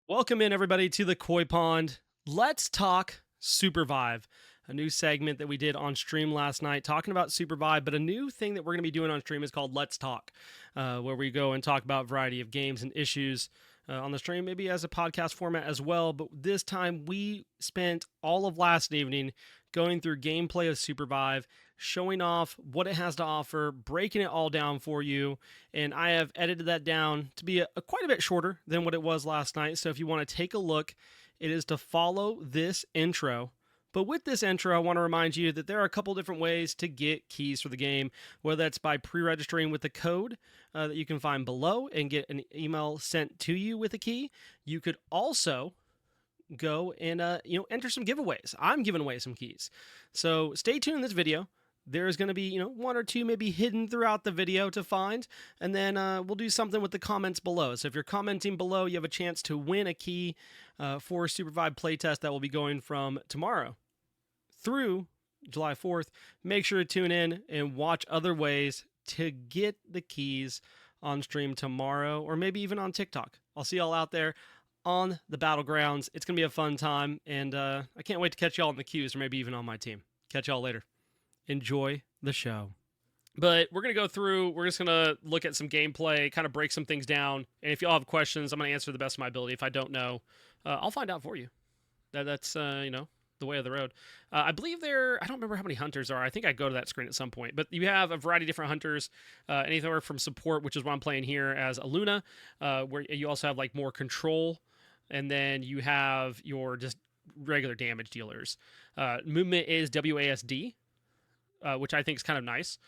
Welcome in, everybody, to the Koi Pond. Let's talk Supervive, a new segment that we did on stream last night talking about Supervive. But a new thing that we're going to be doing on stream is called Let's Talk, where we go and talk about a variety of games and issues on the stream, maybe as a podcast format as well. But this time we spent all of last evening going through gameplay of Supervive, showing off what it has to offer, breaking it all down for you. And I have edited that down to be quite a bit shorter than what it was last night. So if you want to take a look, it is to follow this intro. But with this intro, I want to remind you that there are a couple different ways to get keys for the game, whether that's by pre-registering with the code that you can find below and get an email sent to you with a key. You could also go and enter some giveaways. I'm giving away some keys, so stay tuned in this video. There's going to be one or two maybe hidden throughout the video to find, and then we'll do something with the comments below. So if you're commenting below, you have a chance to win a key for Supervive Playtest that will be going from tomorrow through July 4th. Make sure to tune in and watch other ways to get the keys on stream tomorrow, or maybe even on TikTok. I'll see y'all out there on the battlegrounds. It's going to be a fun time, and I can't wait to catch y'all in the queues, or maybe even on my team. Catch y'all later. Enjoy the show. But we're going to go through, we're just going to look at some gameplay, kind of break some things down, and if y'all have questions, I'm going to answer the best of my ability. If I don't know, I'll find out for you. That's the way of the road. I believe I don't remember how many hunters are. I think I go to that screen at some point. But you have a variety of different hunters, anything from support, which is what I'm playing here as a Luna, where you also have like more control, and then you have your just regular damage dealers. Movement is WASD, which I think is kind of nice.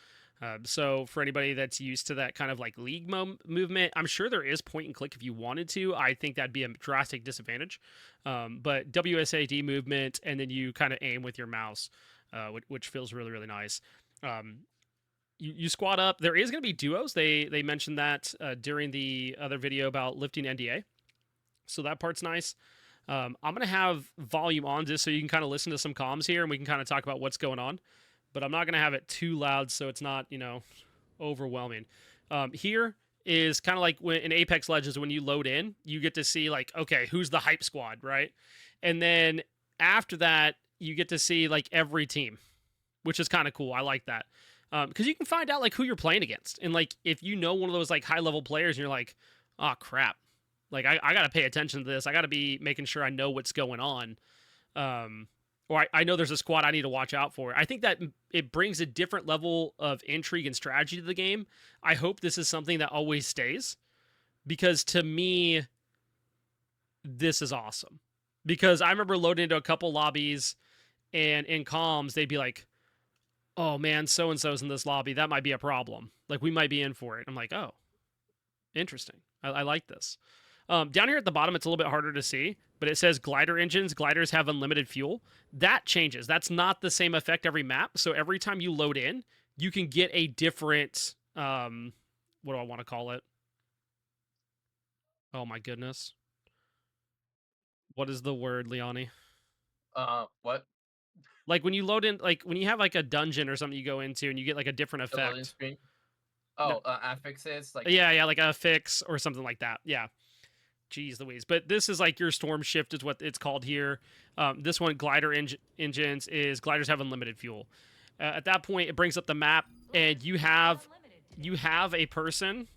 So for anybody that's used to that kind of like league movement, I'm sure there is point and click if you wanted to. I think that'd be a drastic disadvantage. But WSAD movement, and then you kind of aim with your mouse, which feels really, really nice. You squat up. There is going to be duos. They mentioned that during the other video about lifting NDA. So that part's nice. I'm going to have volume on just so you can kind of listen to some comms here, and we can kind of talk about what's going on. But I'm not going to have it too loud so it's not, overwhelming. Here is kind of like when in Apex Legends, when you load in, you get to see like, okay, who's the hype squad, right? And then after that, you get to see like every team, which is kind of cool. I like that. Because you can find out like who you're playing against. And like if you know one of those like high level players and you're like, oh crap, like I got to pay attention to this. I got to be making sure I know what's going on. Or I know there's a squad I need to watch out for. I think that it brings a different level of intrigue and strategy to the game. I hope this is something that always stays, because to me, this is awesome. Because I remember loading into a couple lobbies, and in comms, they'd be like, oh man, so-and-so's in this lobby. That might be a problem. Like, we might be in for it. I'm like, oh, interesting. I like this. Down here at the bottom, it's a little bit harder to see, but it says glider engines. Gliders have unlimited fuel. That changes. That's not the same effect every map. So every time you load in, you can get a different, what do I want to call it? Oh my goodness. What is the word, Leone? What? Like when you load in, like when you have like a dungeon or something you go into and you get like a different The loading effect. screen? No, Affixes? Like, yeah, like a fix or something like that. Yeah. Jeez Louise. But this is like your storm shift is what it's called here. This one, glider engines, is gliders have unlimited fuel. At that point, it brings up the map, and you have a person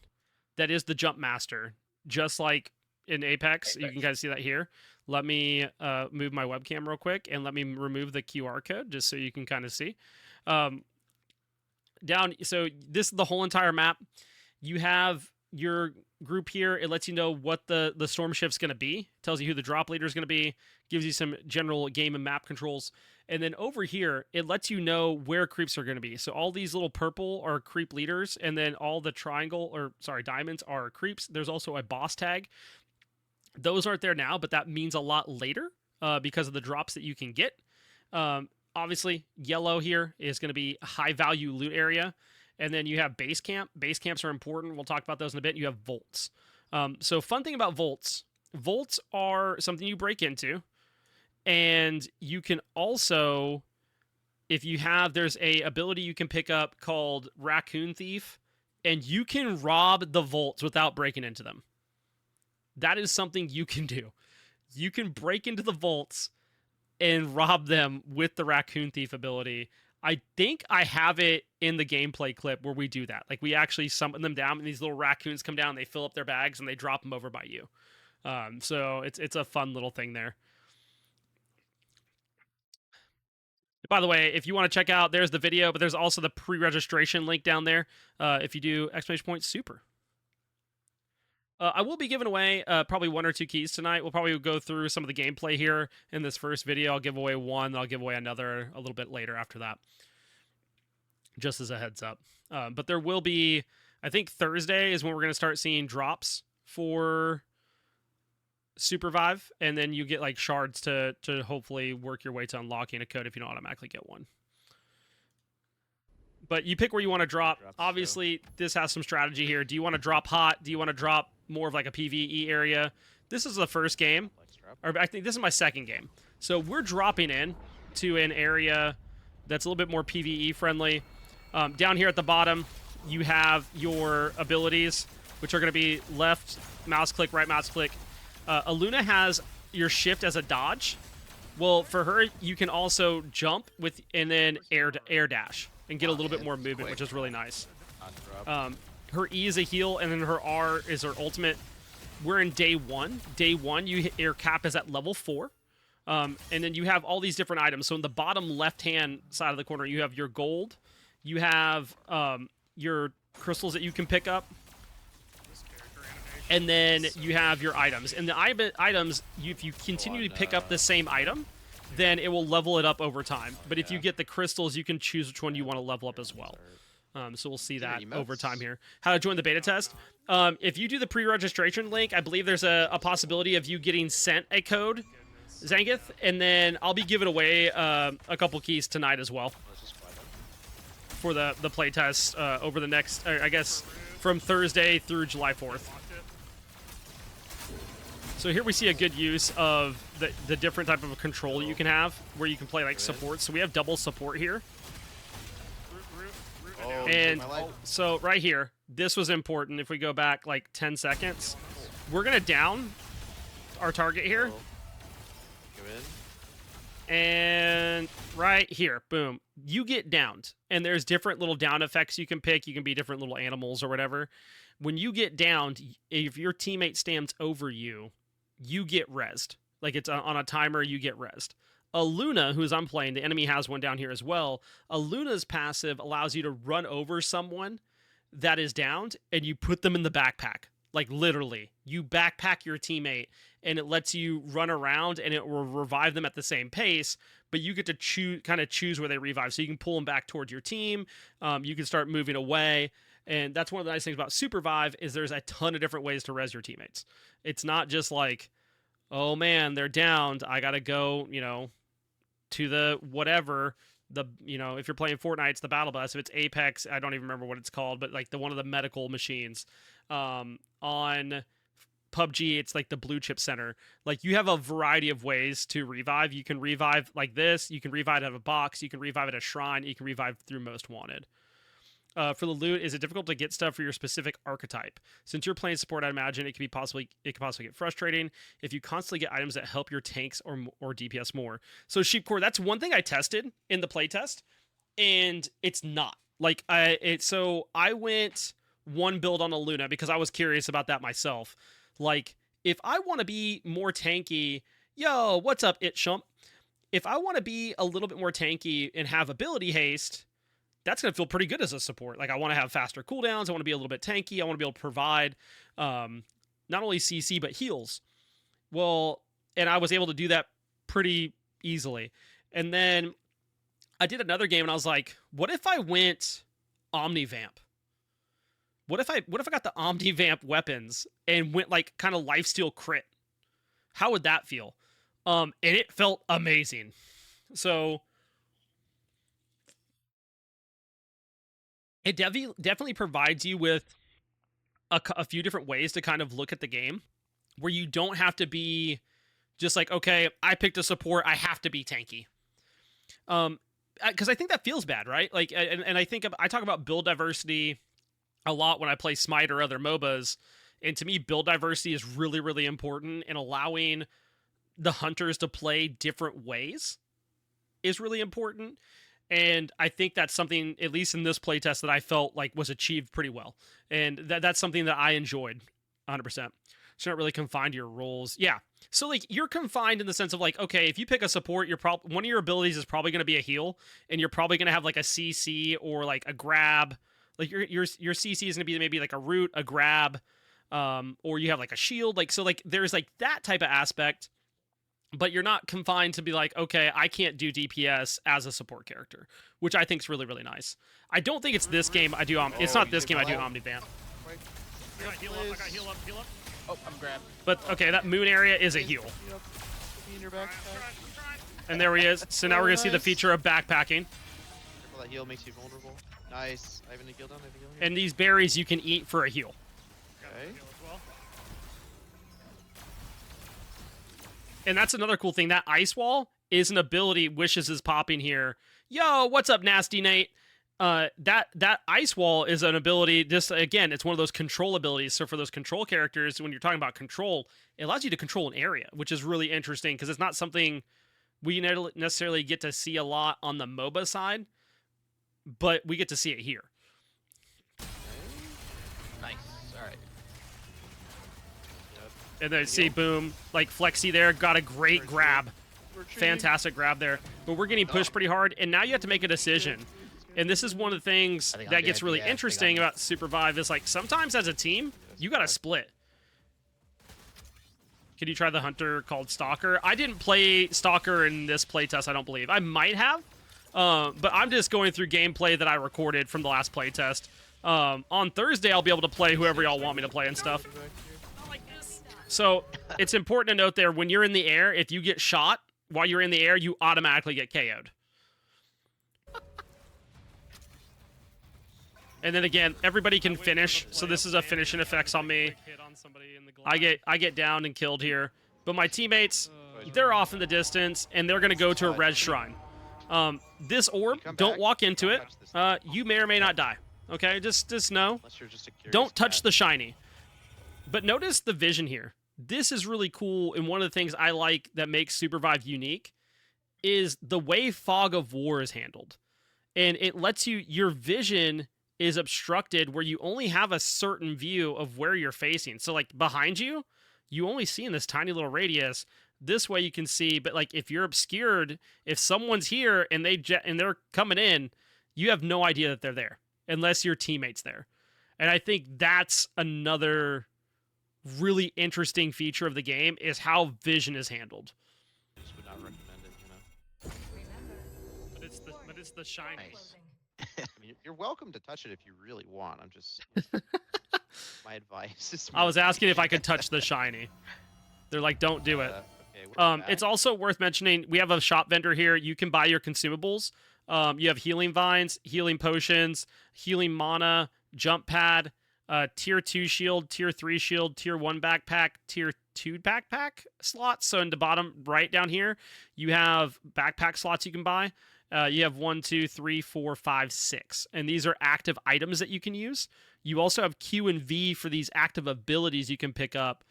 that is the jump master, just like in Apex. You can kind of see that here. Let me move my webcam real quick, and let me remove the QR code just so you can kind of see. So this is the whole entire map. You have your group here. It lets you know what the storm shift's going to be. Tells you who the drop leader is going to be. Gives you some general game and map controls. And then over here, it lets you know where creeps are going to be. So all these little purple are creep leaders, and then all the diamonds are creeps. There's also a boss tag. Those aren't there now, but that means a lot later because of the drops that you can get. Obviously, yellow here is going to be a high value loot area. And then you have base camp. Base camps are important. We'll talk about those in a bit. You have vaults. So fun thing about vaults are something you break into. And you can also, if you have, there's a ability you can pick up called Raccoon Thief. And you can rob the vaults without breaking into them. That is something you can do. you can break into the vaults and rob them with the Raccoon Thief ability. I think I have it in the gameplay clip where we do that. Like we actually summon them down, and these little raccoons come down, they fill up their bags, and they drop them over by you. So it's a fun little thing there. By the way, if you want to check out, there's the video, but there's also the pre-registration link down there. If you do !super. I will be giving away probably 1 or 2 keys tonight. We'll probably go through some of the gameplay here in this first video. I'll give away one, then I'll give away another a little bit later after that, just as a heads up. But there will be, I think Thursday is when we're going to start seeing drops for Supervive, and then you get like shards to hopefully work your way to unlocking a code if you don't automatically get one. But you pick where you want to drop. Obviously, this has some strategy here. Do you want to drop hot? Do you want to drop more of like a PvE area? This is the first game, or I think this is my second game. So we're dropping in to an area that's a little bit more PvE friendly. Down here at the bottom, you have your abilities, which are going to be left mouse click, right mouse click. Aluna has your shift as a dodge. Well, for her, you can also jump with and then air dash and get a little bit more movement, which is really nice. Her E is a heal, and then her R is her ultimate. We're in day 1. Day 1, your cap is at level 4. And then you have all these different items. So in the bottom left-hand side of the corner, you have your gold. You have your crystals that you can pick up. And then you have your items. And the items, if you continue to pick up the same item, then it will level it up over time. But if you get the crystals, you can choose which one you want to level up as well. So we'll see that over time here. How to join the beta test. If you do the pre-registration link, I believe there's a possibility of you getting sent a code, Zangoth, and then I'll be giving away a couple keys tonight as well for the playtest over the next, I guess, from Thursday through July 4th. So here we see a good use of the different type of control you can have, where you can play like support. So we have double support here. And so right here, this was important. If we go back like 10 seconds, we're going to down our target here. And right here, boom, you get downed. And there's different little down effects you can pick. You can be different little animals or whatever. When you get downed, if your teammate stands over you, you get rezzed. Like it's on a timer, you get rezzed. Aluna, who's I'm playing, the enemy has one down here as well. Aluna's passive allows you to run over someone that is downed, and you put them in the backpack. Like literally, you backpack your teammate, and it lets you run around, and it will revive them at the same pace. But you get to choose where they revive, so you can pull them back towards your team. You can start moving away, and that's one of the nice things about Supervive is there's a ton of different ways to res your teammates. It's not just like, oh man, they're downed, I gotta go, to the whatever, if you're playing Fortnite, it's the battle bus. If it's Apex, I don't even remember what it's called, but like one of the medical machines. On PUBG, it's like the blue chip center. Like you have a variety of ways to revive. You can revive like this. You can revive out of a box. You can revive at a shrine. You can revive through Most Wanted. For the loot, is it difficult to get stuff for your specific archetype? Since you're playing support, I imagine it could possibly get frustrating if you constantly get items that help your tanks or DPS more. So Sheepcore, that's one thing I tested in the playtest, and it's not. Like so I went one build on Aluna because I was curious about that myself. Like if I want to be more tanky, yo, what's up, Itchump? If I want to be a little bit more tanky and have ability haste, that's going to feel pretty good as a support. Like I want to have faster cooldowns. I want to be a little bit tanky. I want to be able to provide not only CC, but heals. Well, and I was able to do that pretty easily. And then I did another game and I was like, what if I went Omnivamp? What if I got the Omnivamp weapons and went like kind of lifesteal crit? How would that feel? And it felt amazing. So it definitely provides you with a few different ways to kind of look at the game where you don't have to be just like, okay, I picked a support, I have to be tanky. Because I think that feels bad, right? Like, and I think I talk about build diversity a lot when I play Smite or other MOBAs, and to me, build diversity is really, really important in allowing the hunters to play different ways is really important. And I think that's something, at least in this playtest, that I felt like was achieved pretty well. And that's something that I enjoyed 100%. So you're not really confined to your roles. Yeah. So like you're confined in the sense of like, okay, if you pick a support, one of your abilities is probably going to be a heal, and you're probably going to have like a CC or like a grab. Like your CC is going to be maybe like a root, a grab, or you have like a shield. Like so like there's like that type of aspect. But you're not confined to be like, okay, I can't do DPS as a support character, which I think is really, really nice. I don't think it's this game I do. It's not this game I do Omnivamp. I got heal up. Oh, I'm grabbed. But okay, that moon area is a heal. And there he is. So now we're gonna see the feature of backpacking. That heal makes you vulnerable. Nice. I have a heal down. And these berries you can eat for a heal. Okay. And that's another cool thing. That ice wall is an ability Wishes is popping here. Yo, what's up, Nasty Nate? That ice wall is an ability. Just again, it's one of those control abilities. So for those control characters, when you're talking about control, it allows you to control an area, which is really interesting because it's not something we necessarily get to see a lot on the MOBA side, but we get to see it here. Nice. All right. And then see, boom, like Flexi there got a great grab. Fantastic grab there. But we're getting pushed pretty hard, and now you have to make a decision. And this is one of the things that gets really interesting about Supervive is like sometimes as a team, you got to split. Can you try the hunter called Stalker? I didn't play Stalker in this playtest, I don't believe. I might have, but I'm just going through gameplay that I recorded from the last playtest. On Thursday, I'll be able to play whoever y'all want me to play and stuff. So it's important to note there, when you're in the air, if you get shot while you're in the air, you automatically get KO'd. And then again, everybody can finish, so this is a finishing effects on me. I get downed and killed here. But my teammates, they're off in the distance, and they're going to go to a red shrine. This orb, don't walk into it. You may or may not die. Okay, just know. Don't touch the shiny. But notice the vision here. This is really cool, and one of the things I like that makes Supervive unique is the way Fog of War is handled. And it lets you, your vision is obstructed where you only have a certain view of where you're facing. So like behind you, you only see in this tiny little radius. This way you can see, but like if you're obscured, if someone's here and they're coming in, you have no idea that they're there unless your teammate's there. And I think that's another really interesting feature of the game is how vision is handled. I just would not recommend it, But it's the shiny. Nice. I mean, you're welcome to touch it if you really want. I'm just my advice is. I was asking if I could touch the shiny. They're like, don't do it. Okay, it's also worth mentioning we have a shop vendor here. You can buy your consumables. You have healing vines, healing potions, healing mana, jump pad, tier 2 shield, tier 3 shield, tier 1 backpack, tier 2 backpack slots. So in the bottom right down here, you have backpack slots you can buy. You have 1, 2, 3, 4, 5, 6. And these are active items that you can use. You also have Q and V for these active abilities you can pick up.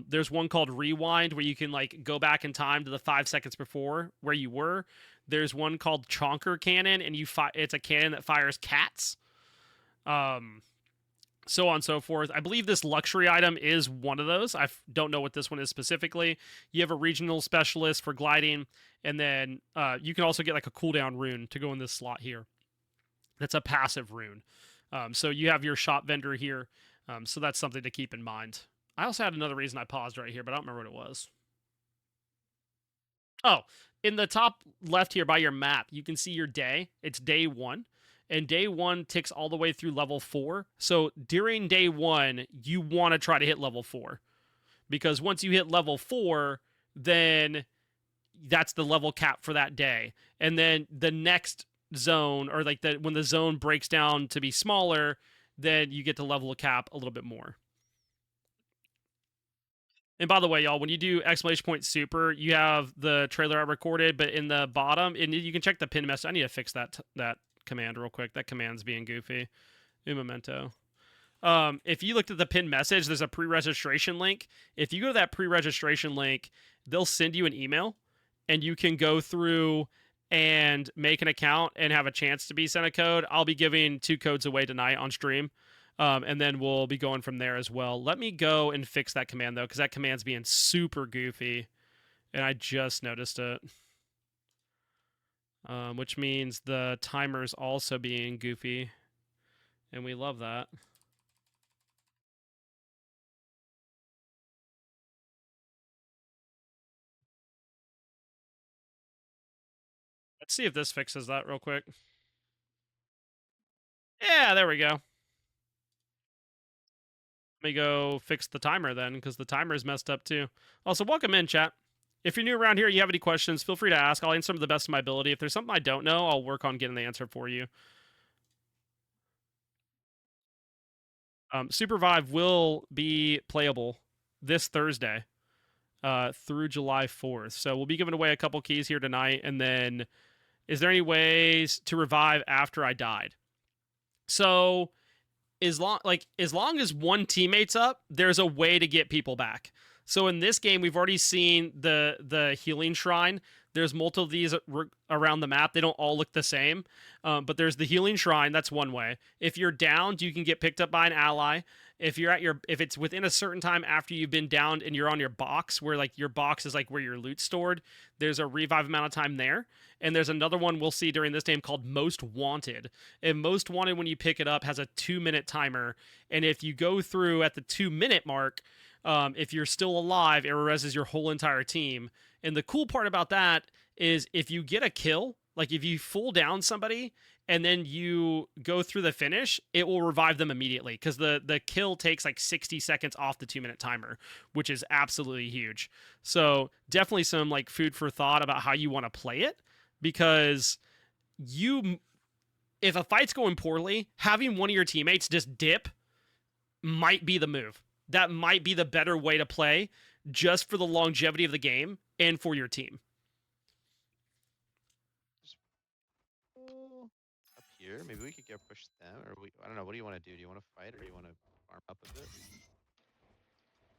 There's one called Rewind where you can like go back in time to the 5 seconds before where you were. There's one called Chonker Cannon, and it's a cannon that fires cats. So on and so forth. I believe this luxury item is one of those. I don't know what this one is specifically. You have a regional specialist for gliding, and then you can also get like a cooldown rune to go in this slot here. That's a passive rune. So you have your shop vendor here. So that's something to keep in mind. I also had another reason I paused right here, but I don't remember what it was. Oh, in the top left here by your map, you can see your day. It's day 1. And day 1 ticks all the way through level 4. So during day 1, you want to try to hit level 4. Because once you hit level 4, then that's the level cap for that day. And then the next zone, or like when the zone breaks down to be smaller, then you get to level a cap a little bit more. And by the way, y'all, when you do !super, you have the trailer I recorded, but in the bottom, and you can check the pin message. I need to fix that command real quick. That command's being goofy. Un momento. If you looked at the pinned message, there's a pre-registration link. If you go to that pre-registration link, they'll send you an email, and you can go through and make an account and have a chance to be sent a code. I'll be giving 2 codes away tonight on stream, and then we'll be going from there as well. Let me go and fix that command, though, because that command's being super goofy, and I just noticed it. Which means the timer's also being goofy, and we love that. Let's see if this fixes that real quick. Yeah, there we go. Let me go fix the timer then, because the timer's messed up too. Also, welcome in, chat. If you're new around here, you have any questions, feel free to ask. I'll answer them to the best of my ability. If there's something I don't know, I'll work on getting the answer for you. Supervive will be playable this Thursday through July 4th. So we'll be giving away a couple keys here tonight. And then, is there any ways to revive after I died? So as long as one teammate's up, there's a way to get people back. So in this game, we've already seen the healing shrine. There's multiple of these around the map. They don't all look the same, but there's the healing shrine. That's one way. If you're downed, you can get picked up by an ally. If it's within a certain time after you've been downed and you're on your box, where like your box is like where your loot's stored, there's a revive amount of time there. And there's another one we'll see during this game called Most Wanted. And Most Wanted, when you pick it up, has a 2-minute timer. And if you go through at the 2-minute mark, if you're still alive, it reses your whole entire team. And the cool part about that is if you get a kill, like if you full down somebody and then you go through the finish, it will revive them immediately, because the kill takes like 60 seconds off the 2-minute timer, which is absolutely huge. So definitely some like food for thought about how you want to play it, because if a fight's going poorly, having one of your teammates just dip might be the move. That might be the better way to play, just for the longevity of the game and for your team. Up here, maybe we could go push them, or I don't know. What do you want to do? Do you want to fight, or do you want to farm up a bit?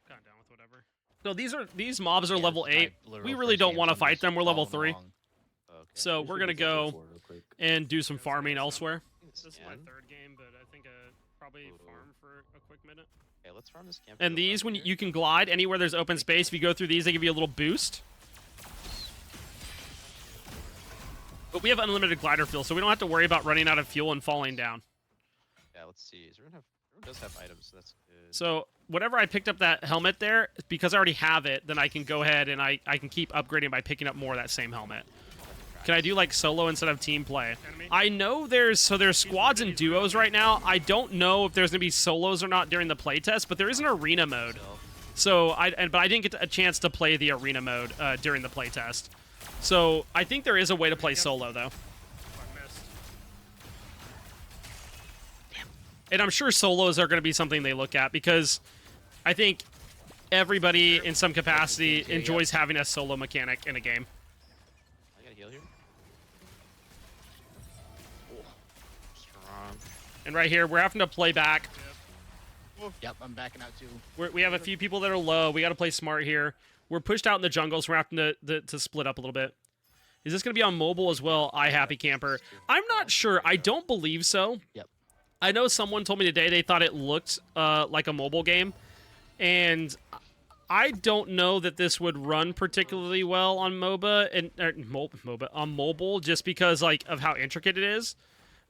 Kind of down with whatever. So these mobs are level 8. We literal really first don't game, want so to I'm fight just them. We're level following 3. along. Okay. So we're going to go and do some farming elsewhere. This is my Scan. 3rd game, but I think probably farm for a quick minute. Okay, let's farm this camp. And these, when you can glide anywhere there's open space, if you go through these, they give you a little boost. But we have unlimited glider fuel, so we don't have to worry about running out of fuel and falling down. Yeah, let's see. Everyone does have items, so that's good. So whenever I picked up that helmet there, because I already have it, then I can go ahead and I can keep upgrading by picking up more of that same helmet. Can I do like solo instead of team play? I know there's squads and duos right now. I don't know if there's gonna be solos or not during the playtest, but there is an arena mode. So but I didn't get a chance to play the arena mode during the playtest. So I think there is a way to play solo though. And I'm sure solos are going to be something they look at, because I think everybody in some capacity enjoys having a solo mechanic in a game. I gotta heal here. Oh, strong. And right here, we're having to play back. Yep, I'm backing out too. We have a few people that are low. We got to play smart here. We're pushed out in the jungle, so we're having to split up a little bit. Is this going to be on mobile as well? Happy Camper. I'm not sure. I don't believe so. Yep. I know someone told me today they thought it looked like a mobile game, and I don't know that this would run particularly well on MOBA and on mobile, just because like of how intricate it is,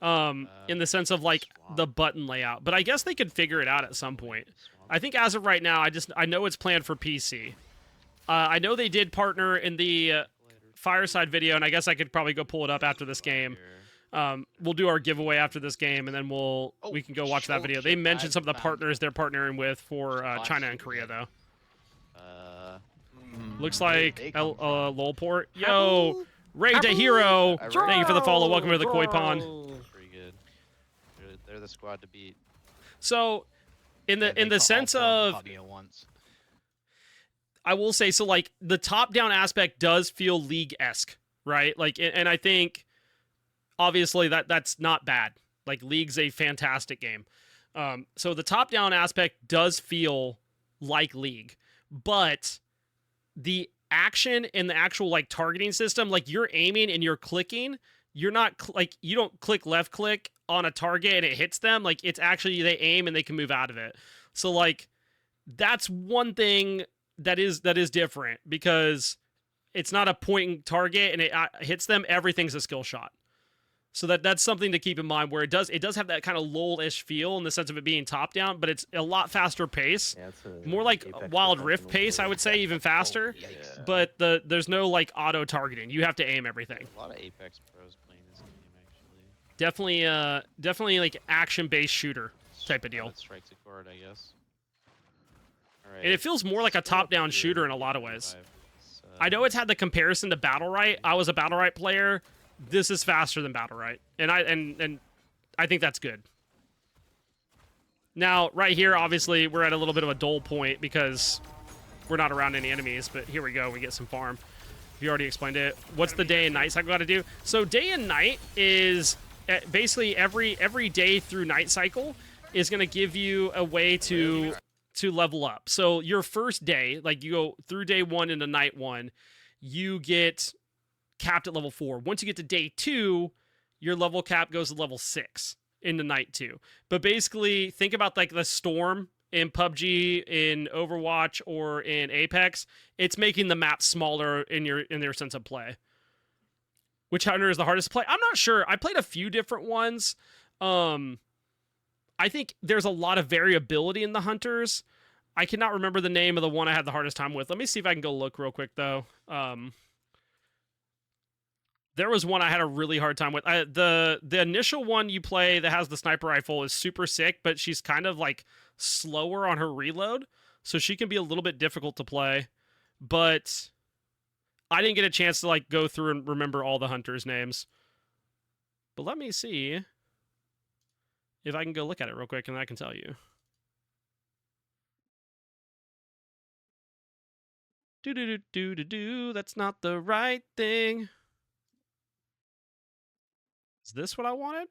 in the sense of like the button layout. But I guess they could figure it out at some point. I think as of right now, I know it's planned for PC. I know they did partner in the Fireside video, and I guess I could probably go pull it up after this game. We'll do our giveaway after this game, and then we can go watch that video. They mentioned some of the partners they're partnering with for China and Korea, though. Looks like Lolport. Yo, Ray to Hero. Thank you for the follow. Welcome to the Koi Pond. Pretty good. They're the squad to beat. So, in the sense of, I will say, so like the top-down aspect does feel League-esque, right? Like, and I think obviously that's not bad. Like, League's a fantastic game. So the top-down aspect does feel like League, but the action and the actual like targeting system, like you're aiming and you're clicking, you're not like you don't click left click on a target and it hits them. Like it's actually they aim and they can move out of it. So like that's one thing that is different because it's not a pointing target and it hits them. Everything's a skill shot. So that's something to keep in mind where it does have that kind of lull-ish feel in the sense of it being top down, but it's a lot faster pace. Yeah, More like Wild Rift pace, I would say, even faster. Yikes. But there's no like auto targeting. You have to aim everything. A lot of Apex pros playing this game actually. Definitely like action-based shooter type of deal. That strikes a chord, I guess. All right. And it feels more like a Still up top-down here shooter in a with lot of ways. Supervive. It's, I know it's had the comparison to Battlerite. I was a Battlerite player. This is faster than Battlerite, and I think that's good. Now, right here, obviously, we're at a little bit of a dull point because we're not around any enemies, but here we go. We get some farm. You already explained it. What's the day and night cycle got to do? So day and night is basically every day through night cycle is going to give you a way to level up. So your first day, like you go through day 1 into night 1, you get capped at level 4. Once you get to day 2, your level cap goes to level 6 into night 2. But basically, think about like the storm in PUBG, in Overwatch, or in Apex. It's making the map smaller in their sense of play. Which hunter is the hardest to play? I'm not sure. I played a few different ones. I think there's a lot of variability in the hunters. I cannot remember the name of the one I had the hardest time with. Let me see if I can go look real quick though. There was one I had a really hard time with. The initial one you play that has the sniper rifle is super sick, but she's kind of like slower on her reload, so she can be a little bit difficult to play. But I didn't get a chance to like go through and remember all the hunters' names. But let me see if I can go look at it real quick, and I can tell you. Do. That's not the right thing. Is this what I wanted?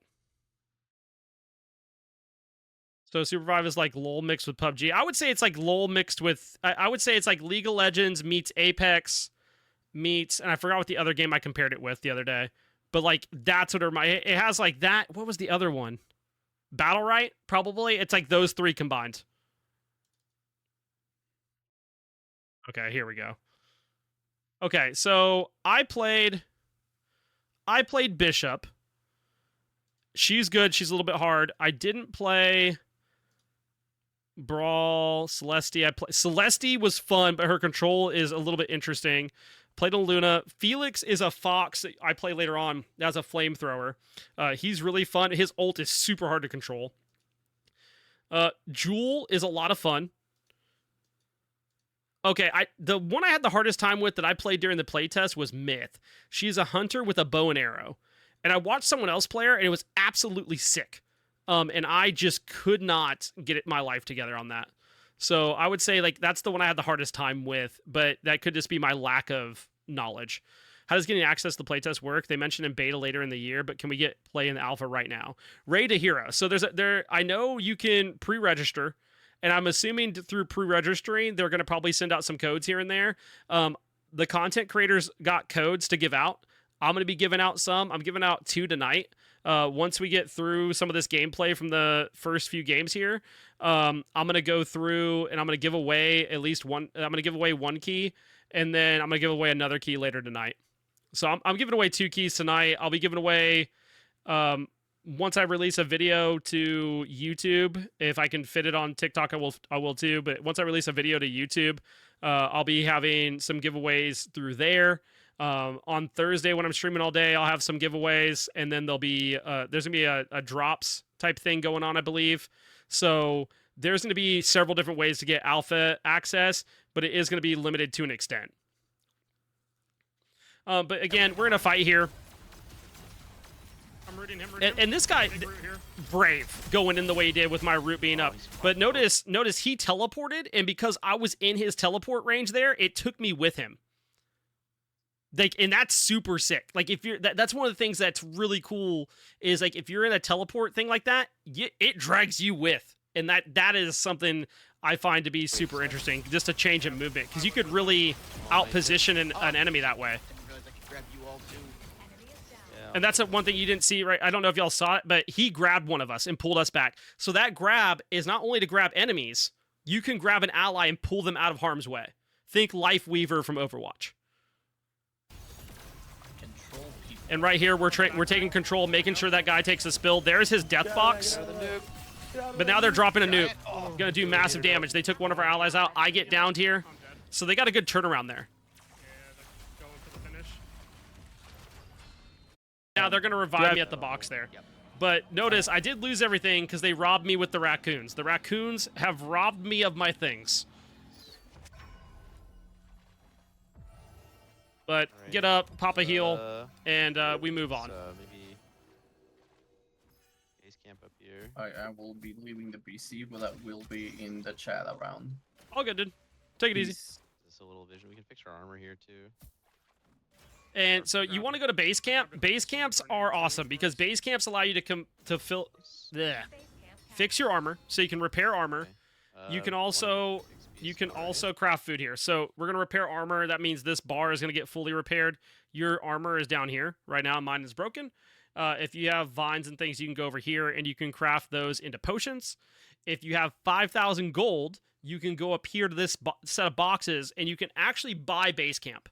So Supervive is like LoL mixed with PUBG. I would say it's like LoL mixed with... I would say it's like League of Legends meets Apex meets... And I forgot what the other game I compared it with the other day. But like, that's what it has like that... What was the other one? Battlerite? Probably. It's like those three combined. Okay, here we go. Okay, so I played Bishop. She's good. She's a little bit hard. I didn't play Brawl, Celeste. Celeste was fun, but her control is a little bit interesting. Played a Luna. Felix is a fox that I play later on as a flamethrower. He's really fun. His ult is super hard to control. Jewel is a lot of fun. Okay, the one I had the hardest time with that I played during the playtest was Myth. She's a hunter with a bow and arrow. And I watched someone else play her, and it was absolutely sick. And I just could not get my life together on that. So I would say like that's the one I had the hardest time with, but that could just be my lack of knowledge. How does getting access to playtest work? They mentioned in beta later in the year, but can we get play in the alpha right now? Raid to Hero. So I know you can pre-register, and I'm assuming through pre-registering, they're going to probably send out some codes here and there. The content creators got codes to give out. I'm going to be giving out some. I'm giving out 2 tonight. Once we get through some of this gameplay from the first few games here, I'm going to go through and I'm going to give away at least one. I'm going to give away 1 key, and then I'm going to give away another key later tonight. So I'm giving away 2 keys tonight. I'll be giving away, once I release a video to YouTube, if I can fit it on TikTok, I will too. But once I release a video to YouTube, I'll be having some giveaways through there. On Thursday when I'm streaming all day, I'll have some giveaways, and then there'll be there's gonna be a drops type thing going on, I believe. So there's gonna be several different ways to get alpha access, but it is gonna be limited to an extent. But again, we're in a fight here. I'm rooting him. And this guy, brave, going in the way he did with my root being up. But notice he teleported, and because I was in his teleport range there, it took me with him. Like, and that's super sick. Like, if you're that's one of the things that's really cool is like if you're in a teleport thing like that, it drags you with, and that is something I find to be super interesting. Just a change in movement because you could really outposition an enemy that way. Didn't realize I could grab you all too. Yeah. And that's one thing you didn't see, right? I don't know if y'all saw it, but he grabbed one of us and pulled us back. So that grab is not only to grab enemies, you can grab an ally and pull them out of harm's way. Think Life Weaver from Overwatch. Control people. And right here, we're taking control, making sure that guy takes a spill. There's his death box. But now they're dropping a nuke. Gonna do massive damage. They took one of our allies out. I get downed here. So they got a good turnaround there. Now they're gonna revive me at the box there. But notice, I did lose everything because they robbed me with the raccoons. The raccoons have robbed me of my things. But Alright. get up, pop a heal, and we move on. Maybe base camp up here. I will be leaving the PC, but that will be in the chat around. All good, dude. Take it easy. Peace. Is this a little vision? We can fix our armor here too. And so you want to go to base camp. Base camps are awesome because base camps allow you to fix your armor, so you can repair armor. Okay. You can one also XP supply. craft food here. So we're gonna repair armor. That means this bar is gonna get fully repaired. Your armor is down here right now. Mine is broken. If you have vines and things, you can go over here and you can craft those into potions. If you have 5,000 gold, you can go up here to this set of boxes and you can actually buy base camp.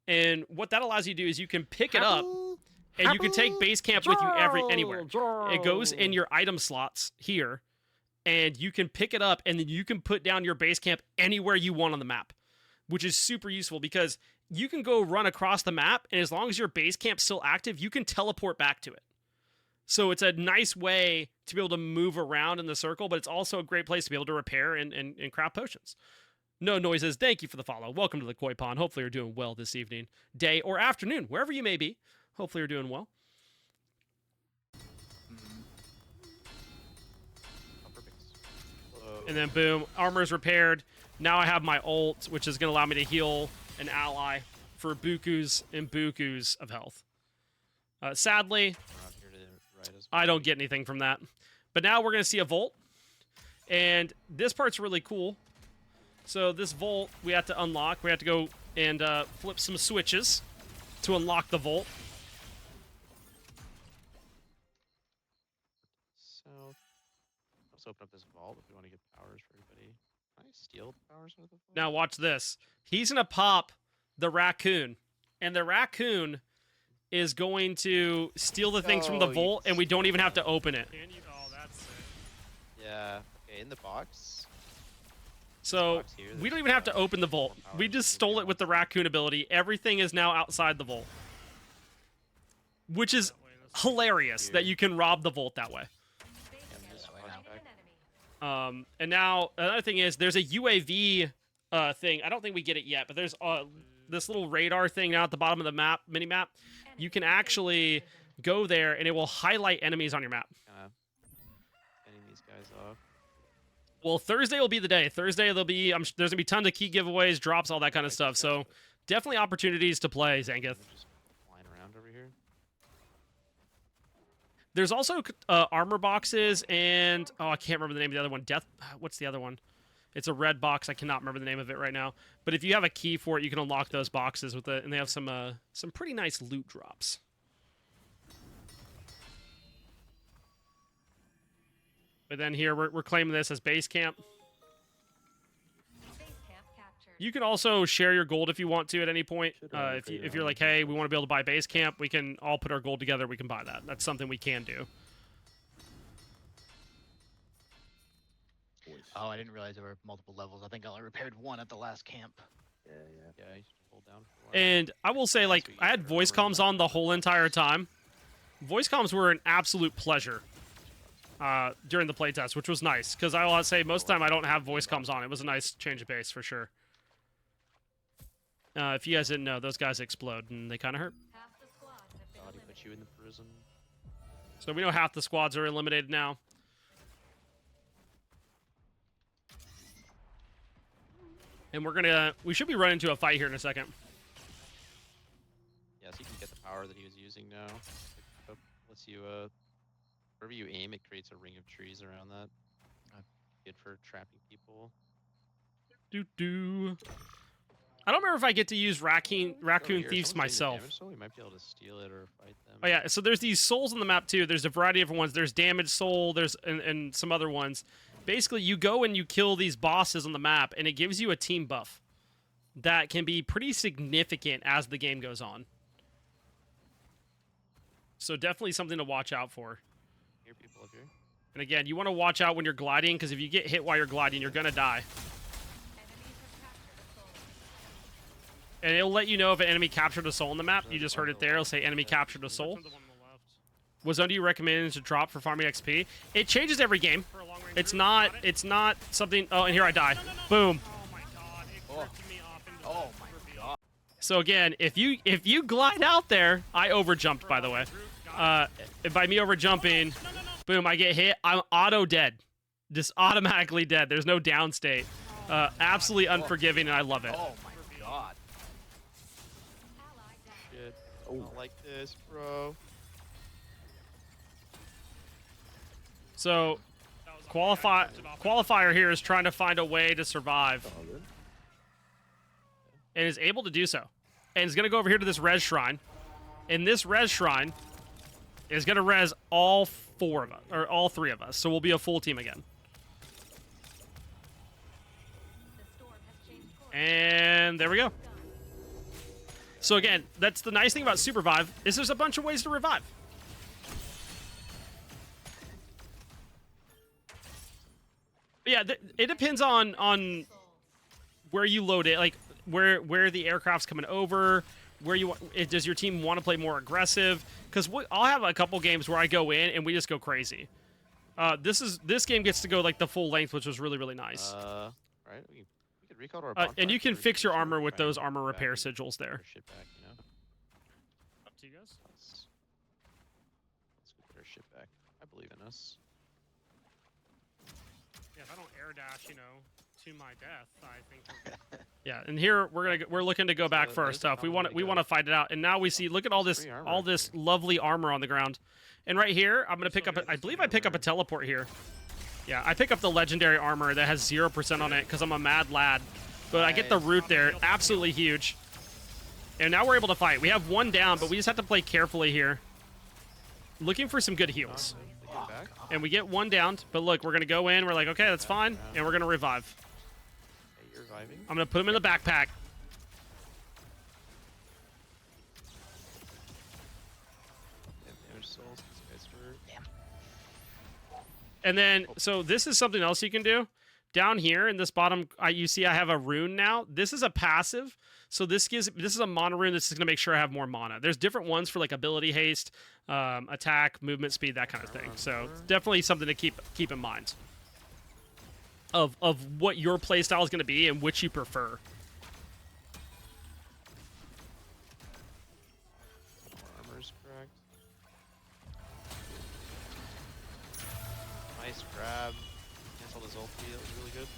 And what that allows you to do is you can pick it up and you can take base camp with you anywhere. It goes in your item slots here, and you can pick it up and then you can put down your base camp anywhere you want on the map, which is super useful because you can go run across the map, and as long as your base camp's still active, you can teleport back to it. So it's a nice way to be able to move around in the circle, but it's also a great place to be able to repair and craft potions. No Noises, thank you for the follow. Welcome to the Koi Pond. Hopefully you're doing well this evening, day, or afternoon, wherever you may be. Hopefully you're doing well. Upper base. Whoa. And then boom, armor's repaired. Now I have my ult, which is going to allow me to heal an ally for bukus and bukus of health. Sadly, We're out here to right as I don't get anything from that. But now we're going to see a Volt. And this part's really cool. So this Volt we have to unlock. We have to go and flip some switches to unlock the Volt. south. Let's open up this vault if we want to get powers for everybody. Can I steal powers out of the vault? Now watch this. He's going to pop the raccoon. And the raccoon is going to steal the things from the Oh, you Volt, and we don't even have to open it. Oh, that's sick. Yeah. Okay, in the box. So Box here, we don't there's, even have to open the Volt. more We powers just if stole we it with want. the raccoon ability. Everything is now outside the Volt. Which is hilarious that you can rob the Volt that way. And this flashback. And now another thing is there's a UAV thing. I don't think we get it yet, but there's this little radar thing now at the bottom of the map, mini map. You can actually go there and it will highlight enemies on your map. Kind of getting these guys off. Well, Thursday will be the day. Thursday there's gonna be tons of key giveaways, drops, all that kind of stuff. So definitely opportunities to play, Zangief. They're just flying around over here. There's also armor boxes and I can't remember the name of the other one. What's the other one? It's a red box. I cannot remember the name of it right now. But if you have a key for it, you can unlock those boxes with it, and they have some pretty nice loot drops. But then here we're claiming this as base camp. You can also share your gold if you want to at any point. If you're like, hey, we want to be able to buy base camp, we can all put our gold together. We can buy that. That's something we can do. Oh, I didn't realize there were multiple levels. I think I only repaired one at the last camp. Yeah, you should hold down for a while. And I will say, like, I had voice comms on the whole entire time. Voice comms were an absolute pleasure during the playtest, which was nice. Because I will say, most of the time I don't have voice comms on. It was a nice change of pace, for sure. If you guys didn't know, those guys explode, and they kind of hurt. God, he put you in the prison. So we know half the squads are eliminated now. And we should be running into a fight here in a second. power that he was using now. It lets you wherever you aim, it creates a ring of trees around that. Good for trapping people. I don't remember if I get to use Raccoon Here, Thieves someone's taking the myself. damage, so we might be able to steal it or fight them. Oh yeah, so there's these souls on the map too. There's a variety of different ones. There's Damage Soul, there's and some other ones. Basically, you go and you kill these bosses on the map, and it gives you a team buff that can be pretty significant as the game goes on. So definitely something to watch out for. Here, people up here. And again, you want to watch out when you're gliding, because if you get hit while you're gliding, you're gonna die. And it'll let you know if an enemy captured a soul on the map. You just heard it there. It'll say enemy captured a soul. What zone do you recommend to drop for farming XP? It changes every game. It's not something. Oh, and here I die. Boom. Oh my god. So again, if you glide out there, I overjumped, by the way. By me overjumping, boom, I get hit. I'm auto dead, just automatically dead. There's no down state. Absolutely unforgiving, and I love it. Oh my god. Shit. I don't like this, bro. So, qualifier here is trying to find a way to survive, and is able to do so. And is going to go over here to this res shrine, and this res shrine is going to res all four of us, or all three of us. So we'll be a full team again. And there we go. So again, that's the nice thing about Supervive, is there's a bunch of ways to revive. But yeah, it depends on where you load it, like where the aircraft's coming over, where you want. Does your team want to play more aggressive? Because I'll have a couple games where I go in and we just go crazy. This game gets to go like the full length, which was really nice. Right. We could recall to our And you can fix your armor with those Back armor repair and sigils there. get our shit back, you know? Up to you guys. Let's go get our shit back. I believe in us. Yeah, if I don't air dash, to my death, I think. Yeah, and here we're looking to go back So first. there's If the we want common to fight it out, and now we see. Look at all There's this free armor actually. lovely armor on the ground, and right here I'm gonna pick up. I believe I pick up a teleport here. Yeah, I pick up the legendary armor that has 0% on it because I'm a mad lad. But I get the root there, absolutely huge. And now we're able to fight. We have one down, but we just have to play carefully here. Looking for some good heals. They get back. And we get one down, but look, we're going to go in. We're like, okay, that's fine. And we're going to revive. Hey, you're reviving. I'm going to put him in the backpack. Damage souls. These guys hurt. And then, so this is something else you can do. Down here in this bottom, you see I have a rune now. This is a passive. So this is a mana rune that's going to make sure I have more mana. There's different ones for like ability haste, attack, movement speed, that kind of thing. So it's definitely something to keep in mind of what your playstyle is going to be and which you prefer. More armor's correct. Nice grab. Cancel his ulti. That was really good.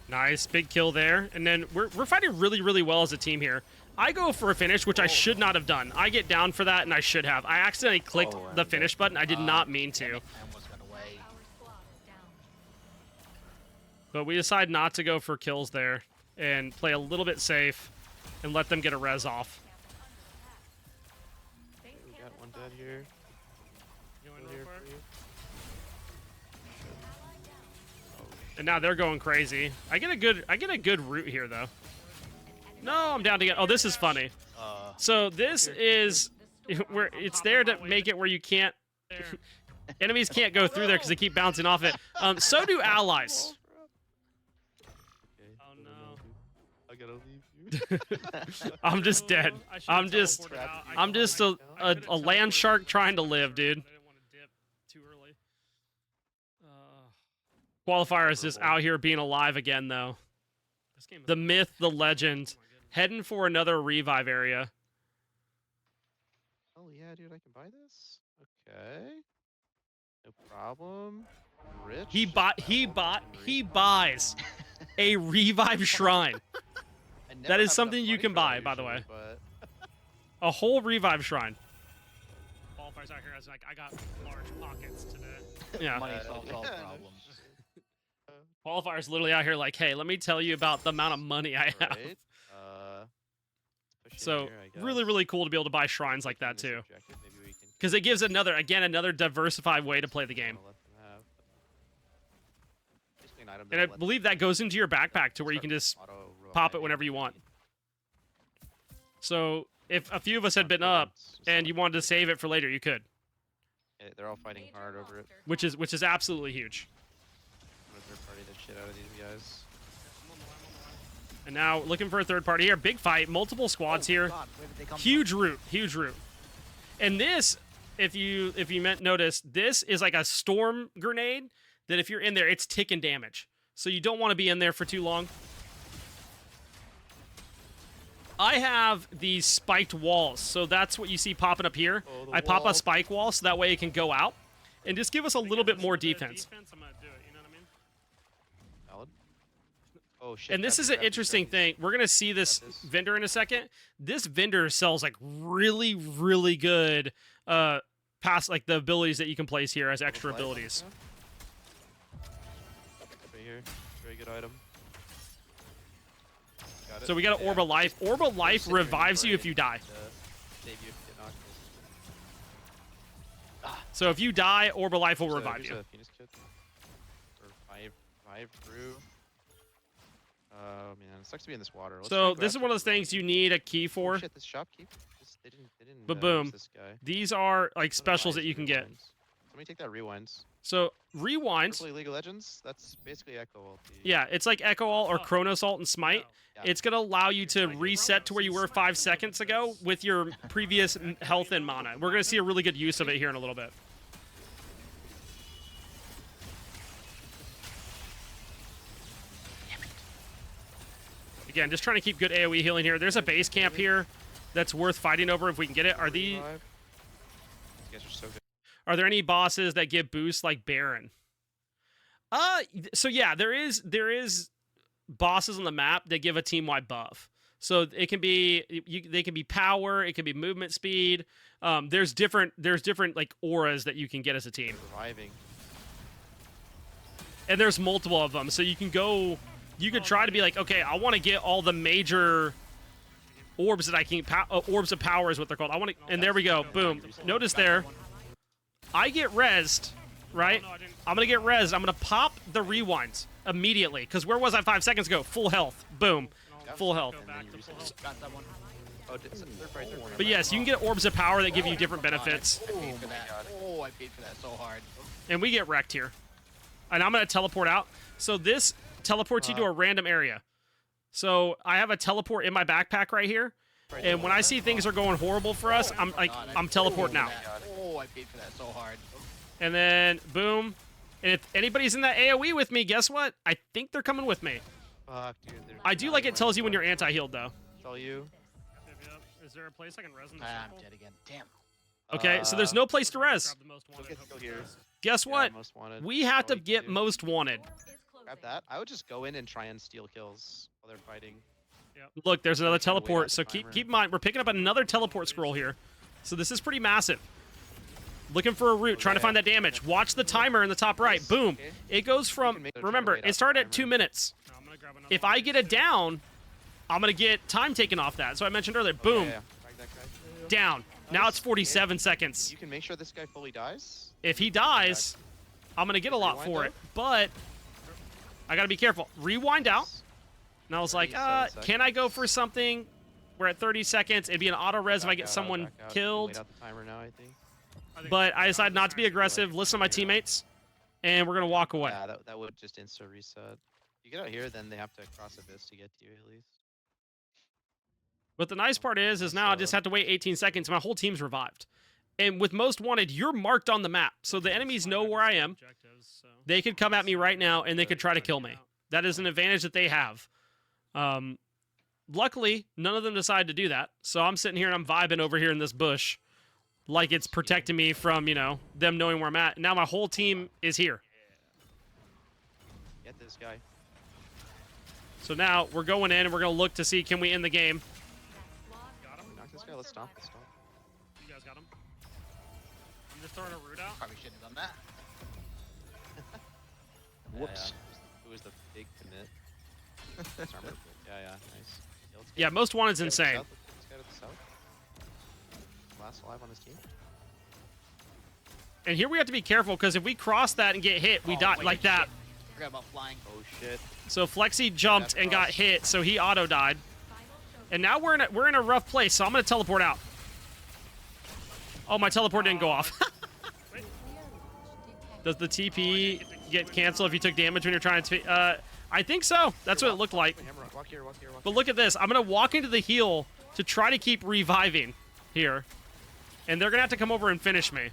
Nice, big kill there. And then we're fighting really well as a team here. I go for a finish, which I should not have done. I get down for that, and I should have. I accidentally clicked the finish button. I did not mean to. I almost got away. But we decide not to go for kills there and play a little bit safe and let them get a res off. Okay, we got one dead here. One here for you. And now they're going crazy. I get a good route here though. No, I'm down to get. Oh, this is funny. So this is where it's there to make it where you can't. Enemies can't go through there because they keep bouncing off it. So do allies. Okay, Oh, I gotta leave you. I'm just dead. I'm just a land shark trying to live, dude. Qualifier is just out here being alive again, though. The myth, the legend, heading for another revive area. Oh yeah, dude, I can buy this. Okay, no problem. Rich. He buys a revive shrine. I never That is have something enough you money can for buy, that by the usually, way. but A whole revive shrine. Qualifiers out here. I was like, I got large pockets today. Yeah. Money solves all problems. Qualifiers literally out here like, hey, let me tell you about the amount of money I have. Right. Let's push in So here, I really, guess. really cool to be able to buy shrines like that Taking too, this objective, maybe we can because it gives another diversified way to play the game. let them have. Basically an item And that I lets believe that goes into your backpack to where you can just auto pop it reviving whenever you want. enemy. So if a few of us had been up and you wanted to save it for later, you could, Yeah, they're all fighting hard over it. which is absolutely huge. I'm gonna third party the shit out of these guys. And now looking for a third party here. Big fight, multiple squads here. God, where did they come Huge root, huge root. And this, if you notice, this is like a storm grenade that if you're in there, it's ticking damage. So you don't want to be in there for too long. I have these spiked walls, so that's what you see popping up here. Oh, the I pop a wall. spike wall so that way it can go out and just give us a little bit more defense. I'm gonna do it, you know what I mean? Valid. Oh shit. And this grab is me, an grab me, interesting grab me. thing. We're gonna see this Got this. vendor in a second. This vendor sells like really, really good past like the abilities that you can place here as extra Overflight, abilities. yeah. Right here. Very good item. Got it. So we got an Yeah. Orb of Life. Orb of Life Sitting here revives you if for you die. it, save you if you get knocked. So if you die, Orb of Life will Here's a- revive here's you. a Phoenix kit. Or five through. Oh man, it sucks to be in this water. Let's try So and go this is after one of those the things you need a key Oh for. shit, this shopkeep. They didn't. But use boom. This guy. These are like What specials that advice you can get. rewinds? Somebody take that rewinds. So rewind. Play League of Legends. That's basically Echo ulti. Yeah, it's like Echo All or Chronos Ult and Smite. Yeah. It's gonna allow you to reset to where you were 5 seconds ago with your previous health and mana. We're gonna see a really good use of it here in a little bit. Again, just trying to keep good AoE healing here. There's a base camp here that's worth fighting over if we can get it. These guys are so good. Are there any bosses that give boosts like Baron? So yeah, there is bosses on the map that give a team-wide buff. So it can be they can be power, it can be movement speed. There's different like auras that you can get as a team, Reviving. and there's multiple of them. So you can go, you could try to be like, okay, I want to get all the major orbs that I can. Orbs of power is what they're called. I want to, and there we go, boom. Notice there, I get rezzed, right? I'm gonna get rezzed. I'm gonna pop the rewinds immediately because where was I 5 seconds ago? Full health, boom, full health. And then you reset. Got that one. Oh, it's third party. But yes, you can get orbs of power that give you different benefits, I paid for that. Oh, I paid for that so hard. and we get wrecked here. And I'm gonna teleport out. So this teleports you to a random area. So I have a teleport in my backpack right here, and when I see things are going horrible for us, I'm like, I'm teleporting out. Oh, I paid for that so hard. And then boom. And if anybody's in that AoE with me, guess what? I think they're coming with me. Fuck, dude. I do like it tells you when you're anti-healed though. Tell you. Is there a place I can res in the I'm dead again. Damn. Okay, so there's no place to res. Go here. Guess Yeah, what? most wanted. We have All to you can get do. most wanted. Grab that. I would just go in and try and steal kills while they're fighting. Look, there's another Trying to wait out teleport. the So keep timer. in mind, we're picking up another teleport scroll here. So this is pretty massive. Looking for a route, trying to find that damage. Watch the timer in the top right. Boom. Okay. It goes from, remember, it started at 2 minutes. If I get it down, I'm going to get time taken off that. So I mentioned earlier, Oh, yeah, boom, yeah. Frag that guy. down. Now it's 47 seconds. You can make sure this guy fully dies. If he dies, I'm going to get a lot Rewind for out? it. But I got to be careful. Rewind out. And I was like, 37 can I go for something? We're at 30 seconds. It'd be an auto res if I Back get out, someone back out. killed. Wait out the timer now, I think. But I decided not to be aggressive, listen to my teammates, and we're going to walk away. Yeah, that would just insta reset. You get out here, then they have to cross abyss to get to you at least. But the nice part is now I just have to wait 18 seconds. My whole team's revived. And with most wanted, you're marked on the map. So the enemies know where I am. They could come at me right now, and they could try to kill me. That is an advantage that they have. Luckily, none of them decided to do that. So I'm sitting here and I'm vibing over here in this bush like it's protecting me from, them knowing where I'm at. Now my whole team is here. Get this guy. So now we're going in and we're going to look to see, can we end the game? Knock this Yeah, let's stomp. Let's stomp. You guys got him? I'm just throwing a root out. Probably shouldn't have done that. Whoops. Who was the big commit? It's armor. Yeah, nice. Let's get Yeah, most wanted's this guy to the insane. south. This guy to the south. Last alive on his team. And here we have to be careful because if we cross that and get hit, we die wait, like that. shit. Forgot about flying. Oh shit. So Flexi jumped and got hit, so he auto died. And now we're in a rough place, so I'm gonna teleport out. Oh, my teleport didn't go off. Does the TP get canceled if you took damage when you're trying to? I think so. That's what it looked like. Walk here, walk here, walk But here. look at this. I'm gonna walk into the heal to try to keep reviving here, and they're gonna have to come over and finish me.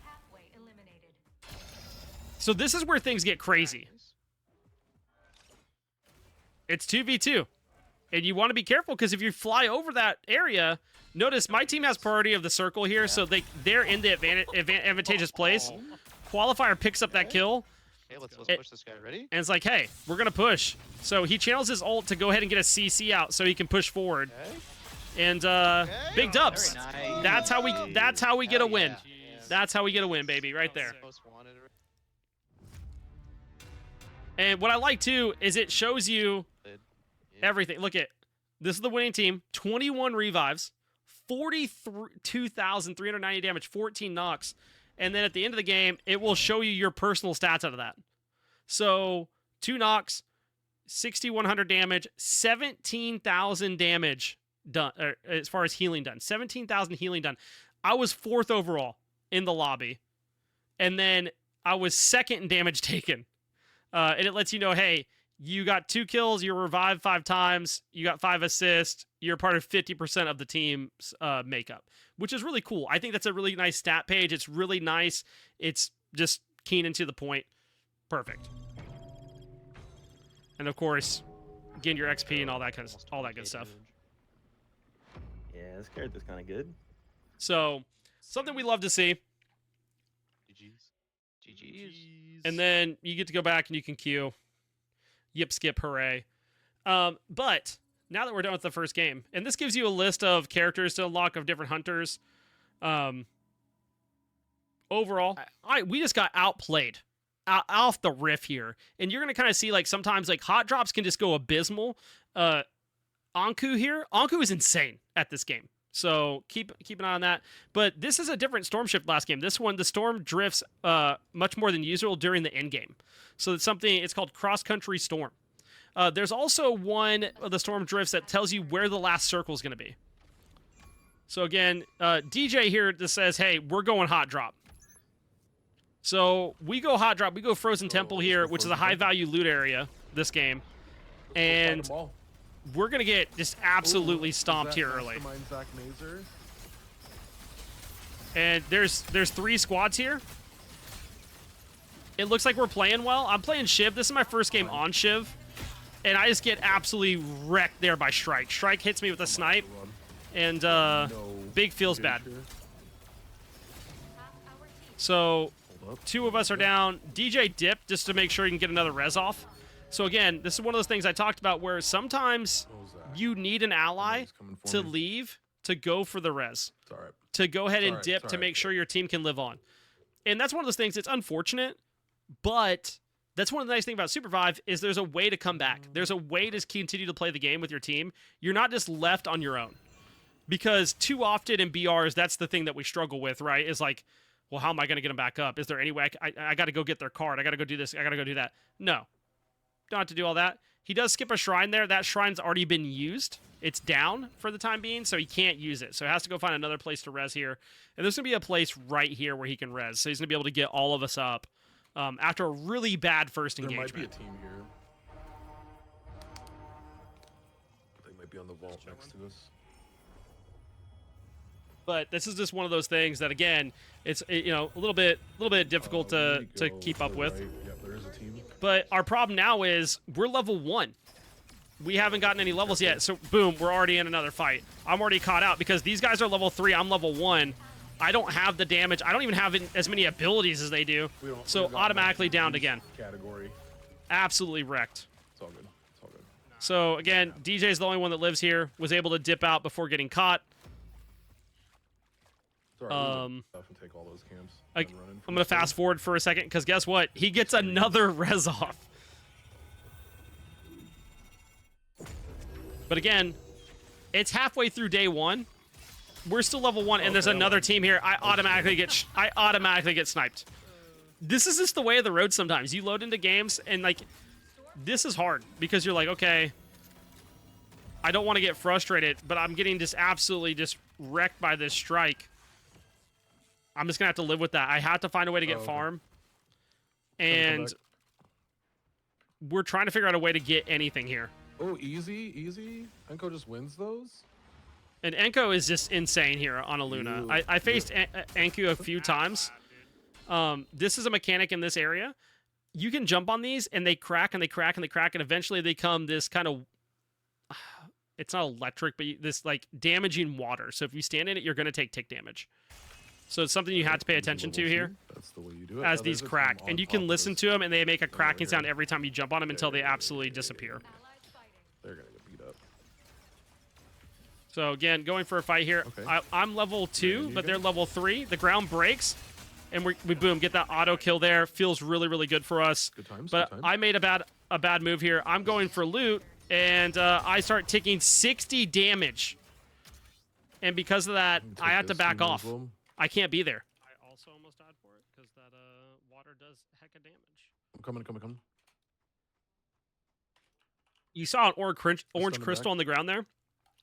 So this is where things get crazy. It's 2v2. And you want to be careful because if you fly over that area, notice my team has priority of the circle here, so they're in the advantageous place. Qualifier picks up that kill, Okay, let's push this guy. Ready? and it's like, hey, we're going to push. So he channels his ult to go ahead and get a CC out so he can push forward. Okay. And big dubs. Very nice. That's how we get a Hell win. yeah. That's how we get a win, baby, right there. Most wanted. And what I like too is it shows you Yeah. everything. Look at this is the winning team. 21 revives, 42,390 damage, 14 knocks, and then at the end of the game, it will show you your personal stats out of that. So 2 knocks, 6,100 damage, 17,000 damage done. As far as healing done, 17,000 healing done. I was 4th overall in the lobby, and then I was 2nd in damage taken. And it lets you know, hey, you got 2 kills, you're revived 5 times, you got 5 assists, you're part of 50% of the team's makeup, which is really cool. I think that's a really nice stat page. It's really nice. It's just keen and to the point. Perfect. And of course, getting your XP and all that kind of Almost all that 20K good stuff. damage. Yeah, this character's kind of good. So something we love to see. GG's. And then you get to go back and you can queue. Yip, skip, hooray. But now that we're done with the first game, and this gives you a list of characters to unlock of different hunters. Overall, we just got outplayed off the riff here. And you're going to kind of see like sometimes like hot drops can just go abysmal. Anku here. Anku is insane at this game. So keep an eye on that. But this is a different storm shift last game. This one, the storm drifts much more than usual during the end game. So it's called cross country storm. There's also one of the storm drifts that tells you where the last circle is going to be. So again, DJ here just says, hey, we're going hot drop. So we go hot drop. We go frozen temple here, which is a high value loot area this game. And we're going to get just absolutely stomped here early. Zach Mazer? And there's 3 squads here. It looks like we're playing well. I'm playing Shiv. This is my first game on Shiv. And I just get absolutely wrecked there by Strike. Strike hits me with a snipe. And Big feels bad. So 2 of us are down. DJ dipped just to make sure he can get another res off. So again, this is one of those things I talked about where sometimes you need an ally to leave to go for the res. To go ahead and dip to make sure your team can live on. And that's one of those things, it's unfortunate, but that's one of the nice things about Supervive is there's a way to come back. There's a way to continue to play the game with your team. You're not just left on your own. Because too often in BRs, that's the thing that we struggle with, right? Is like, well, how am I going to get them back up? Is there any way I got to go get their card? I got to go do this. I got to go do that. No. Don't have to do all that. He does skip a shrine there. That shrine's already been used. It's down for the time being, so he can't use it. So he has to go find another place to res here. And there's going to be a place right here where he can res. So he's going to be able to get all of us up after a really bad first engagement. There might be a team here. They might be on the vault next to us. But this is just one of those things that, again, it's a little bit difficult to keep up with. Right. Yeah, there is a team. But our problem now is we're level 1. We haven't gotten any levels yet, so boom, we're already in another fight. I'm already caught out because these guys are level 3, I'm level 1. I don't have the damage. I don't even have as many abilities as they do. So automatically downed again. Category. Absolutely wrecked. It's all good. It's all good. So again, DJ's the only one that lives here, was able to dip out before getting caught. It's all right, we can Um, stuff and take all those camps. like, and run in I'm from gonna the start. fast forward for a second because guess what? He gets another res off. But again, it's halfway through day 1. We're still level 1, and there's Okay, another well, team here. I automatically get sniped. This is just the way of the road sometimes. You load into games, and like, this is hard because you're like, okay, I don't want to get frustrated, but I'm getting just absolutely just wrecked by this strike. I'm just gonna have to live with that. I have to find a way to get okay. farm, Come and back. we're trying to figure out a way to get anything here. Oh, easy. Enko just wins those. And Enko is just insane here on a Luna. Ew. I faced Enko a few times. This is a mechanic in this area. You can jump on these, and they crack, and they crack, and they crack, and eventually they come this kind of... It's not electric, but this, like, damaging water. So if you stand in it, you're going to take tick damage. So it's something you have to pay attention to here That's the way you do it. as Oh, these there's a crack. team And on you top can of listen this. to them, and they make a cracking here. sound every time you jump on them until they yeah, absolutely yeah, disappear. They're gonna get beat up. So again, going for a fight here. Okay. I'm level 2, you but go. they're level 3. The ground breaks, and we boom, get that auto kill there. Feels really, really good for us. Good times. But good times. I made a bad move here. I'm going for loot, and I start taking 60 damage. And because of that, Take I have to this, back you might off. as well. I can't be there. I also almost died for it because that water does heck of damage. I'm coming. You saw an orange Stunning crystal back. on the ground there.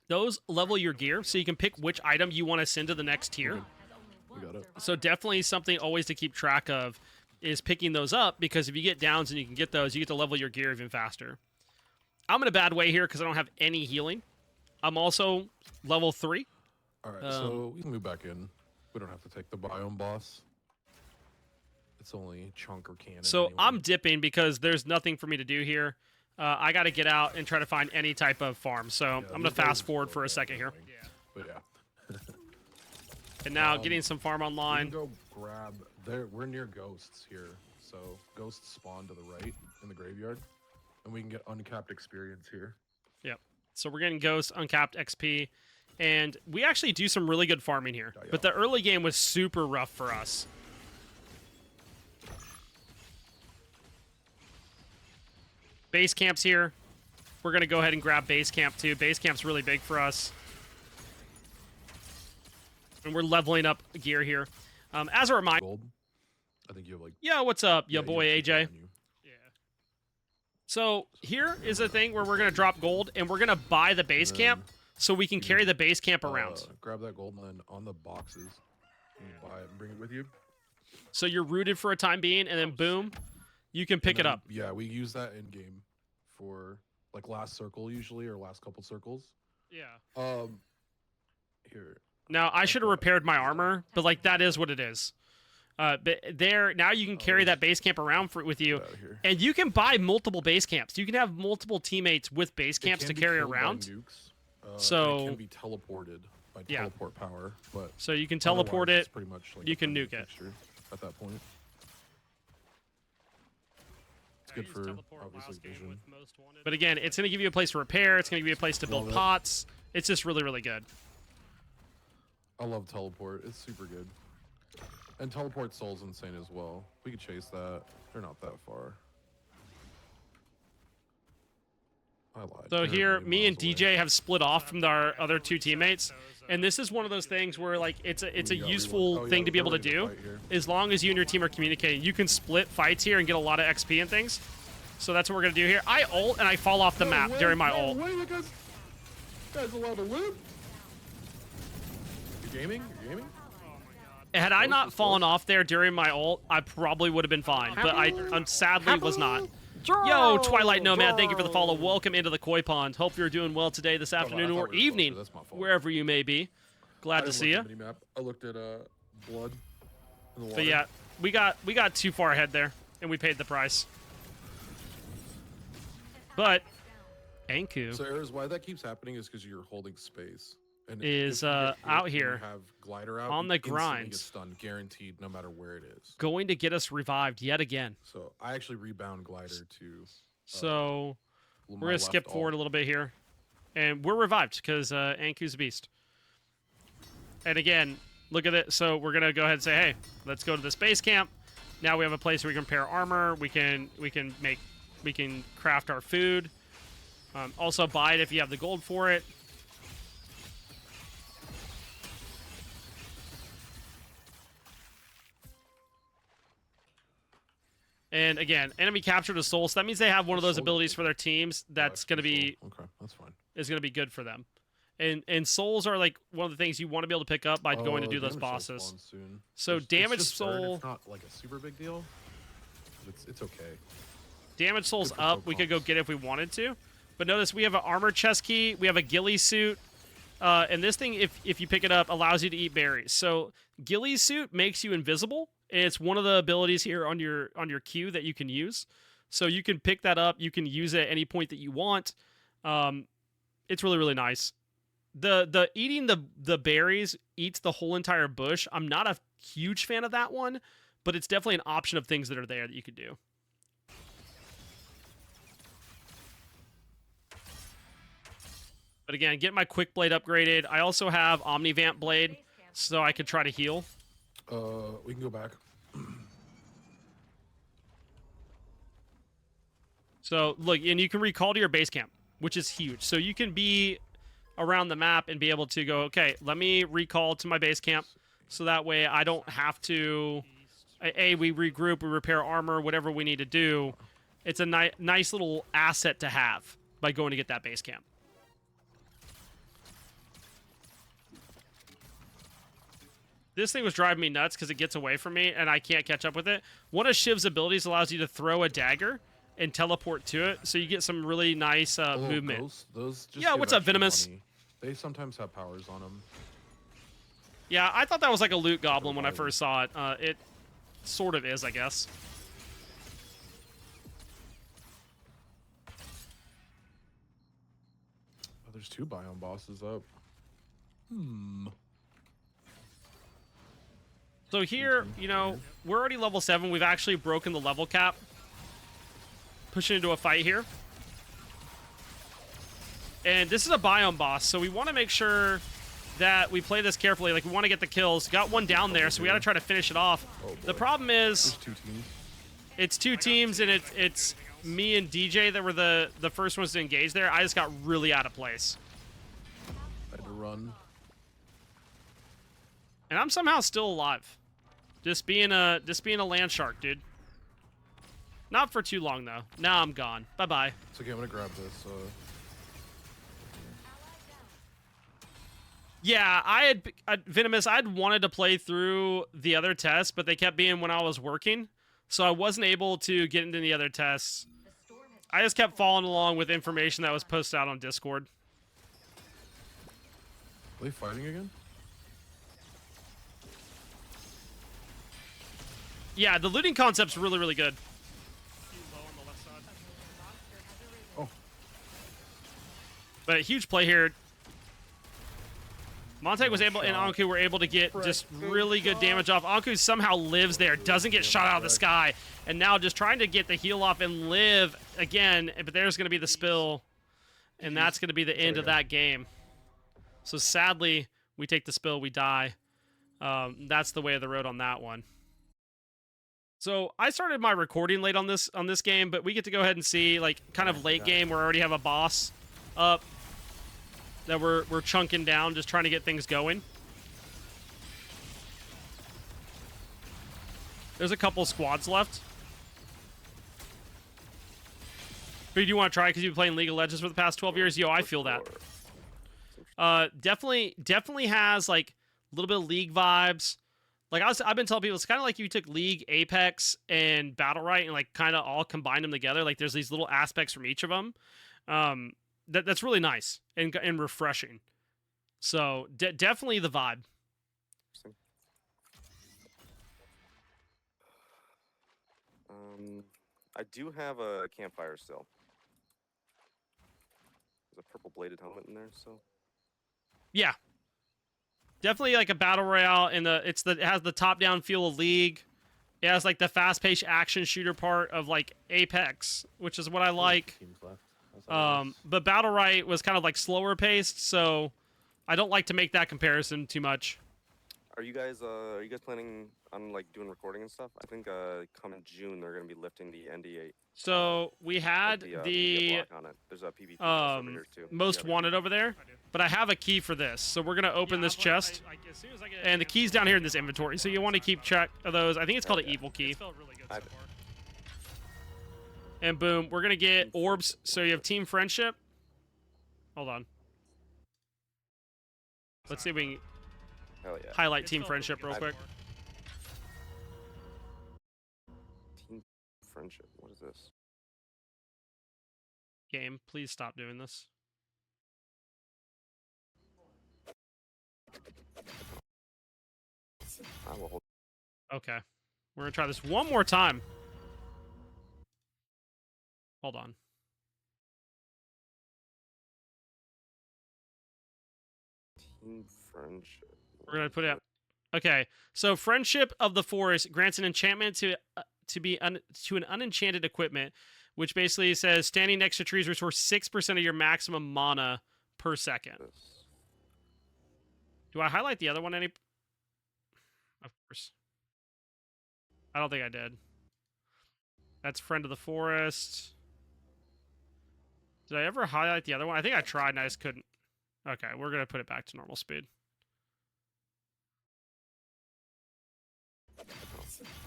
Those level your gear, so you can pick which item you want to send to the next tier. We got it. So definitely something always to keep track of is picking those up, because if you get downs and you can get those, you get to level your gear even faster. I'm in a bad way here because I don't have any healing. I'm also level 3. All right, so we can move back in. We don't have to take the biome boss. It's only chunk or cannon. So anyway. I'm dipping because there's nothing for me to do here. I got to get out and try to find any type of farm. So Yeah, I'm going these to guys fast are forward slow, for a yeah, second here. annoying. But yeah. And now getting some farm We can online. go grab. We're near ghosts here, so ghosts spawn to the right in the graveyard, and we can get uncapped experience here. Yep. So we're getting ghosts, uncapped XP, and we actually do some really good farming here. Yeah, yeah. But the early game was super rough for us. Base camp's here. We're going to go ahead and grab base camp too. Base camp's really big for us. And we're leveling up gear here. As a reminder, Gold. I think you have like. yeah, what's up, yeah, ya boy you have people AJ? on you. So here is a thing where we're going to drop gold, and we're going to buy the base And camp so we can you carry the base camp Uh, around. grab that gold, and then on the boxes, you buy it and bring it with you. So you're rooted for a time being, and then boom, you can pick And it then, up. Yeah, we use that in game for like last circle usually, or last couple circles. Yeah. Here. Now I should have repaired my armor, but like that is what it is. But there now you can carry that base camp around with you, Get out of here. and you can buy multiple base camps. You can have multiple teammates with base It camps can to be carry killed by around. nukes, So- it can be teleported by Yeah. teleport power, but So you can teleport otherwise it. it's pretty much like you a can friendly nuke it. fixture at that point. It's good for obviously vision. But again, it's going to give you a place to repair. It's going to give you a place to build Love it. pots. It's just really, really good. I love teleport. It's super good. And teleport soul's insane as well. We could chase that. They're not that far. I lied. So They're here, really me and miles away. DJ have split off from our other two teammates, and this is one of those things where like it's a We got- we useful won. Oh, thing yeah, to be able to they're ready do. fight here. As long as you and your team are communicating, you can split fights here and get a lot of XP and things. So that's what we're gonna do here. I ult and I fall off the No map way, during my no ult. way, that guy's allowed to live. You're gaming? You're gaming? Had I Close, not it's fallen close. off there during my ult, I probably would have been fine. But I sadly was not. Yo, Twilight Nomad, thank you for the follow. Welcome into the Koi Pond. Hope you're doing well today, this I afternoon, thought or we were closer. evening, That's my fault. wherever you may be. Glad to see you. I looked at blood in the water. But yeah, we got too far ahead there, and we paid the price. But Anku So Ares, why that keeps happening is because you're holding space. And Is, if you get hit out and here you have glider out on you the instantly grind. Get stunned, guaranteed, no matter where it is. going to get us revived yet again. So I actually rebound glider to. So my we're gonna skip left forward a alt. little bit here, and we're revived because Anku's a beast. And again, look at it. So we're gonna go ahead and say, hey, let's go to this base camp. Now we have a place where we can repair armor. We can craft our food. Also buy it if you have the gold for it. And again, enemy captured a soul, so that means they have one of those abilities for their teams that's going to be okay. That's fine. is going to be good for them. And souls are like one of the things you want to be able to pick up by going to do those damage soul bosses. spawns soon. So It's damage just earned, soul, it's not like a super big deal. But it's okay. damage soul's Good for up. We could go comps. get it if we wanted to. But notice we have an armor chest key. We have a ghillie suit. And this thing, if you pick it up, allows you to eat berries. So ghillie suit makes you invisible. It's one of the abilities here on your queue that you can use. So you can pick that up. You can use it at any point that you want. It's really, really nice. The eating the berries eats the whole entire bush. I'm not a huge fan of that one, but it's definitely an option of things that are there that you could do. But again, get my quick blade upgraded. I also have Omnivamp blade, so I could try to heal. We can go back. So look, and you can recall to your base camp, which is huge. So you can be around the map and be able to go, okay, let me recall to my base camp, so that way I don't have to. We regroup, we repair armor, whatever we need to do. It's a nice little asset to have by going to get that base camp. This thing was driving me nuts because it gets away from me and I can't catch up with it. One of Shiv's abilities allows you to throw a dagger and teleport to it, so you get some really nice movement. Those just Yeah, give what's up, extra Venomous? money. They sometimes have powers on them. Yeah, I thought that was like a loot goblin when I first saw it. It sort of is, I guess. Oh, there's 2 biome bosses up. So here, you know, we're already level 7. We've actually broken the level cap. Pushing into a fight here. And this is a biome boss, so we want to make sure that we play this carefully. Like, we want to get the kills. Got one down there, so we got to try to finish it off. The problem is, There's 2 teams. it's 2 teams, and it's me and DJ that were the first ones to engage there. I just got really out of place. I had to run. And I'm somehow still alive. Just being a land shark, dude. Not for too long, though. Now I'm gone. Bye-bye. It's okay, I'm gonna grab this. Yeah, Venomous, I'd wanted to play through the other tests, but they kept being when I was working, so I wasn't able to get into the other tests. I just kept following along with information that was posted out on Discord. Are they fighting again? Yeah, the looting concept's really, really good. Oh. But a huge play here. Montag was able, and Anku were able to get just really good damage off. Anku somehow lives there, doesn't get shot out of the sky, and now just trying to get the heal off and live again. But there's going to be the spill, and that's going to be the end of that game. So sadly, we take the spill, we die. That's the way of the road on that one. So I started my recording late on this game, but we get to go ahead and see, like, kind of late game. We already have a boss up that we're chunking down, just trying to get things going. There's a couple squads left. But do you want to try because you've been playing League of Legends for the past 12 years? Yo, I feel that. Definitely has like a little bit of League vibes. Like I've been telling people, it's kind of like you took League, Apex, and Battle.Right and like kind of all combined them together. Like there's these little aspects from each of them. That's really nice and refreshing. So definitely the vibe. I do have a campfire still. There's a purple bladed helmet in there, so. Yeah. Definitely like a battle royale, and it has the top-down feel of League. It has like the fast-paced action shooter part of like Apex, which is what I like. Teams left. But Battle.Right was kind of like slower paced, so I don't like to make that comparison too much. Are you guys planning on like doing recording and stuff? I think come in June they're gonna be lifting the NDA. So we had media the block on it. There's a PvP chest over here too. most Yeah. wanted over there, but I have a key for this. So we're gonna open this chest, and the key's down here in this inventory. So you want to keep track of those. I think it's called an evil key. And boom, we're gonna get orbs. So you have team friendship. Hold on. Let's see if we can Hell yeah. highlight team friendship real quick. Team friendship. What is this? Game, please stop doing this. I will hold. Okay. We're gonna try this one more time. Hold on. Team friendship. We're gonna put it out. Okay, so friendship of the forest grants an enchantment to an unenchanted equipment, which basically says standing next to trees restores 6% of your maximum mana per second. This. Do I highlight the other one any? Of course. I don't think I did. That's friend of the forest. Did I ever highlight the other one? I think I tried and I just couldn't. Okay, we're gonna put it back to normal speed.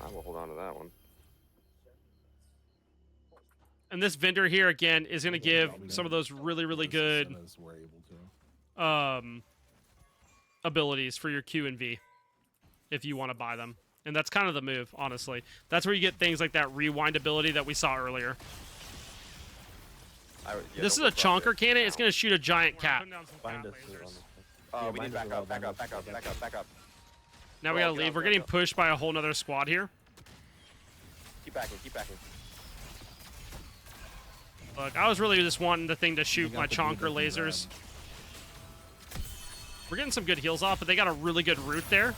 I will hold on to that one. And this vendor here again is gonna give some of those really good abilities for your Q and V if you want to buy them. And that's kind of the move, honestly. That's where you get things like that rewind ability that we saw earlier. This is a chonker cannon. It's going to shoot a giant cat. Find us. We need back up. Now we got to leave. We're getting pushed by a whole nother squad here. Keep backing. Look, I was really just wanting the thing to shoot my chonker lasers. We're getting some good heals off, but they got a really good route there.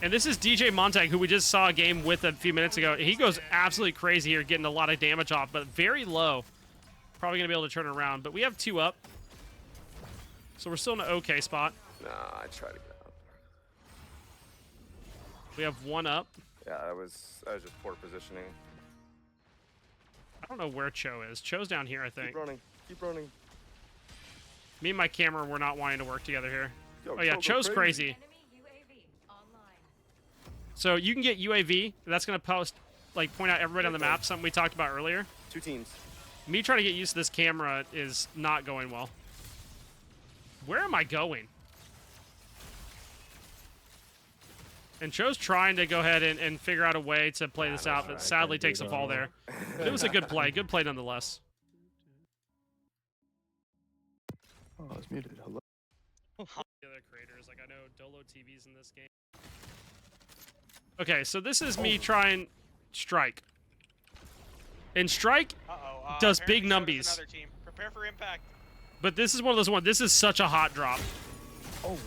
And this is DJ Montag, who we just saw a game with a few minutes ago. He goes absolutely crazy here, getting a lot of damage off, but very low. Probably going to be able to turn it around. But we have 2 up. So we're still in an okay spot. Nah, I tried to get out. We have 1 up. Yeah, I was just poor positioning. I don't know where Cho is. Cho's down here, I think. Keep running. Me and my camera were not wanting to work together here. Yo, Oh, yeah, go Cho's crazy. Enemy UAV online. So you can get UAV. That's going to point out everybody on the map, something we talked about earlier. 2 teams. Me trying to get used to this camera is not going well. Where am I going? And Cho's trying to go ahead and figure out a way to play this out, but sadly takes a fall there. But it was a good play. Good play nonetheless. Oh, I was muted. Hello. The other creators, like I know Dolo TV's in this game. Okay, so this is me trying Strike. And Strike does big numbies. Prepare for impact. But this is one of those ones. This is such a hot drop. Oh.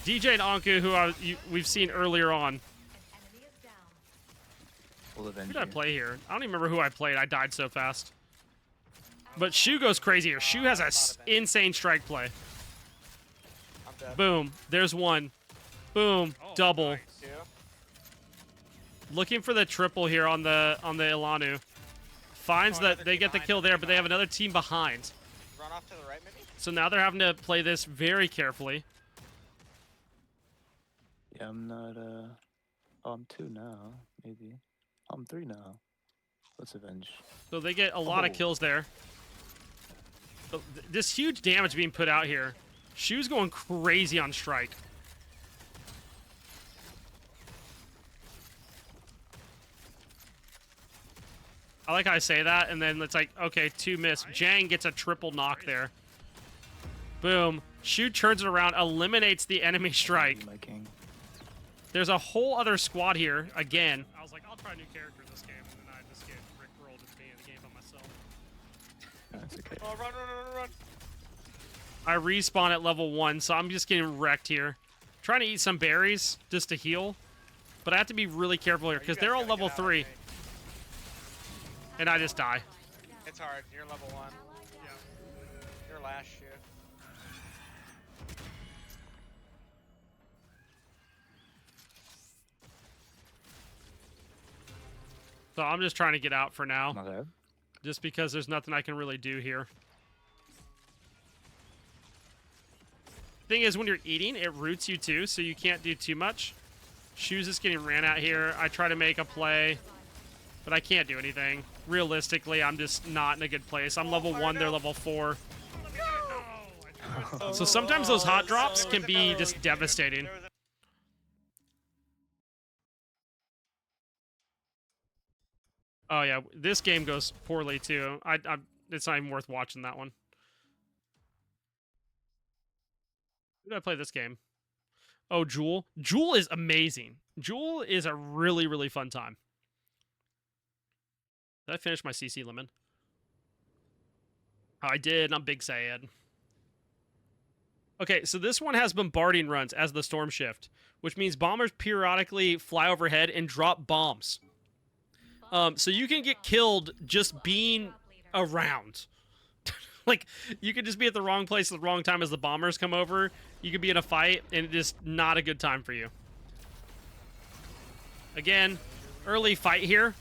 DJ and Anku, who we've seen earlier on. An enemy is down. We'll avenge Who did I you. play here? I don't even remember who I played. I died so fast. But Shu goes crazy here. Shu has a insane strike play. I'm dead. Boom. There's one. Boom. Double. Nice. Yeah. Looking for the triple here on the Ilanu. Finds that they get the kill there, but they have another team behind. Run off to the right, maybe? So now they're having to play this very carefully. Yeah, I'm not, oh, I'm 2 now, maybe. I'm 3 now. Let's avenge. So they get a lot of kills there. So this huge damage being put out here. Shu's going crazy on strike. I like how I say that, and then it's like, okay, 2 miss. Jang gets a triple knock there. Boom. Shu turns it around, eliminates the enemy strike. My king. There's a whole other squad here, again. I was like, I'll try a new character this game, and then I just get rickrolled at the beginning of the game by myself. That's okay. Oh, run. I respawn at level 1, so I'm just getting wrecked here. Trying to eat some berries just to heal. But I have to be really careful here, because they're all level 3. And I just die. It's hard. You're level 1. Yeah. You're last shoot. So I'm just trying to get out for now, Okay. just because there's nothing I can really do here. Thing is, when you're eating, it roots you too, so you can't do too much. Shoes is getting ran out here. I try to make a play, but I can't do anything. Realistically, I'm just not in a good place. I'm level 1, they're level 4. So sometimes those hot drops can be just devastating. Oh yeah, this game goes poorly too. It's not even worth watching that one. Who did I play this game? Oh, Jewel. Jewel is amazing. Jewel is a really, really fun time. Did I finish my CC lemon? Oh, I did. I'm big sad. Okay, so this one has bombarding runs as the storm shift, which means bombers periodically fly overhead and drop bombs. So you can get killed just being around. Like, you could just be at the wrong place at the wrong time as the bombers come over. You could be in a fight, and it's just not a good time for you. Again, early fight here.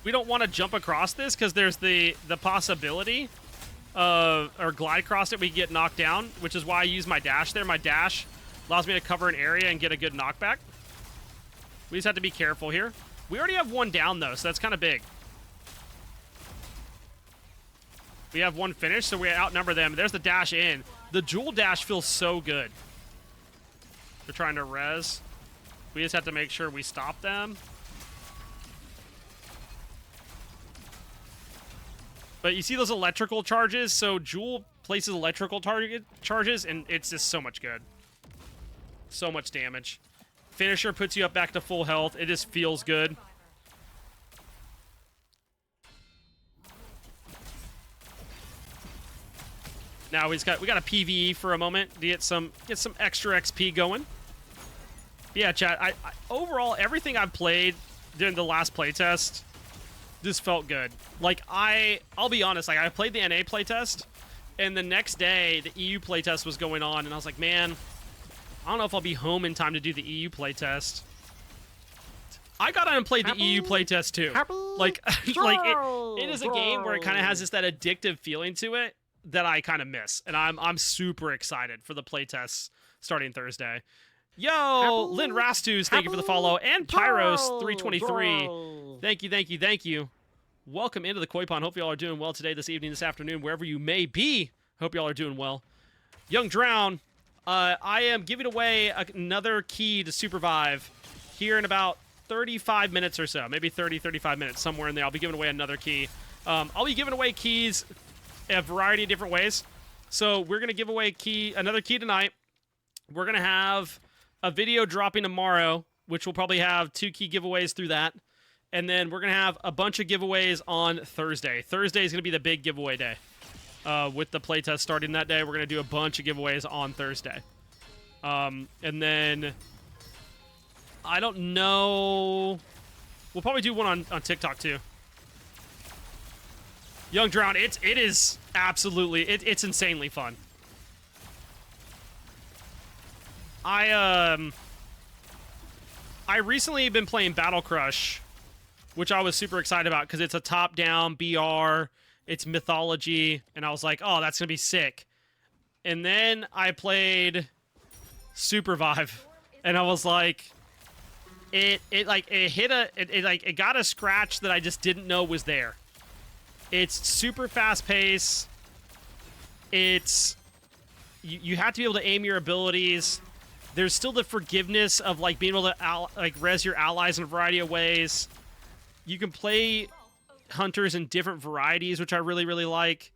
We don't want to jump across this because there's the possibility of, or glide across it, we get knocked down, which is why I use my dash there. My dash allows me to cover an area and get a good knockback. We just have to be careful here. We already have one down, though, so that's kind of big. We have one finished, so we outnumber them. There's the dash in. The Jewel dash feels so good. They're trying to res. We just have to make sure we stop them. But you see those electrical charges? So Jewel places electrical charges, and it's just so much good. So much damage. Finisher puts you up back to full health. It just feels good. Now we got a PvE for a moment to get some extra XP going. Yeah, chat. I overall everything I've played during the last playtest just felt good. Like I'll be honest. Like I played the NA playtest, and the next day the EU playtest was going on, and I was like, man, I don't know if I'll be home in time to do the EU playtest. I got on and played the EU playtest too. Like it is a game where it kind of has that addictive feeling to it that I kind of miss, and I'm super excited for the playtests starting Thursday. Yo, Lynn Rastus, thank you for the follow, and Pyros323, thank you. Welcome into the Koi Pond. Hope y'all are doing well today, this evening, this afternoon, wherever you may be. Hope y'all are doing well. Young Drown, I am giving away another key to Supervive here in about 35 minutes or so, maybe 35 minutes, somewhere in there. I'll be giving away another key. I'll be giving away keys a variety of different ways. So we're going to give away another key tonight. We're going to have a video dropping tomorrow, which will probably have 2 key giveaways through that. And then we're going to have a bunch of giveaways on Thursday. Thursday is going to be the big giveaway day. With the playtest starting that day, we're going to do a bunch of giveaways on Thursday. And then, I don't know, we'll probably do one on TikTok too. Young Drown, it is absolutely, it's insanely fun. I recently been playing Battle Crush, which I was super excited about because it's a top-down BR, it's mythology, and I was like, oh, that's gonna be sick. And then I played Supervive, and I was like, it got a scratch that I just didn't know was there. It's super fast pace. It's you have to be able to aim your abilities. There's still the forgiveness of like being able to res your allies in a variety of ways. You can play hunters in different varieties, which I really, really like.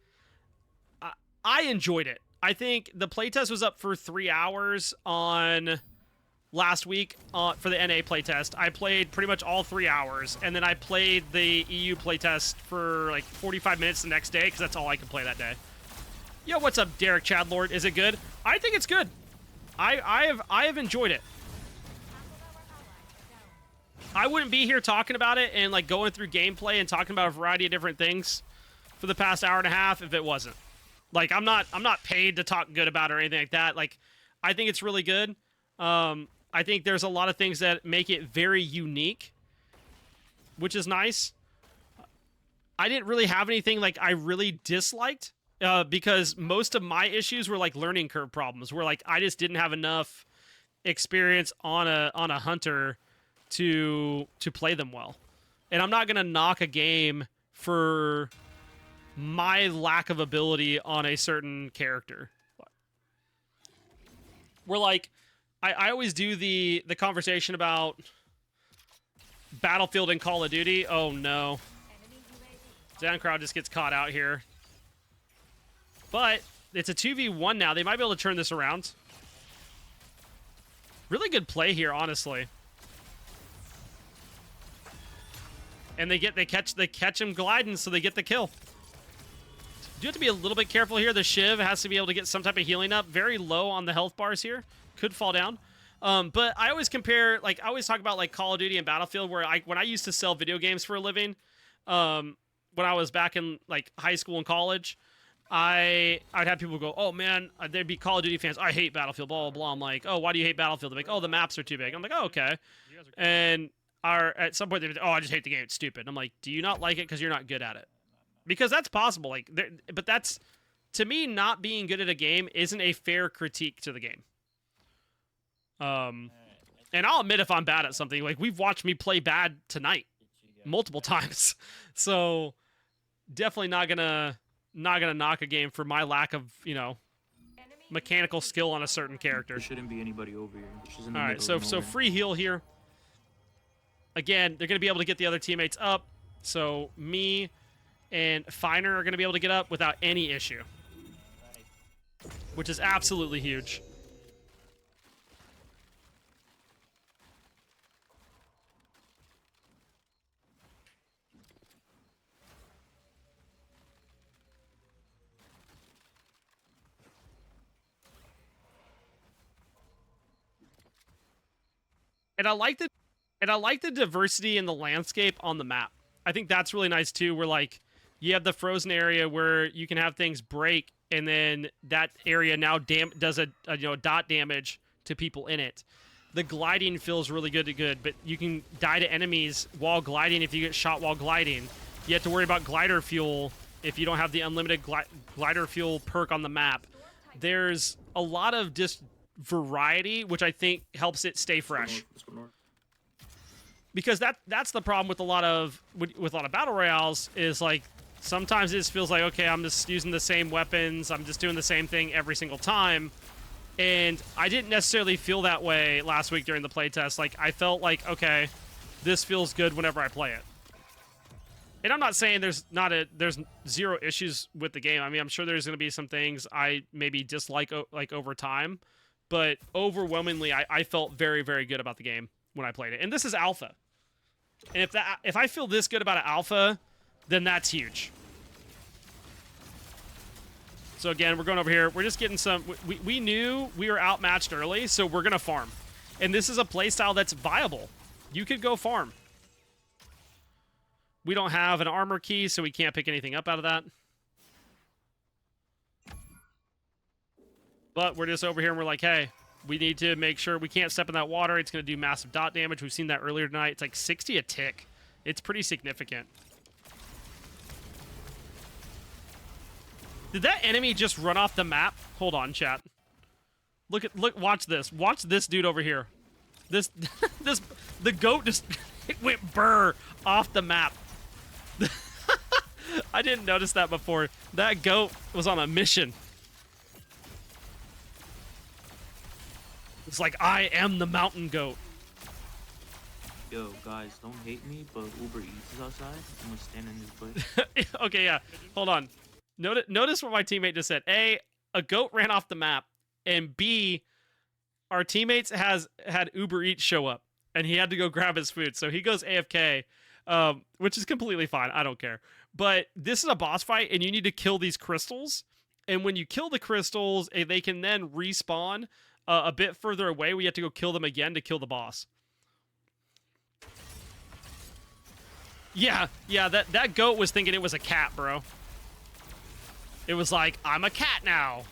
I enjoyed it. I think the playtest was up for 3 hours on last week for the NA playtest. I played pretty much all 3 hours, and then I played the EU playtest for like 45 minutes the next day because that's all I could play that day. Yo, what's up, Derek Chadlord? Is it good? I think it's good. I have enjoyed it. I wouldn't be here talking about it and like going through gameplay and talking about a variety of different things for the past hour and a half if it wasn't. Like I'm not paid to talk good about it or anything like that. Like I think it's really good. I think there's a lot of things that make it very unique, which is nice. I didn't really have anything like I really disliked because most of my issues were like learning curve problems where like I just didn't have enough experience on a hunter to play them well. And I'm not going to knock a game for my lack of ability on a certain character. We're like, I always do the conversation about Battlefield and Call of Duty. Oh no. Down crowd just gets caught out here. But it's a 2v1 now. They might be able to turn this around. Really good play here, honestly. And they catch him gliding, so they get the kill. Do have to be a little bit careful here. The Shiv has to be able to get some type of healing up. Very low on the health bars here. Could fall down. But I always compare, like, I always talk about, like, Call of Duty and Battlefield, where when I used to sell video games for a living, when I was back in, like, high school and college, I'd have people go, oh, man, they'd be Call of Duty fans. I hate Battlefield, blah, blah, blah. I'm like, oh, why do you hate Battlefield? They're like, oh, the maps are too big. I'm like, oh, okay. And at some point, they'd be like, oh, I just hate the game. It's stupid. I'm like, do you not like it because you're not good at it? Because that's possible. Like, but that's, to me, not being good at a game isn't a fair critique to the game. And I'll admit if I'm bad at something. Like, we've watched me play bad tonight multiple times. So definitely not gonna knock a game for my lack of, you know, mechanical skill on a certain character. There shouldn't be anybody over here. She's in the All right, middle of so nowhere. free heal here. Again, they're gonna be able to get the other teammates up. So me and Finer are gonna be able to get up without any issue, which is absolutely huge. And I like the diversity in the landscape on the map. I think that's really nice too, where like you have the frozen area where you can have things break, and then that area now does a dot damage to people in it. The gliding feels really good, but you can die to enemies while gliding if you get shot while gliding. You have to worry about glider fuel if you don't have the unlimited glider fuel perk on the map. There's a lot of just variety, which I think helps it stay fresh. Because that's the problem with a lot of battle royales is like sometimes it just feels like, okay, I'm just using the same weapons, I'm just doing the same thing every single time. And I didn't necessarily feel that way last week during the playtest. Like, I felt like, okay, this feels good whenever I play it. And I'm not saying there's zero issues with the game. I mean, I'm sure there's going to be some things I maybe dislike like over time, but overwhelmingly, I felt very, very good about the game when I played it. And this is alpha. And if I feel this good about an alpha, then that's huge. So again, we're going over here. We're just getting some... We knew we were outmatched early, so we're going to farm. And this is a playstyle that's viable. You could go farm. We don't have an armor key, so we can't pick anything up out of that. But we're just over here and we're like, hey, we need to make sure we can't step in that water. It's going to do massive dot damage. We've seen that earlier tonight. It's like 60 a tick. It's pretty significant. Did that enemy just run off the map? Hold on, chat. Look, watch this. Watch this dude over here. The goat just it went burr off the map. I didn't notice that before. That goat was on a mission. It's like, I am the mountain goat. Yo, guys, don't hate me, but Uber Eats is outside. I'm gonna stand in his butt. Okay, yeah. Hold on. Notice what my teammate just said. A goat ran off the map, and B, our teammates had Uber Eats show up, and he had to go grab his food, so he goes AFK, which is completely fine. I don't care. But this is a boss fight, and you need to kill these crystals, and when you kill the crystals, they can then respawn a bit further away. We have to go kill them again to kill the boss. Yeah, that goat was thinking it was a cat, bro. It was like, I'm a cat now.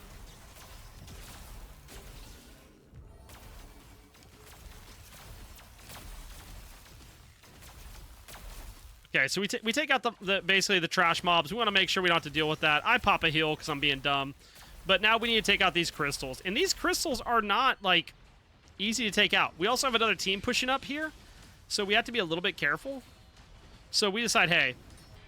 Okay, so we take out the basically the trash mobs. We want to make sure we don't have to deal with that. I pop a heal because I'm being dumb. But now we need to take out these crystals. And these crystals are not, like, easy to take out. We also have another team pushing up here, so we have to be a little bit careful. So we decide, hey,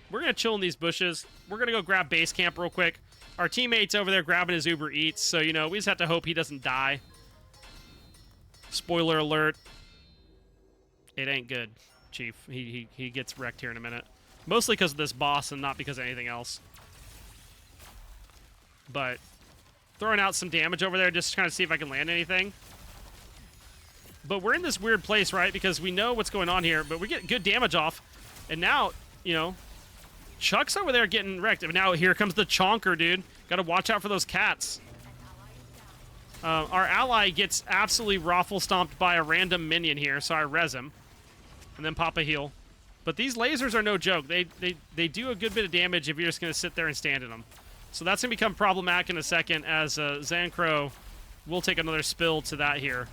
we're going to chill in these bushes. We're going to go grab base camp real quick. Our teammate's over there grabbing his Uber Eats, so, you know, we just have to hope he doesn't die. Spoiler alert. It ain't good, Chief. He gets wrecked here in a minute. Mostly because of this boss and not because of anything else. But throwing out some damage over there just to kind of see if I can land anything. But we're in this weird place, right? Because we know what's going on here, but we get good damage off. And now, you know, Chuck's over there getting wrecked. And now here comes the chonker, dude. Got to watch out for those cats. Our ally gets absolutely raffle stomped by a random minion here, so I res him. And then pop a heal. But these lasers are no joke. They do a good bit of damage if you're just going to sit there and stand in them. So that's going to become problematic in a second as Zancro will take another spill to that here.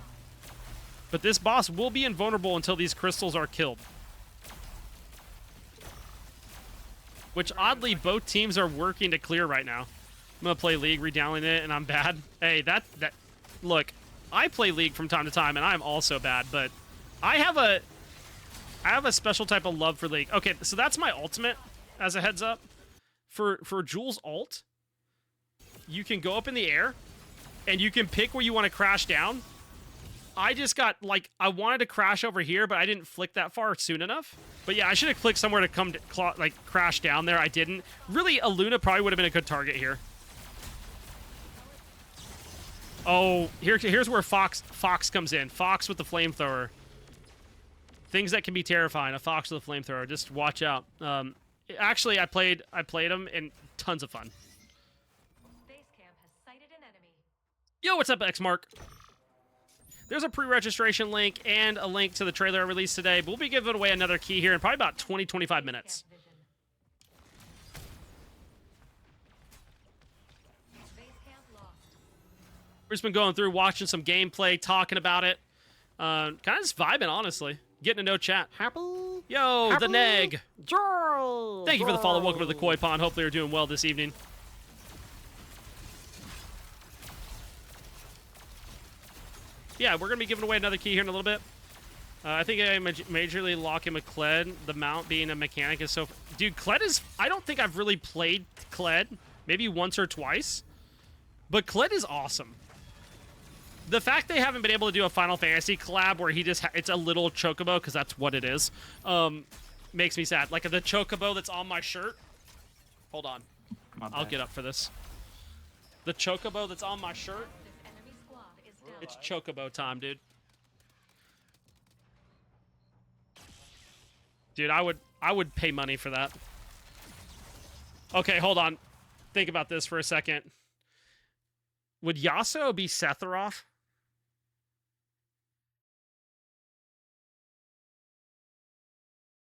But this boss will be invulnerable until these crystals are killed. Which, oddly, both teams are working to clear right now. I'm going to play League, redownloading it, and I'm bad. Hey, that... Look, I play League from time to time, and I'm also bad, but I have a special type of love for League. Okay, so that's my ultimate, as a heads up. For Jules' ult, you can go up in the air, and you can pick where you want to crash down. I just got, like, I wanted to crash over here, but I didn't flick that far soon enough. But yeah, I should have clicked somewhere to come to, like, crash down there. I didn't. Really, a Luna probably would have been a good target here. Oh, here's where Fox comes in. Fox with the flamethrower. Things that can be terrifying. A Fox with a flamethrower. Just watch out. Actually, I played him, and tons of fun. Base camp has sighted an enemy. Yo, what's up, Xmark? There's a pre-registration link and a link to the trailer I released today. But we'll be giving away another key here in probably about 20-25 minutes. Base camp lost. We've just been going through, watching some gameplay, talking about it. Kind of just vibing, honestly. Getting to know chat. Yo, the Neg. Thank you for the follow. Welcome to the Koi Pond. Hopefully you're doing well this evening. Yeah, we're going to be giving away another key here in a little bit. I think I majorly lock in with Kled. The mount being a mechanic is so... Dude, Kled is... I don't think I've really played Kled. Maybe once or twice. But Kled is awesome. The fact they haven't been able to do a Final Fantasy collab where he just... it's a little chocobo, because that's what it is. Makes me sad. Like the chocobo that's on my shirt. Hold on. I'll get up for this. The chocobo that's on my shirt. This enemy squad is down. It's chocobo time, dude. Dude, I would pay money for that. Okay, hold on. Think about this for a second. Would Yasuo be Sephiroth?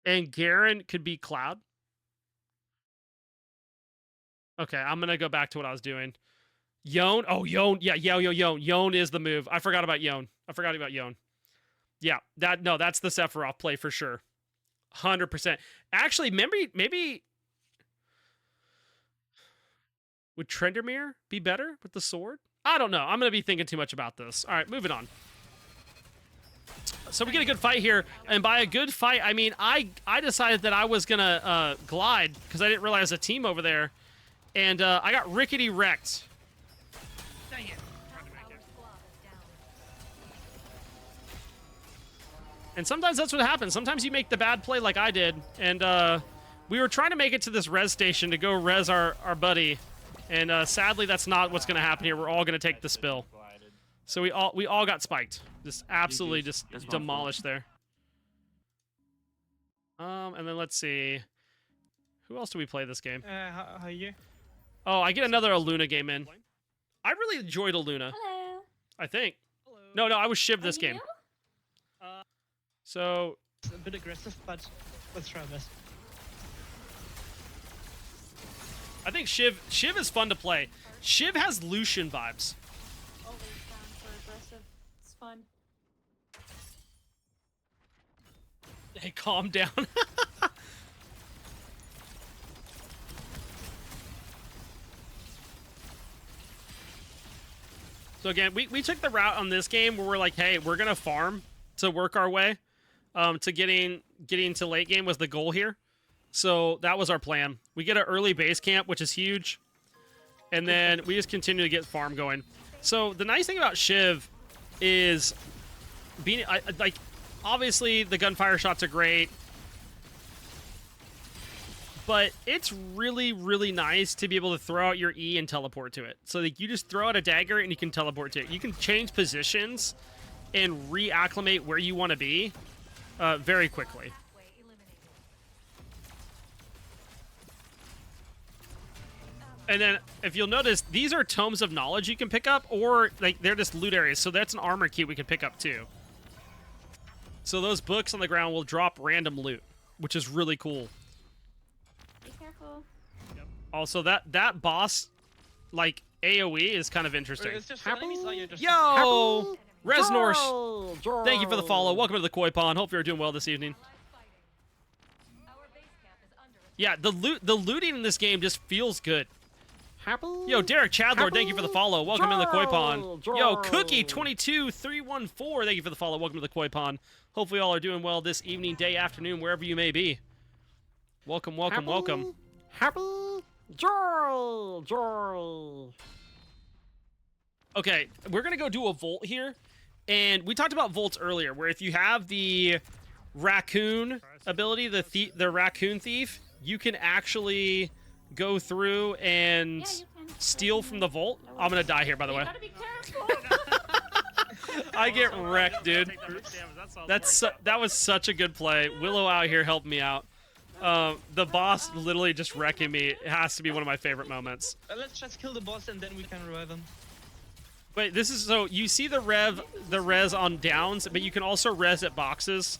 And Garen could be Cloud? Okay, I'm going to go back to what I was doing. Yone? Oh, Yone. Yeah, Yone. Yone is the move. I forgot about Yone. Yeah, that's the Sephiroth play for sure. 100%. Actually, maybe would Trendermere be better with the sword? I don't know. I'm going to be thinking too much about this. All right, moving on. So we get a good fight here, and by a good fight, I mean I decided that I was going to glide because I didn't realize a team over there, and I got rickety wrecked. Dang it. And sometimes that's what happens. Sometimes you make the bad play like I did, and we were trying to make it to this res station to go res our buddy, and sadly that's not what's going to happen here. We're all going to take the spill. So we all got spiked. Just absolutely just demolished there. And then let's see. Who else do we play this game? How are you? Oh, I get another Luna game in. I really enjoyed Luna. Hello. I think. Hello. No, I was Shiv this game. So It's a bit aggressive, but let's try this. I think Shiv is fun to play. Shiv has Lucian vibes. Always down for aggressive. It's fun. Hey, calm down. So again, we took the route on this game where we're like, hey, we're gonna farm to work our way to getting to late game was the goal here. So that was our plan. We get an early base camp, which is huge, and then we just continue to get farm going. So the nice thing about Shiv is being like, obviously the gunfire shots are great, but it's really, really nice to be able to throw out your E and teleport to it. So like, you just throw out a dagger and you can teleport to it. You can change positions and reacclimate where you want to be very quickly. And then, if you'll notice, these are tomes of knowledge you can pick up, or like they're just loot areas. So that's an armor key we can pick up too. So those books on the ground will drop random loot, which is really cool. Be careful. Also, that boss, like AOE, is kind of interesting. It's just enemies on you, just Yo, Resnorsh, thank you for the follow. Welcome to the Koi Pond. Hope you're doing well this evening. Yeah, the looting in this game just feels good. Yo, Derek Chadlord, thank you for the follow. Welcome to the Koi Pond. Yo, Cookie22314, thank you for the follow. Welcome to the Koi Pond. Hopefully all are doing well this evening, day, afternoon, wherever you may be. Welcome, welcome, welcome. Okay, we're going to go do a Volt here. And we talked about Volts earlier, where if you have the Raccoon ability, the Raccoon Thief, you can actually go through and steal from the Volt. I'm going to die here, by the way. Gotta be careful. I get wrecked, dude. That was such a good play. Willow out here helped me out. The boss literally just wrecking me. It has to be one of my favorite moments. let's just kill the boss and then we can revive him. Wait, this is so you see the res on downs, but you can also res at boxes,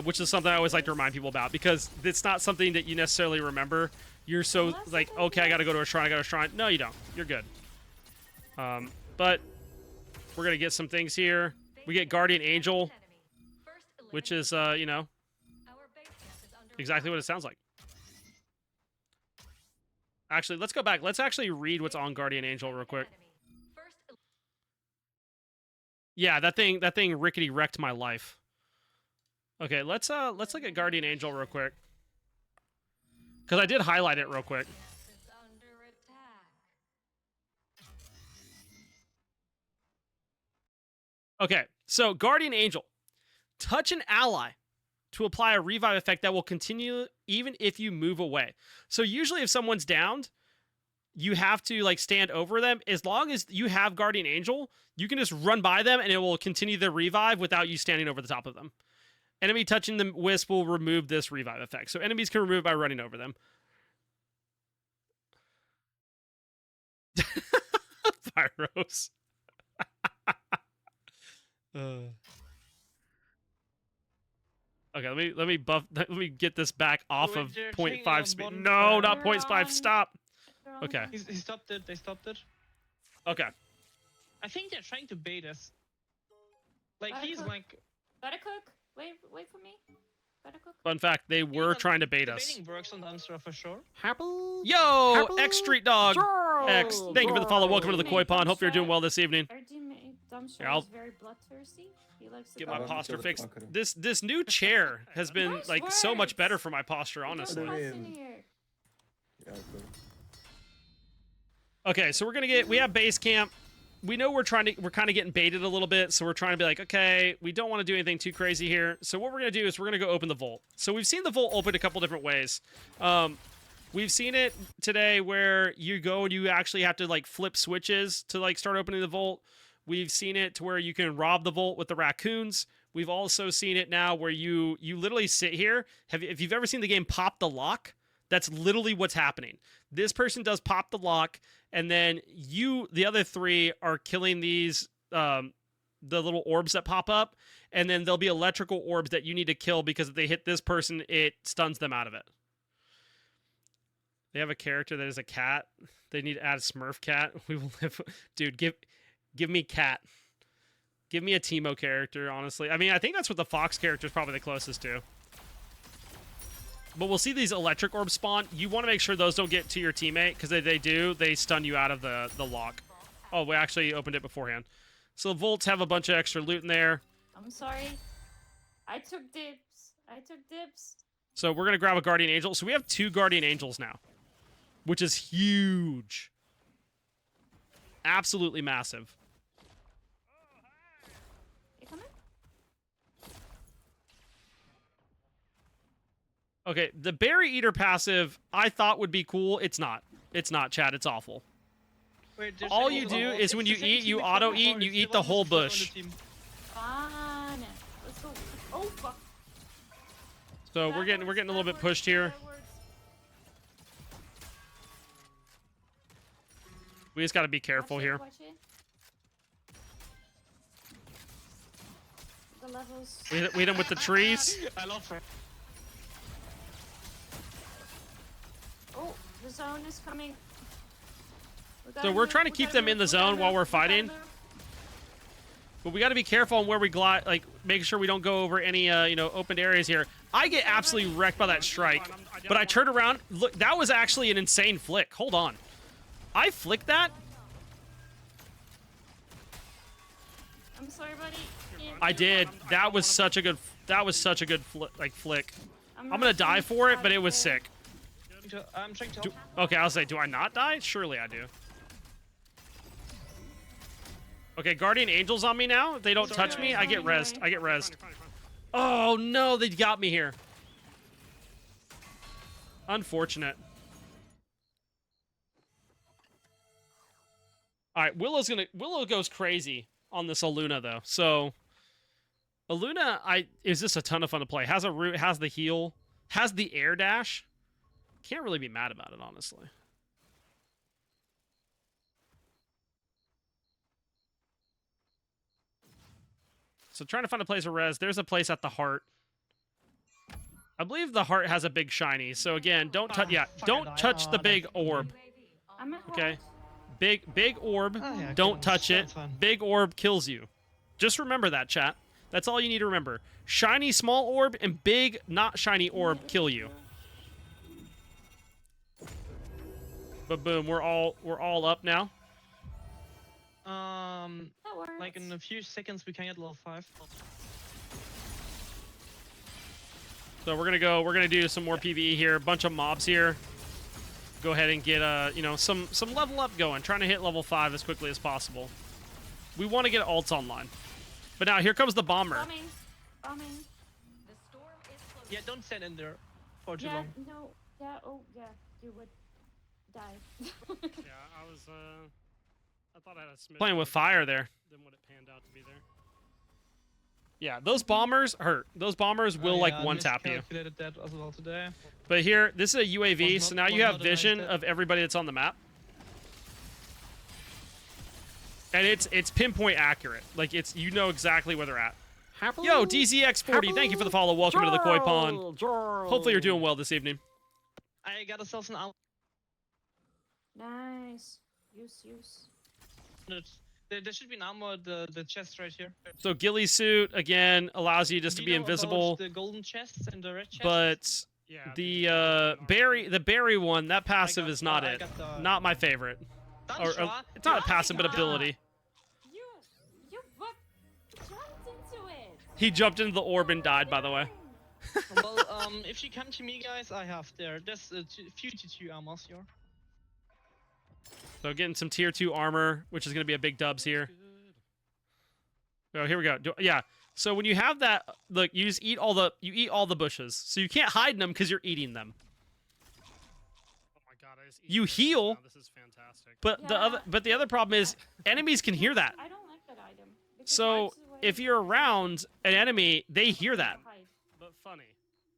which is something I always like to remind people about because it's not something that you necessarily remember. You're so like, okay, I gotta go to a shrine, I got a shrine. No, you don't. You're good. But we're gonna get some things here. We get Guardian Angel, which is you know, exactly what it sounds like. Actually, let's go back. Let's actually read what's on Guardian Angel real quick. Yeah, that thing rickety wrecked my life. Okay, let's look at Guardian Angel real quick. Cause I did highlight it real quick. Okay, so Guardian Angel. Touch an ally to apply a revive effect that will continue even if you move away. So usually if someone's downed, you have to like stand over them. As long as you have Guardian Angel, you can just run by them and it will continue the revive without you standing over the top of them. Enemy touching the wisp will remove this revive effect. So enemies can remove it by running over them. Pyros. Okay, let me get this back off of 0.5 speed. No, not 0.5. Stop. Okay. He stopped it. They stopped it. Okay. I think they're trying to bait us. Like Gotta he's cook. like. Gotta cook. Wait for me. Gotta cook. Fun fact: they were trying to bait the us. baiting works on Unsura for sure. Yo, X Street Dog. X, thank you for the follow. Welcome to the Koi Pond. Hope you're doing well this evening. Our teammate Dumbshot Here, I'll is very bloodthirsty. He likes to get go my in. posture fixed. This new chair has been Nice like so much words. better for my posture, Don't honestly. cuss in here. Okay, so we have base camp. We know we're kind of getting baited a little bit, so we're trying to be like, okay, we don't want to do anything too crazy here. So what we're gonna do is we're gonna go open the vault. So we've seen the vault open a couple different ways. We've seen it today where you go and you actually have to like flip switches to like start opening the vault. We've seen it to where you can rob the vault with the raccoons. We've also seen it now where you literally sit here. If you've ever seen the game Pop the Lock, that's literally what's happening. This person does pop the lock, and then the other three, are killing these, the little orbs that pop up, and then there'll be electrical orbs that you need to kill because if they hit this person, it stuns them out of it. They have a character that is a cat. They need to add a Smurf cat. We will live. Dude, give me cat. Give me a Teemo character, honestly. I mean, I think that's what the Fox character is probably the closest to. But we'll see these electric orbs spawn. You want to make sure those don't get to your teammate, because if they do, they stun you out of the lock. Oh, we actually opened it beforehand. So the Volts have a bunch of extra loot in there. I'm sorry. I took dips. So we're going to grab a Guardian Angel. So we have 2 Guardian Angels now, which is huge. Absolutely massive. You coming? Okay, the Berry Eater passive I thought would be cool. It's not. It's not, Chad. It's awful. Wait, there's All a- you oh, do oh, is it's when the you same eat, team you we fought auto-eat, before, and you it's eat the the one whole who's still on bush. the team. Fine. Let's go. Oh fuck. So we're getting a little bit pushed here. We just got to be careful here. Watch it. The levels. We hit him with the trees. I love her. Oh, the zone is coming. So we're trying to keep them in the zone while we're fighting. But we got to be careful on where we glide, like make sure we don't go over any, you know, open areas here. I get absolutely wrecked by that strike, but I turned around. Look, that was actually an insane flick. Hold on, I flicked that. I'm sorry, buddy. I did. That was such a good. That was such a good flick. I'm gonna die for it, but it was sick. I'm trying to help. Okay, I'll say, do I not die? Surely I do. Okay, Guardian Angel's on me now. If they don't touch me, I get rezzed. I get rezzed. Oh, no, they got me here. Unfortunate. All right, Willow goes crazy on this Aluna, though. So, Aluna is just a ton of fun to play. Has a root, has the heal, has the air dash. Can't really be mad about it, honestly. So trying to find a place of res. There's a place at the heart. I believe the heart has a big shiny. So again, don't touch. Yeah, don't touch the big orb. I'm at Okay, big orb. Oh, yeah, Don't cool. touch it. That's fine. Big orb kills you. Just remember that, chat. That's all you need to remember. Shiny small orb and big not shiny orb kill you. But boom, we're all up now. That works. Like in a few seconds we can get level 5. So we're gonna do some more PvE here. A bunch of mobs here. Go ahead and get you know, some level up going. Trying to hit level 5 as quickly as possible. We want to get ults online. But now here comes the bomber. Bombing. Yeah, don't stand in there for too Yeah, long. no. Yeah, oh, yeah. You would die. Yeah, I thought I had a smidge playing with fire there. Than what it panned out to be there. Yeah, those bombers hurt. Those bombers will like one tap you. Miscalculated that as well today. But here, this is a UAV, Was so not- now you was have not a nice vision hit. of everybody that's on the map. And it's pinpoint accurate. Like it's you know exactly where they're at. Yo, DZX40, thank you for the follow. Welcome to the Koi Pond. Hopefully you're doing well this evening. I got ourselves an out. Nice. Use. There should be an armor, the chest right here. So ghillie suit again allows you just to Do be you know about invisible, the golden chests and the red chests? but the berry one, that passive got is not the- I it. got the- Not my favorite. Or, Danshra, it's not a you passive, but got- ability. You what? Jumped into it. He jumped into the orb and died, by the way. Well, if you come to me, guys, I have there. There's a few T2 armors here. So getting some tier 2 armor, which is going to be a big dubs here. Oh, here we go. Yeah. So when you have that, look, you just eat all the bushes. So you can't hide them because you're eating them. Oh my god, I just you heal. This is fantastic. But the other problem is enemies can hear that. I don't like that item. because So wipes away if you're around an enemy, they hear that. hide. But funny,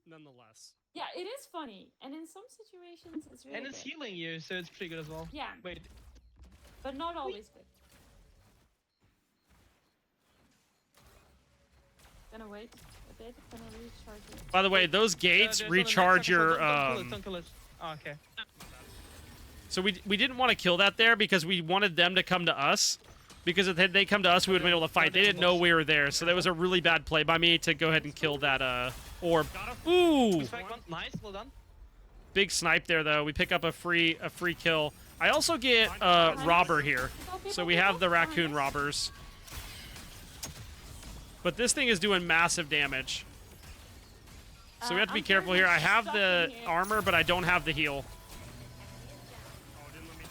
nonetheless. Yeah, it is funny, and in some situations it's really And it's good. healing you, so it's pretty good as well. Yeah, Wait, but not always good. Gonna wait a bit. Gonna recharge it. By the way, those gates there's one in the recharge next your episode. Don't kill it. Oh, okay. So we didn't want to kill that there because we wanted them to come to us. Because if they come to us, we would have been able to fight. They didn't know we were there, so that was a really bad play by me to go ahead and kill that orb. Ooh! Nice, well done. Big snipe there, though. We pick up a free kill. I also get robber here. So we have the raccoon robbers. But this thing is doing massive damage. So we have to be careful here. I have the armor, but I don't have the heal. Oh, didn't let me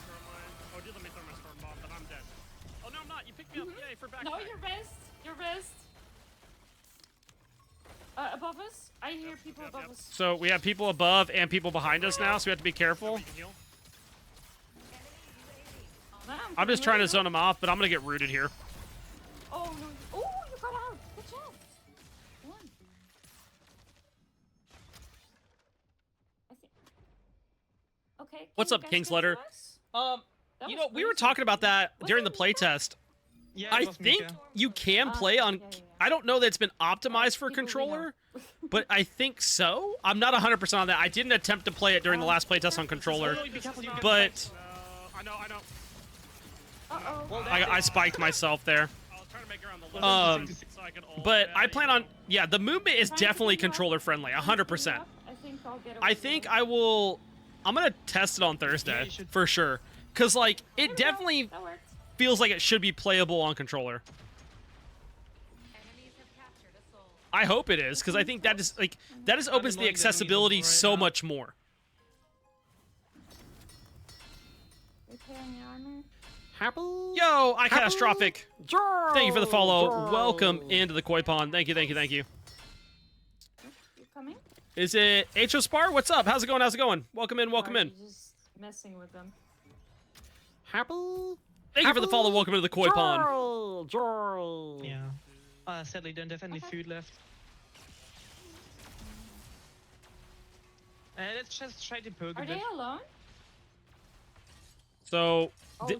throw my storm bomb, but I'm dead. Oh, no, I'm not. You picked me up. Yay, for backpack. No, you're best. You're best. Above us? I hear people above us. So we have people above and people behind us now, so we have to be careful. I'm just trying to zone them off, but I'm going to get rooted here. Oh, no. Oh, you got out. Good job. One. I think... Okay. What's up, Kingsletter? You know, we were talking about that during the playtest. Yeah, I think you can play on... I don't know that it's been optimized for controller, but I think so. I'm not 100% on that. I didn't attempt to play it during the last playtest on controller, but... I know. Uh-oh. I spiked myself there. But I plan on... Yeah, the movement is definitely controller-friendly, 100%. I think I will... I'm going to test it on Thursday, for sure. Because, like, it definitely feels like it should be playable on controller. I hope it is, because I think that just, like, that just opens the accessibility so much more. Yo, iCatastrophic. Thank you for the follow. Welcome into the koi pond. Thank you. You coming? Is it HO Spar? What's up? How's it going? Welcome in. Just messing with them. Thank you for the follow. Welcome into the koi pond. Yeah. Sadly, don't have any food left. Let's just try to poke a Are bit. they alone? So,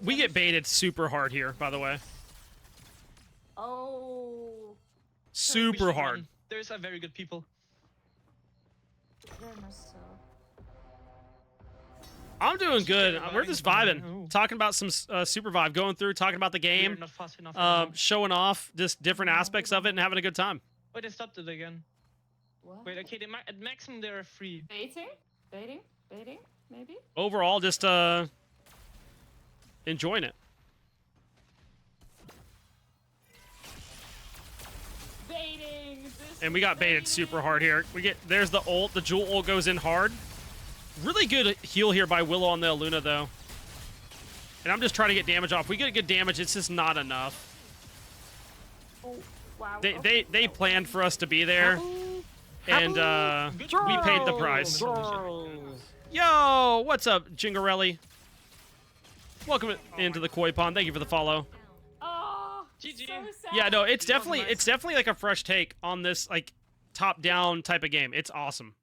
we get baited super hard here, by the way. Oh. Super hard. There's very good people. Very much so. I'm doing good. We're just vibing. Talking about some Supervive, going through, talking about the game. Not fast enough. Showing off just different aspects of it and having a good time. Wait, they stopped it again. What? Wait, okay, at maximum there are 3. Baiting, maybe? Overall, just enjoying it. Baiting! And we got baited super hard here. There's the ult. The Jewel ult goes in hard. Really good heal here by Willow on the Luna, though. And I'm just trying to get damage off. We get good damage. It's just not enough. Oh, wow. They planned for us to be there. And we paid the price. Yo, what's up, Jingarelli? Welcome into the koi pond. Thank you for the follow. Oh, so sad. Yeah, no, it's definitely like a fresh take on this like top-down type of game. It's awesome.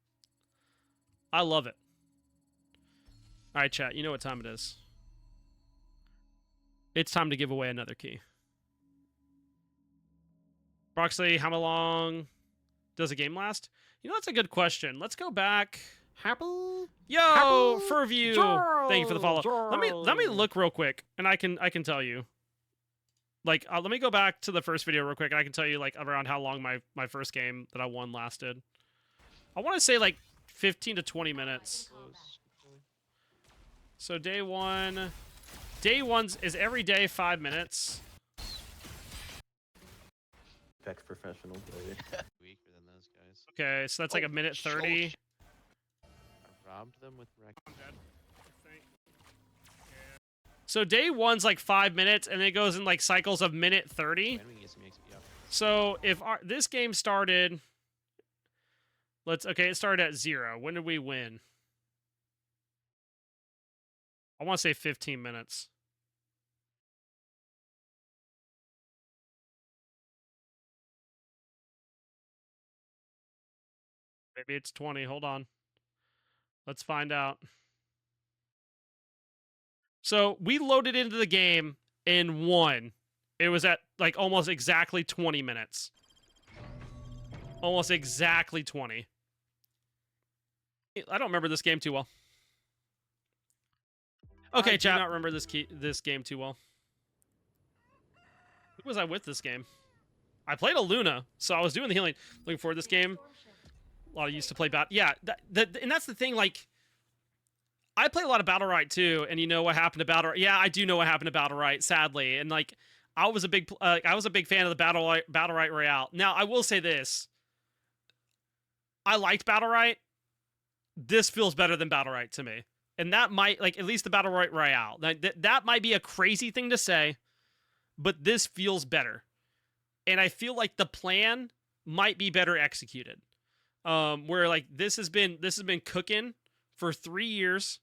I love it. All right, chat. You know what time it is. It's time to give away another key. Broxley, how long does a game last? You know, that's a good question. Let's go back. Yo, Furview. Thank you for the follow. Let me look real quick, and I can tell you. Like, let me go back to the first video real quick, and I can tell you like around how long my first game that I won lasted. I want to say like 15 to 20 minutes. So day one is every day 5 minutes. Apex professional player. Weaker than those guys. Okay, so that's like a minute 30. I robbed them with wreck. So day one's like 5 minutes, and it goes in like cycles of minute 30. So if this game started, it started at 0. When did we win? I want to say 15 minutes. Maybe it's 20. Hold on. Let's find out. So we loaded into the game in 1. It was at like almost exactly 20 minutes. Almost exactly 20. I don't remember this game too well. Okay, chat. I do not remember this game too well. Who was I with this game? I played a Luna, so I was doing the healing. Looking forward to this game. A lot of used to play bat. Yeah, and that's the thing. Like, I play a lot of Battle Right too, and you know what happened to Battle Right. Yeah, I do know what happened to Battle Right, sadly. And like I was a big fan of the Battle Right Royale. Now, I will say this. I liked Battle Right. This feels better than Battle Right to me. And that might, like, at least the Battle Right Royale. That might be a crazy thing to say, but this feels better. And I feel like the plan might be better executed. Where like this has been cooking for 3 years.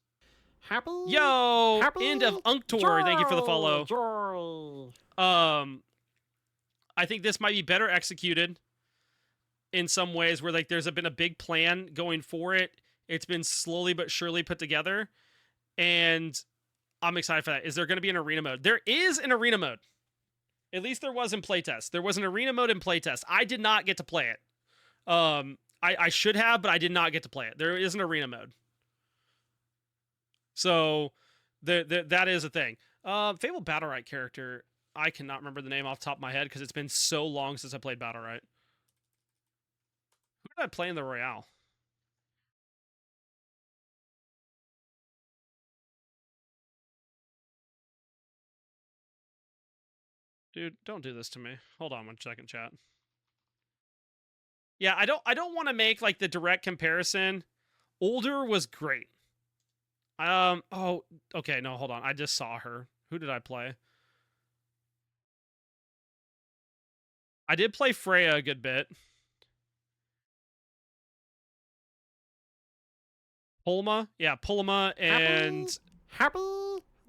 Happy. Yo, Happy end of Unctor. Thank you for the follow. Joy. I think this might be better executed in some ways where like there's been a big plan going for it. It's been slowly but surely put together, and I'm excited for that. Is there going to be an arena mode? There is an arena mode. At least there was in Playtest. There was an arena mode in Playtest. I did not get to play it. I should have, but I did not get to play it. There is an arena mode. So that is a thing. Fable Battle Right character. I cannot remember the name off the top of my head because it's been so long since I played Battle Right. Who did I play in the Royale? Dude, don't do this to me. Hold on 1 second, chat. Yeah, I don't want to make like the direct comparison. Older was great. Oh, okay, no, hold on. I just saw her. Who did I play? I did play Freya a good bit. Pulma? Yeah, Pulma and... Happy.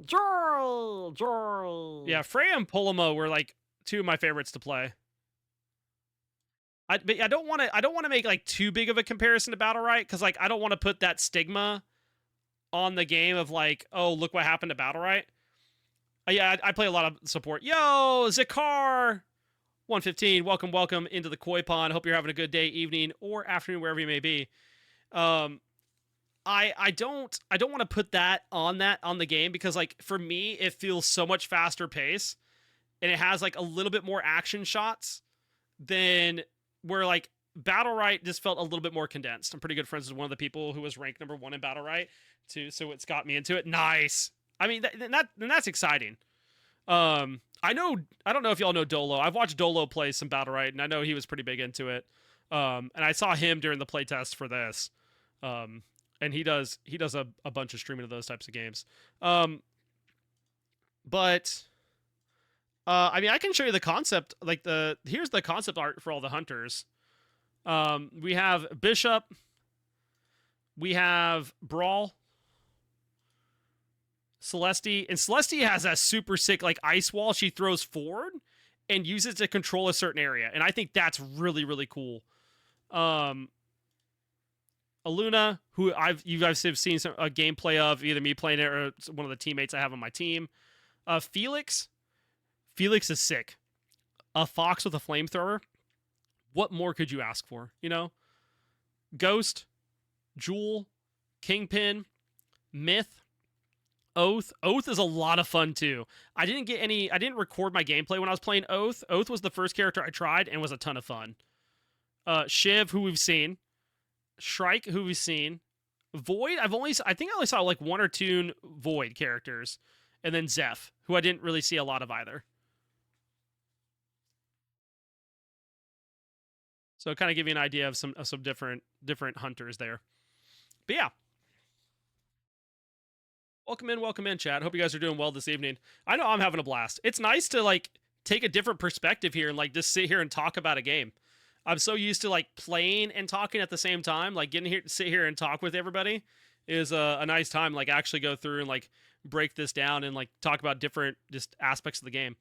Joy. Yeah, Freya and Pulma were like 2 of my favorites to play. But I don't want to make like too big of a comparison to Battle Right because like I don't want to put that stigma on the game of like, oh, look what happened to Battle Right. Yeah, I play a lot of support. Yo, Zakar 115, welcome into the koi pond. Hope you're having a good day, evening, or afternoon, wherever you may be. I don't want to put that on the game because like for me it feels so much faster pace and it has like a little bit more action shots than where like Battle Right just felt a little bit more condensed. I'm pretty good friends with one of the people who was ranked #1 in Battle Right too, so it's got me into it. Nice. I mean that's exciting. I don't know if y'all know Dolo. I've watched Dolo play some Battle Right and I know he was pretty big into it. And I saw him during the playtest for this. And he does a bunch of streaming of those types of games. But I mean I can show you the concept, like here's the concept art for all the hunters. We have Bishop, we have Brawl, Celeste, and Celeste has a super sick like ice wall she throws forward and uses to control a certain area, and I think that's really, really cool. Aluna, who you guys have seen some gameplay of, either me playing it or one of the teammates I have on my team. Felix is sick. A fox with a flamethrower. What more could you ask for? You know, Ghost, Jewel, Kingpin, Myth, Oath. Oath is a lot of fun too. I didn't record my gameplay when I was playing Oath. Oath was the first character I tried and was a ton of fun. Shiv, who we've seen. Shrike, who we've seen. Void, I think I only saw like 1 or 2 Void characters. And then Zeph, who I didn't really see a lot of either. So kind of give you an idea of some different hunters there. But yeah. Welcome in, chat. Hope you guys are doing well this evening. I know I'm having a blast. It's nice to like take a different perspective here and like just sit here and talk about a game. I'm so used to like playing and talking at the same time. Like getting here to sit here and talk with everybody is a nice time. Like actually go through and like break this down and like talk about different just aspects of the game.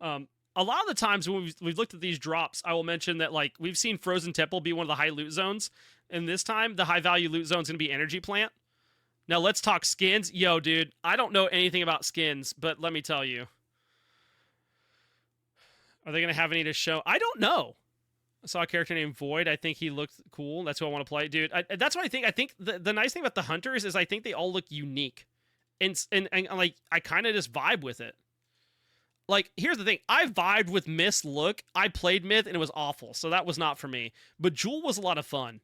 A lot of the times when we've looked at these drops, I will mention that like we've seen Frozen Temple be one of the high loot zones, and this time the high value loot zone is going to be Energy Plant. Now let's talk skins. Yo, dude, I don't know anything about skins, but let me tell you. Are they going to have any to show? I don't know. I saw a character named Void. I think he looked cool. That's who I want to play. Dude, that's what I think. I think the nice thing about the Hunters is I think they all look unique. And like, I kind of just vibe with it. Like, here's the thing. I vibed with Myth's look. I played Myth, and it was awful. So that was not for me. But Jewel was a lot of fun.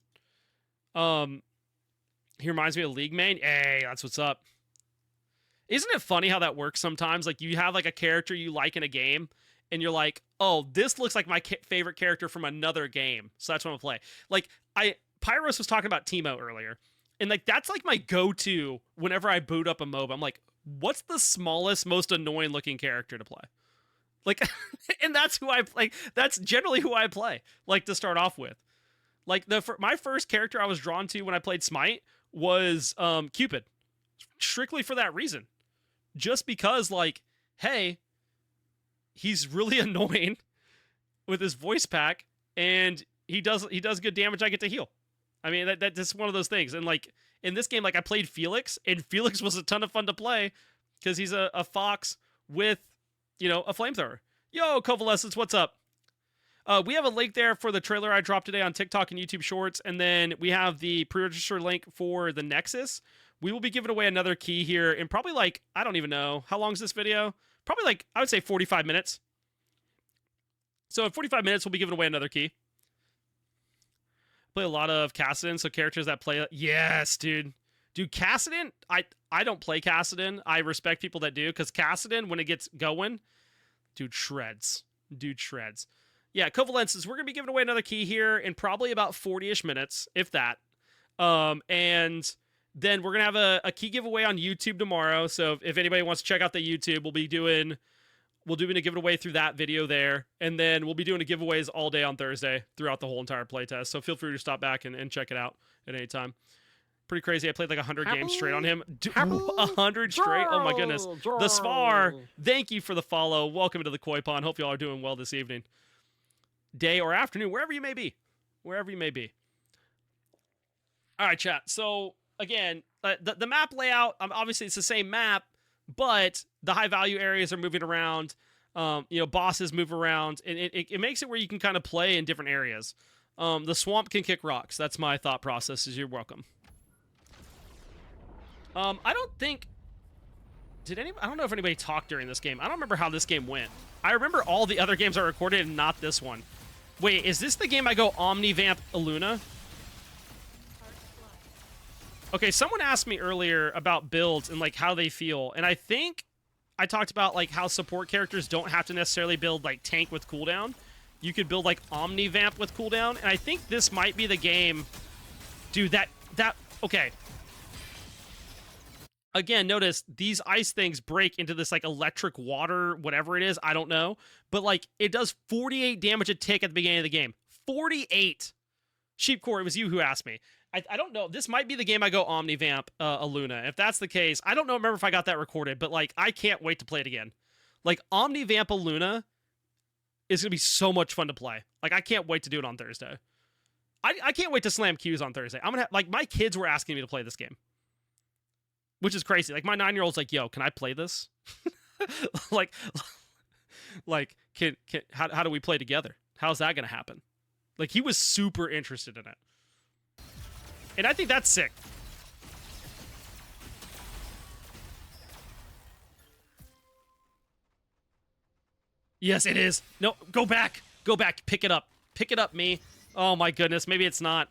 He reminds me of League main. Hey, that's what's up. Isn't it funny how that works sometimes? Like, you have, like, a character you like in a game, and you're like, oh, this looks like my favorite character from another game, so that's what I'm gonna play. Like, Pyros was talking about Teemo earlier, and, like, that's, like, my go-to whenever I boot up a MOBA. I'm like, what's the smallest, most annoying-looking character to play? Like, and that's who I like. That's generally who I play. Like, to start off with, like my first character I was drawn to when I played Smite was Cupid, strictly for that reason, just because, like, hey, he's really annoying with his voice pack, and he does good damage. I get to heal. I mean, that's one of those things. And, like, in this game, like, I played Felix, and Felix was a ton of fun to play because he's a fox with, you know, a flamethrower. Yo, Covalescence, what's up? We have a link there for the trailer I dropped today on TikTok and YouTube Shorts, and then we have the pre-register link for the Nexus. We will be giving away another key here in probably, like, I don't even know. How long is this video? Probably, like, I would say 45 minutes. So in 45 minutes, we'll be giving away another key. Play a lot of Kassadin, so characters that play... Yes, dude. Dude, Kassadin, I don't play Kassadin. I respect people that do, because Kassadin, when it gets going, dude shreds. Dude shreds. Yeah, Covalences, we're going to be giving away another key here in probably about 40-ish minutes, if that. And then we're going to have a key giveaway on YouTube tomorrow, so if anybody wants to check out the YouTube, we'll be doing a giveaway through that video there, and then we'll be doing giveaways all day on Thursday throughout the whole entire playtest, so feel free to stop back and check it out at any time. Pretty crazy. I played like 100 games straight on him. 100 straight? Oh my goodness. The Svar, thank you for the follow. Welcome to the Koi Pond. Hope y'all are doing well this evening. Day or afternoon, wherever you may be. Wherever you may be. All right, chat. So, again, the map layout, obviously it's the same map, but the high value areas are moving around. You know, bosses move around, and it makes it where you can kind of play in different areas. The swamp can kick rocks. That's my thought process. You're welcome. I don't think... I don't know if anybody talked during this game. I don't remember how this game went. I remember all the other games I recorded and not this one. Wait, is this the game I go Omnivamp Illuna? Okay, someone asked me earlier about builds and, like, how they feel. And I think I talked about, like, how support characters don't have to necessarily build, like, tank with cooldown. You could build, like, Omnivamp with cooldown. And I think this might be the game... Dude, okay. Again, notice these ice things break into this, like, electric water, whatever it is. I don't know. But, like, it does 48 damage a tick at the beginning of the game. 48! Sheepcore, it was you who asked me. I don't know. This might be the game I go Omnivamp Illuna. If that's the case, I don't know. Remember if I got that recorded, but, like, I can't wait to play it again. Like, Omnivamp Illuna is going to be so much fun to play. Like, I can't wait to do it on Thursday. I can't wait to slam Qs on Thursday. I'm going to like, my kids were asking me to play this game. Which is crazy. Like, my 9-year-old's like, yo, can I play this? like, how do we play together? How's that going to happen? Like, he was super interested in it. And I think that's sick. Yes, it is. No, go back. Go back. Pick it up. Pick it up, me. Oh, my goodness. Maybe it's not.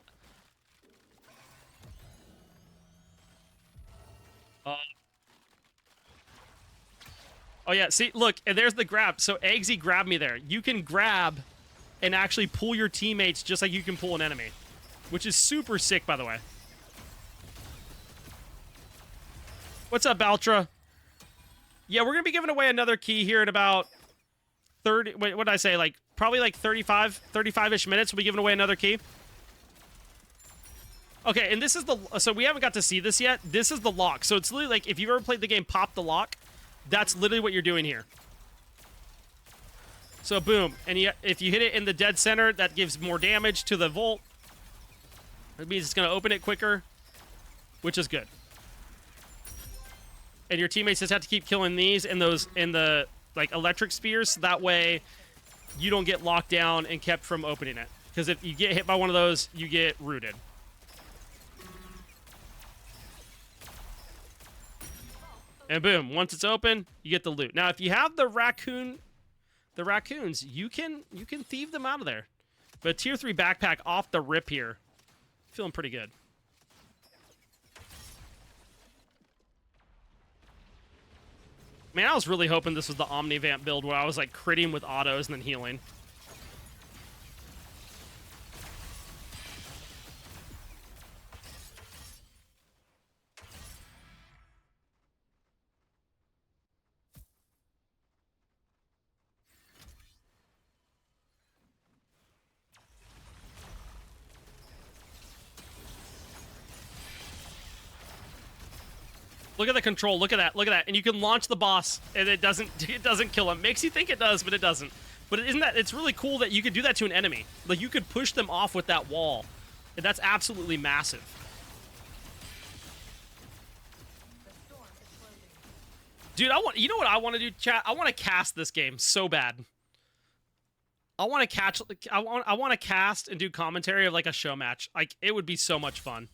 Oh, yeah. See, look. And there's the grab. So, Eggsy grabbed me there. You can grab and actually pull your teammates just like you can pull an enemy. Which is super sick, by the way. What's up, Baltra? Yeah, we're going to be giving away another key here in about 30... Wait, what did I say? Like, probably like 35-ish minutes. We'll be giving away another key. Okay, and this is the... So we haven't got to see this yet. This is the lock. So it's literally like, if you've ever played the game Pop the Lock, that's literally what you're doing here. So, boom. And if you hit it in the dead center, that gives more damage to the Volt. That means it's going to open it quicker, which is good. And your teammates just have to keep killing these and those in the, like, electric spears. So that way, you don't get locked down and kept from opening it. Because if you get hit by one of those, you get rooted. And boom, once it's open, you get the loot. Now, if you have the raccoons, you can thieve them out of there. But tier 3 backpack off the rip here. Feeling pretty good. Man, I was really hoping this was the Omnivamp build where I was like critting with autos and then healing. Look at the control. Look at that. Look at that. And you can launch the boss, and it doesn't kill him. Makes you think it does, but it doesn't. But isn't that? It's really cool that you could do that to an enemy. Like you could push them off with that wall. And that's absolutely massive. Dude, you know what I want to do, chat? I want to cast this game so bad. I want to cast and do commentary of like a show match. Like it would be so much fun.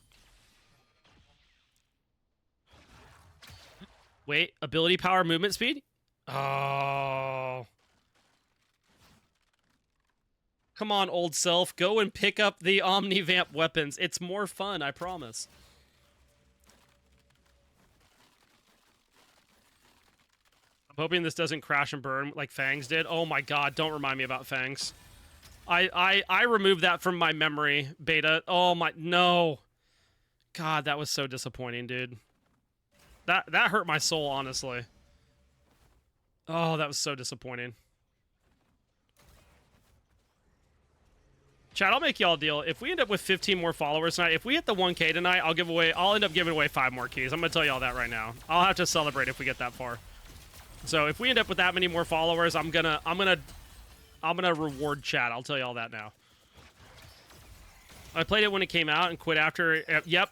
Wait, ability power, movement speed? Oh. Come on, old self. Go and pick up the Omnivamp weapons. It's more fun, I promise. I'm hoping this doesn't crash and burn like Fangs did. Oh my god, don't remind me about Fangs. I removed that from my memory, beta. Oh my, no. God, that was so disappointing, dude. That hurt my soul, honestly. Oh, that was so disappointing. Chat, I'll make y'all a deal. If we end up with 15 more followers tonight, if we hit the 1K tonight, I'll end up giving away 5 more keys. I'm gonna tell y'all that right now. I'll have to celebrate if we get that far. So if we end up with that many more followers, I'm gonna reward chat. I'll tell y'all that now. I played it when it came out and quit after. Yep.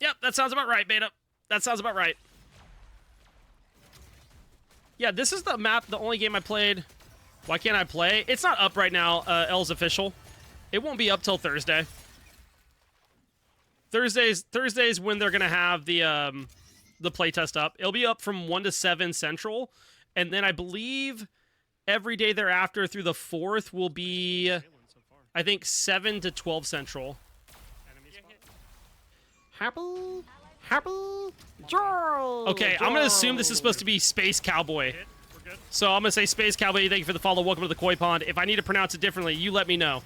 Yep, that sounds about right, beta. That sounds about right. Yeah, this is the map, the only game I played. Why can't I play? It's not up right now, L's official. It won't be up till Thursday. Thursday's when they're gonna have the playtest up. It'll be up from 1 to 7 Central, and then I believe every day thereafter through the 4th will be, I think, 7 to 12 Central. Happy, Joel. Okay, I'm gonna assume this is supposed to be Space Cowboy. So I'm gonna say Space Cowboy, thank you for the follow, welcome to the Koi Pond. If I need to pronounce it differently, you let me know.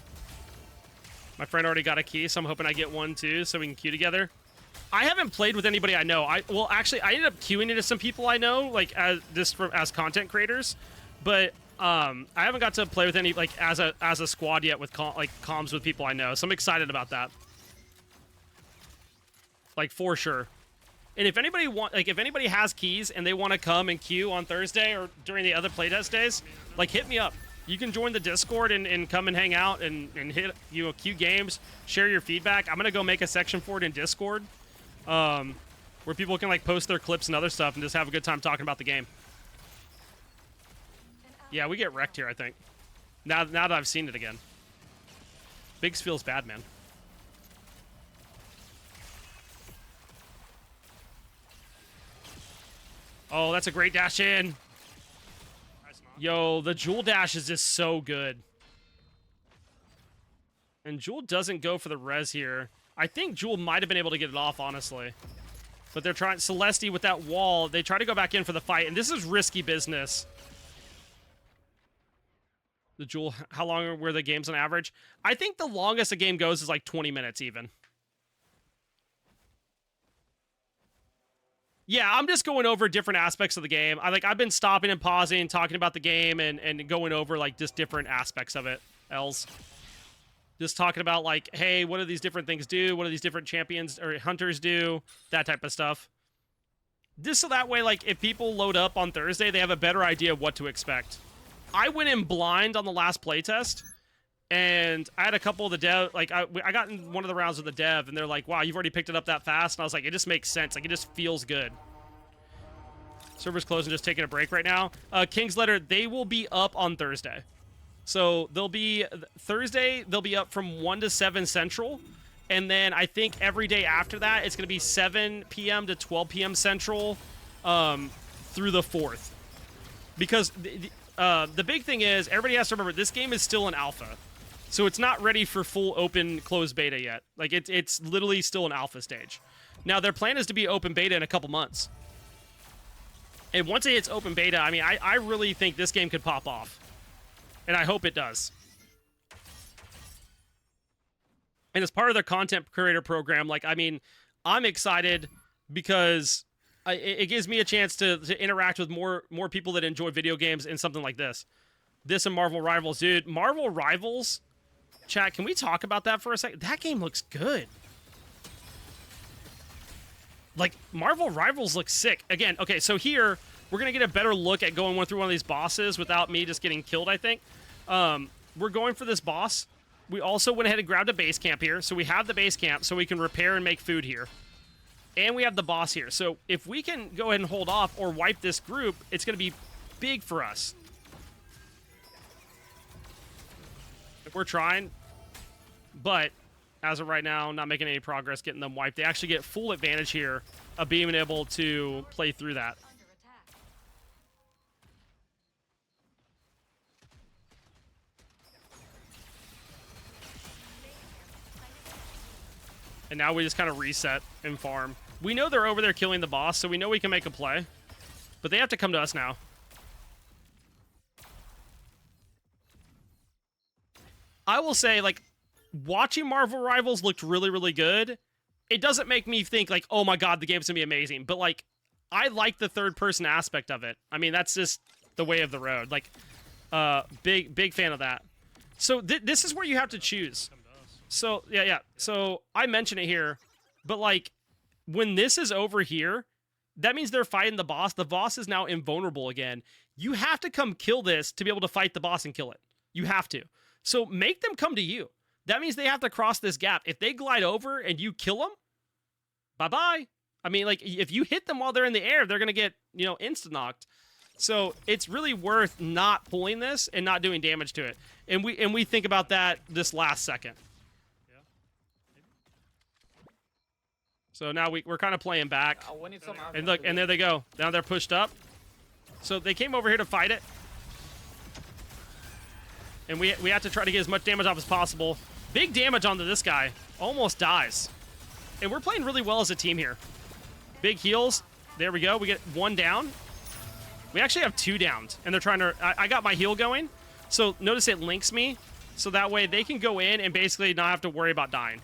My friend already got a key, so I'm hoping I get one too, so we can queue together. I haven't played with anybody I know. Well, actually, I ended up queuing into some people I know, like as content creators, but I haven't got to play with any like as a squad yet with comms with people I know. So I'm excited about that. Like for sure. And if anybody if anybody has keys and they want to come and queue on Thursday or during the other playtest days, like hit me up. You can join the Discord and come and hang out and hit queue games, share your feedback. I'm gonna go make a section for it in Discord, where people can like post their clips and other stuff and just have a good time talking about the game. Yeah, we get wrecked here, I think. Now that I've seen it again. Biggs feels bad, man. Oh, that's a great dash in. Yo, the Jewel dash is just so good. And Jewel doesn't go for the res here. I think Jewel might have been able to get it off, honestly. But they're trying... Celeste with that wall, they try to go back in for the fight. And this is risky business. The Jewel... How long were the games on average? I think the longest a game goes is like 20 minutes even. Yeah, I'm just going over different aspects of the game. I've been stopping and pausing and talking about the game and going over like just different aspects of it. Els. Just talking about like, hey, what do these different things do? What do these different champions or hunters do? That type of stuff. Just so that way, like, if people load up on Thursday, they have a better idea of what to expect. I went in blind on the last playtest, and I had a couple of the dev, like, I got in one of the rounds with the dev, and they're like, wow, you've already picked it up that fast? And I was like, it just makes sense. Like, it just feels good. Server's closed and just taking a break right now. King's Letter, they will be up on Thursday. So they'll be, Thursday, they'll be up from 1 to 7 Central. And then I think every day after that, it's going to be 7 p.m. to 12 p.m. Central through the 4th. Because the big thing is, everybody has to remember, this game is still an alpha. So it's not ready for full open closed beta yet. Like, it's literally still an alpha stage. Now, their plan is to be open beta in a couple months. And once it hits open beta, I mean, I really think this game could pop off. And I hope it does. And as part of their content creator program, like, I mean, I'm excited because it gives me a chance to interact with more people that enjoy video games in something like this. This and Marvel Rivals. Dude, Marvel Rivals, chat, can we talk about that for a second? That game looks good. Like, Marvel Rivals looks sick. Again, okay, so here, we're going to get a better look at going through one of these bosses without me just getting killed, I think. We're going for this boss. We also went ahead and grabbed a base camp here. So we have the base camp so we can repair and make food here. And we have the boss here. So if we can go ahead and hold off or wipe this group, it's going to be big for us. If we're trying. But as of right now, not making any progress getting them wiped. They actually get full advantage here of being able to play through that. And now we just kind of reset and farm. We know they're over there killing the boss, so we know we can make a play. But they have to come to us now. I will say, like, watching Marvel Rivals looked really, really good. It doesn't make me think, like, oh my god, the game's gonna be amazing. But, like, I like the third-person aspect of it. I mean, that's just the way of the road. Like, big fan of that. So this is where you have to choose. So, yeah. So, I mention it here. But, like, when this is over here, that means they're fighting the boss. The boss is now invulnerable again. You have to come kill this to be able to fight the boss and kill it. You have to. So, make them come to you. That means they have to cross this gap. If they glide over and you kill them, bye-bye. I mean, like, if you hit them while they're in the air, they're going to get, you know, insta-knocked. So, it's really worth not pulling this and not doing damage to it. And we think about that this last second. So now we're kind of playing back. And look, and there they go. Now they're pushed up. So they came over here to fight it. And we have to try to get as much damage off as possible. Big damage onto this guy. Almost dies. And we're playing really well as a team here. Big heals. There we go. We get one down. We actually have two downs. And they're trying to... I got my heal going. So notice it links me. So that way they can go in and basically not have to worry about dying.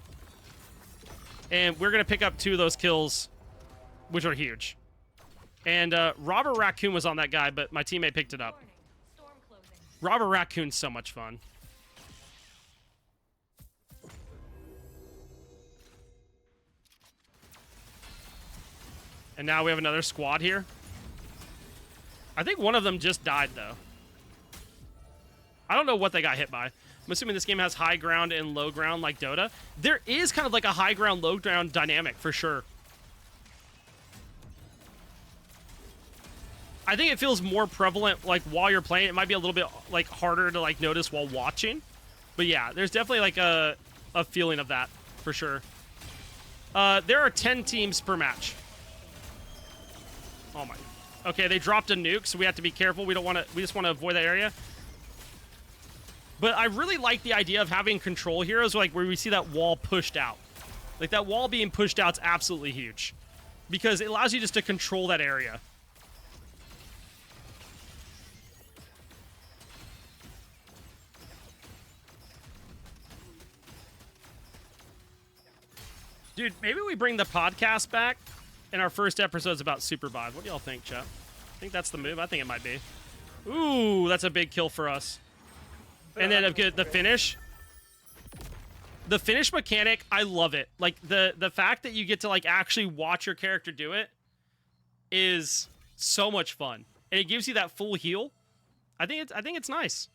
And we're going to pick up 2 of those kills, which are huge. And Robber Raccoon was on that guy, but my teammate picked it up. Robber Raccoon's so much fun. And now we have another squad here. I think one of them just died, though. I don't know what they got hit by. I'm assuming this game has high ground and low ground like Dota. There is kind of like a high ground, low ground dynamic for sure. I think it feels more prevalent like while you're playing. It might be a little bit like harder to like notice while watching. But yeah, there's definitely like a feeling of that for sure. There are 10 teams per match. Oh my. Okay, they dropped a nuke, so we have to be careful. We just want to avoid that area. But I really like the idea of having control heroes, like where we see that wall pushed out. Like that wall being pushed out is absolutely huge. Because it allows you just to control that area. Dude, maybe we bring the podcast back and our first episode's about Supervive. What do y'all think, chat? I think that's the move. I think it might be. Ooh, that's a big kill for us. And then the finish. The finish mechanic, I love it. Like the fact that you get to like actually watch your character do it is so much fun. And it gives you that full heal. I think it's nice.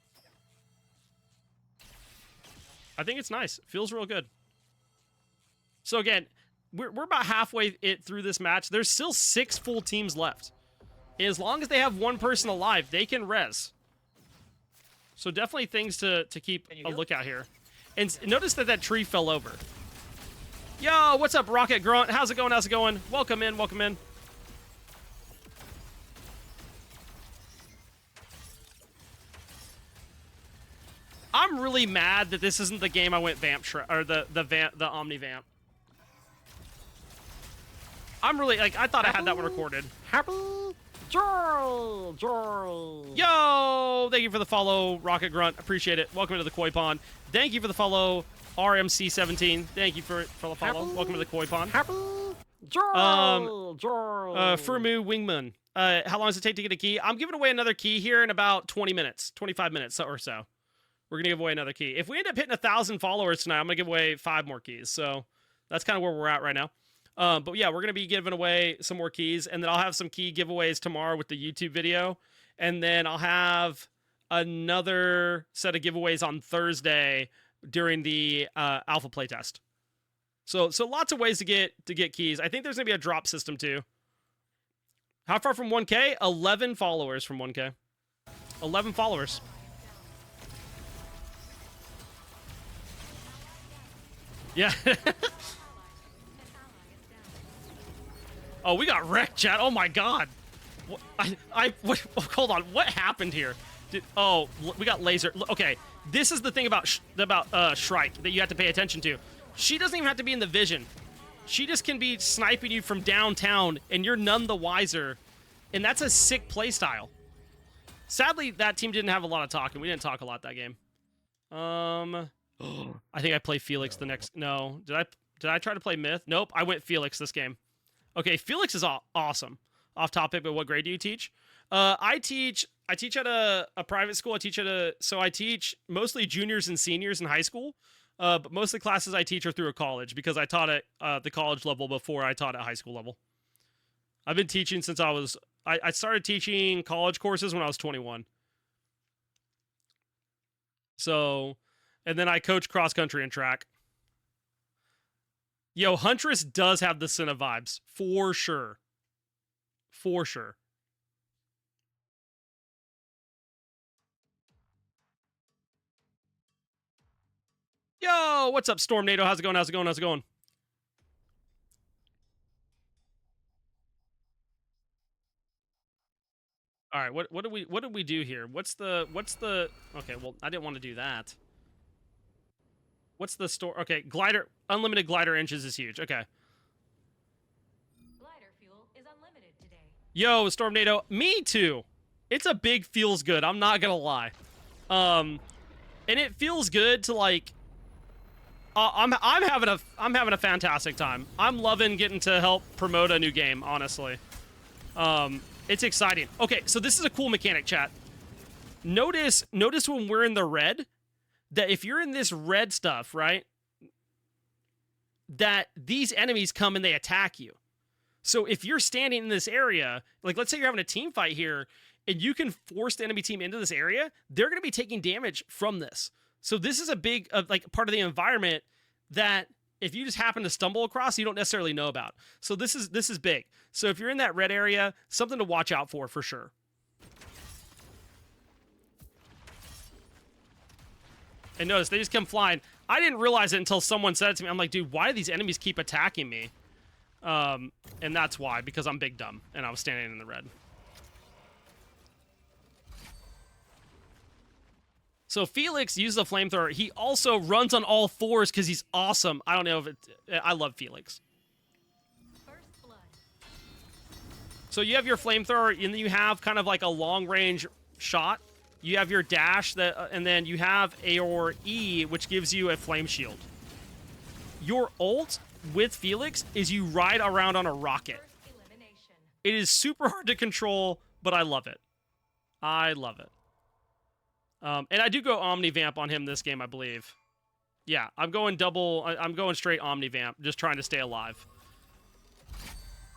I think it's nice. It feels real good. So again, we're about halfway through this match. There's still 6 full teams left. As long as they have one person alive, they can res. So definitely things to keep a lookout here. And notice that tree fell over. Yo, what's up, Rocket Grunt? How's it going? How's it going? Welcome in, welcome in. I'm really mad that this isn't the game I went vamp or the Omni Vamp. I'm really like I thought I had that one recorded. Happy Joy! Yo! Thank you for the follow, Rocket Grunt. Appreciate it. Welcome to the Koi Pond. Thank you for the follow, RMC17. Thank you for the follow. Welcome to the Koi Pond. Happy! Joy! Furmu Wingman. How long does it take to get a key? I'm giving away another key here in about 20 minutes, 25 minutes or so. We're going to give away another key. If we end up hitting 1,000 followers tonight, I'm going to give away 5 more keys. So that's kind of where we're at right now. But yeah, we're going to be giving away some more keys, and then I'll have some key giveaways tomorrow with the YouTube video. And then I'll have another set of giveaways on Thursday during the alpha playtest. So lots of ways to get keys. I think there's going to be a drop system too. How far from 1K? 11 followers from 1K. 11 followers. Yeah. Oh, we got wrecked, chat. Oh my god. What, hold on. What happened here? We got laser. Okay, this is the thing about Shrike that you have to pay attention to. She doesn't even have to be in the vision. She just can be sniping you from downtown, and you're none the wiser. And that's a sick playstyle. Sadly, that team didn't have a lot of talking. We didn't talk a lot that game. I think I play Felix the next. No, did I try to play Myth? Nope, I went Felix this game. Okay, Felix is awesome. Off topic, but what grade do you teach? I teach at a private school. I teach mostly juniors and seniors in high school. But most of the classes I teach are through a college because I taught at the college level before I taught at high school level. I've been teaching since I started teaching college courses when I was 21. So, and then I coach cross country and track. Yo, Huntress does have the Senna vibes, for sure. For sure. Yo, what's up, Stormnado? How's it going? How's it going? How's it going? All right, what did we do here? What's the okay, well, I didn't want to do that. What's the store? Okay, glider, unlimited glider inches is huge. Okay. Glider fuel is unlimited today. Yo, Stormnado, me too. It's a big feels good. I'm not gonna lie. And it feels good to like. I'm having a fantastic time. I'm loving getting to help promote a new game. Honestly, it's exciting. Okay, so this is a cool mechanic, chat. Notice when we're in the red. That if you're in this red stuff, right, that these enemies come and they attack you. So if you're standing in this area, like let's say you're having a team fight here, and you can force the enemy team into this area, they're going to be taking damage from this. So this is a big like part of the environment that if you just happen to stumble across, you don't necessarily know about. So this is big. So if you're in that red area, something to watch out for sure. And notice, they just come flying. I didn't realize it until someone said it to me. I'm like, dude, why do these enemies keep attacking me? And that's why, because I'm big dumb, and I was standing in the red. So Felix uses a flamethrower. He also runs on all fours because he's awesome. I don't know if I love Felix. First blood. So you have your flamethrower, and then you have kind of like a long-range shot. You have your dash, and then you have A or E, which gives you a flame shield. Your ult with Felix is you ride around on a rocket. It is super hard to control, but I love it. I love it. And I do go Omnivamp on him this game, I believe. Yeah, I'm going straight Omnivamp, just trying to stay alive.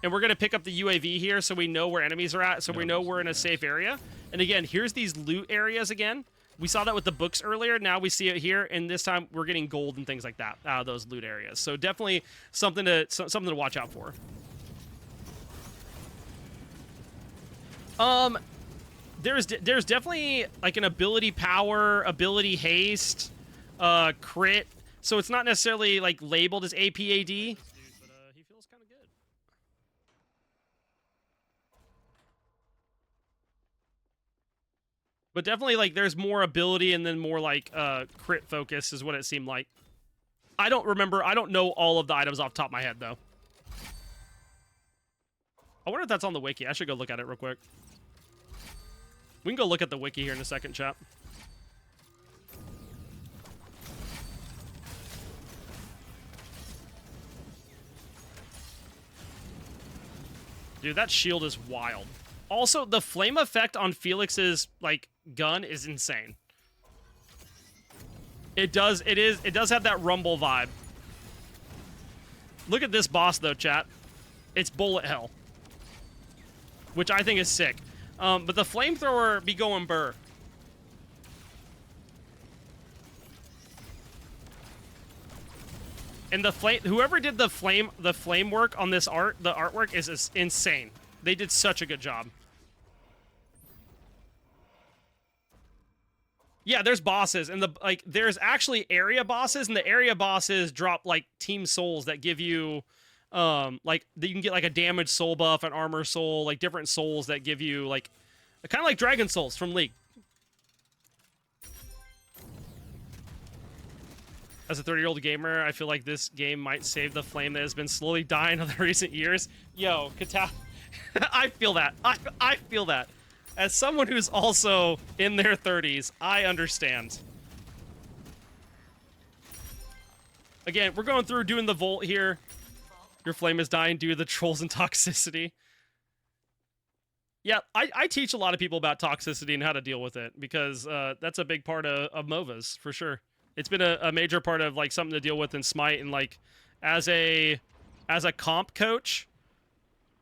And we're going to pick up the UAV here so we know where enemies are at, so we know we're in a safe area. And again, here's these loot areas again. We saw that with the books earlier. Now we see it here, and this time we're getting gold and things like that out of those loot areas. So definitely something to watch out for. There's definitely like an ability power, ability haste, crit. So it's not necessarily like labeled as APAD. But definitely, like, there's more ability and then more, like, crit focus is what it seemed like. I don't know all of the items off the top of my head, though. I wonder if that's on the wiki. I should go look at it real quick. We can go look at the wiki here in a second, chat. Dude, that shield is wild. Also, the flame effect on Felix's like gun is insane. It does have that rumble vibe. Look at this boss though, chat. It's bullet hell, which I think is sick. But the flamethrower be going burr. And the flame, whoever did the flame work on this art, the artwork is insane. They did such a good job. Yeah, there's bosses, and there's actually area bosses, and the area bosses drop like team souls that give you, you can get like a damage soul buff, an armor soul, like different souls that give you like, kind of like Dragon Souls from League. As a 30-year-old gamer, I feel like this game might save the flame that has been slowly dying in the recent years. Yo, I feel that. I feel that. As someone who's also in their 30s, I understand. Again, we're going through doing the Volt here. Your flame is dying due to the trolls and toxicity. Yeah, I teach a lot of people about toxicity and how to deal with it, because that's a big part of MOBAs, for sure. It's been a major part of like something to deal with in Smite, and like as a comp coach,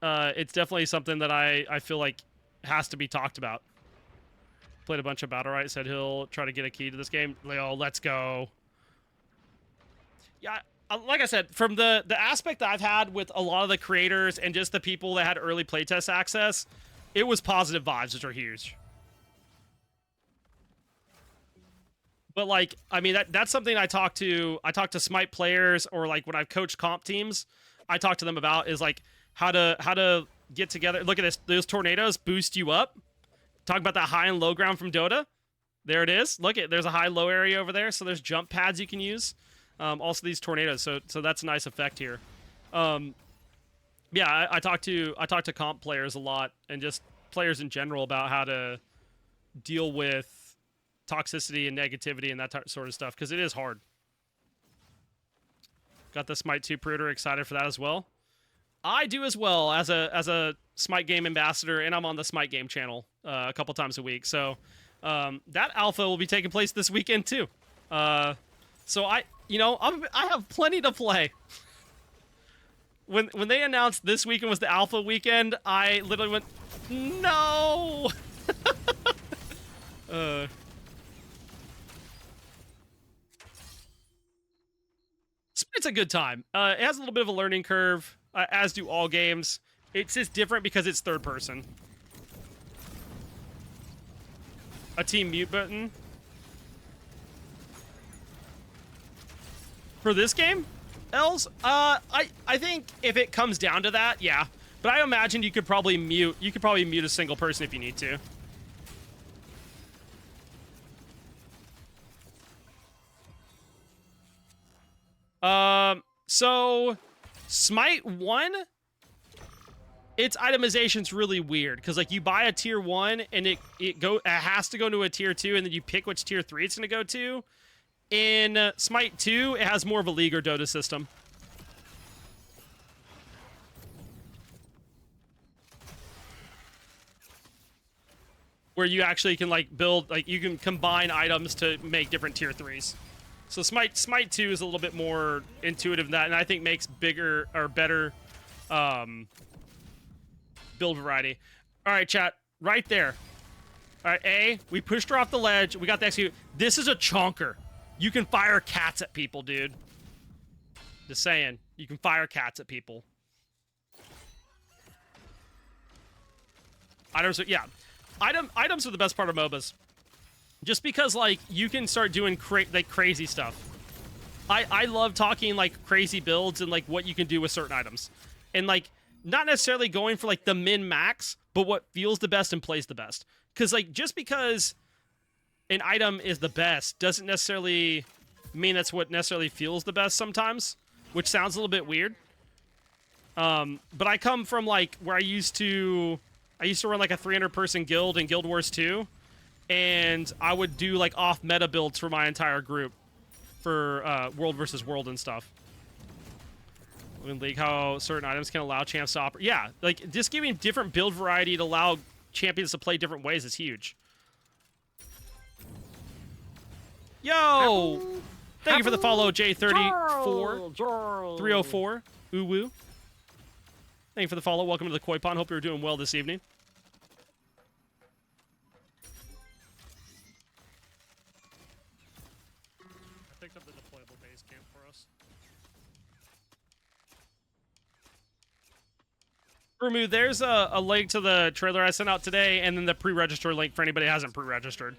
it's definitely something that I feel like has to be talked about. Played a bunch of Battle Right, said he'll try to get a key to this game. Leo, let's go. Yeah, like I said, from the aspect that I've had with a lot of the creators and just the people that had early playtest access, it was positive vibes, which are huge. But like, I mean, that's something I talk to Smite players, or like when I've coached comp teams, I talk to them about, is like how to get together. Look at this. Those tornadoes boost you up. Talk about that high and low ground from Dota. There it is. Look at, there's a high low area over there. So there's jump pads you can use. Also these tornadoes. So that's a nice effect here. Yeah, I talk to comp players a lot, and just players in general, about how to deal with toxicity and negativity and that sort of stuff, because it is hard. Got the Smite 2 pre-order, excited for that as well. I do as well, as a Smite game ambassador, and I'm on the Smite game channel a couple times a week. So that alpha will be taking place this weekend too. So I have plenty to play. When they announced this weekend was the alpha weekend, I literally went, no. It's a good time. It has a little bit of a learning curve, as do all games. It's just different because it's third person. A team mute button. For this game, Els, I think if it comes down to that, yeah. But I imagine you could probably mute a single person if you need to. So Smite 1, its itemization's really weird, because like you buy a tier 1 and it has to go to a tier 2, and then you pick which tier 3 it's going to go to. In Smite 2, it has more of a League or Dota system. Where you actually can like build, like you can combine items to make different tier 3s. So Smite 2 is a little bit more intuitive than that, and I think makes bigger or better build variety. All right, chat, right there. All right, A, we pushed her off the ledge. We got the execute. This is a chonker. You can fire cats at people, dude. Just saying, you can fire cats at people. Items are, yeah. Items are the best part of MOBAs. Just because, like, you can start doing crazy stuff. I love talking, like, crazy builds and, like, what you can do with certain items. And, like, not necessarily going for, like, the min-max, but what feels the best and plays the best. Because, like, just because an item is the best doesn't necessarily mean that's what necessarily feels the best sometimes, which sounds a little bit weird. But I come from like where I used to run like a 300-person guild in Guild Wars 2, and I would do like off-meta builds for my entire group for World versus World and stuff. In League, how certain items can allow champs to operate. Yeah, like just giving different build variety to allow champions to play different ways is huge. Yo! Thank you for the follow, J34 304. Ooh woo. Thank you for the follow. Welcome to the Koi Pond. Hope you're doing well this evening. I picked up the deployable base camp for us. Rumu, there's a link to the trailer I sent out today, and then the pre-register link for anybody who hasn't pre-registered.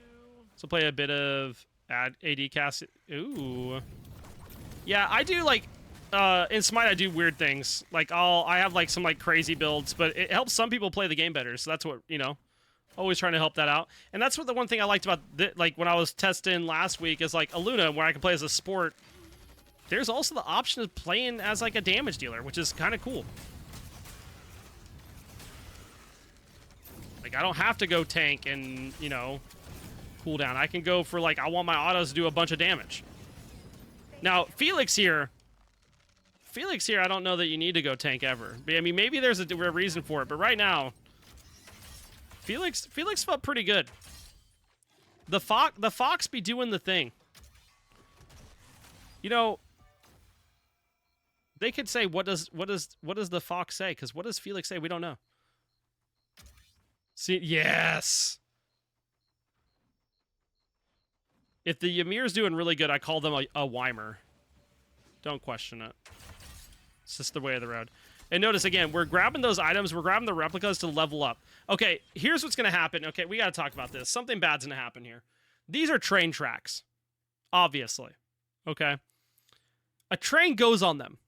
So play a bit of AD cast. Ooh. Yeah, I do like in Smite I do weird things. Like I have like some like crazy builds, but it helps some people play the game better. So that's what, you know, always trying to help that out. And that's what the one thing I liked about like when I was testing last week is like Aluna, where I can play as a sport. There's also the option of playing as like a damage dealer, which is kind of cool. Like I don't have to go tank and, you know, cooldown. I can go for like, I want my autos to do a bunch of damage. Now, Felix here, I don't know that you need to go tank ever. I mean, maybe there's a reason for it, but right now, Felix felt pretty good. The Fox be doing the thing. You know, they could say, what does the Fox say? Because what does Felix say? We don't know. See, yes. If the Ymir's doing really good, I call them a Weimer. Don't question it. It's just the way of the road. And notice, again, we're grabbing those items. We're grabbing the replicas to level up. Okay, here's what's going to happen. Okay, we got to talk about this. Something bad's going to happen here. These are train tracks, obviously. Okay? A train goes on them.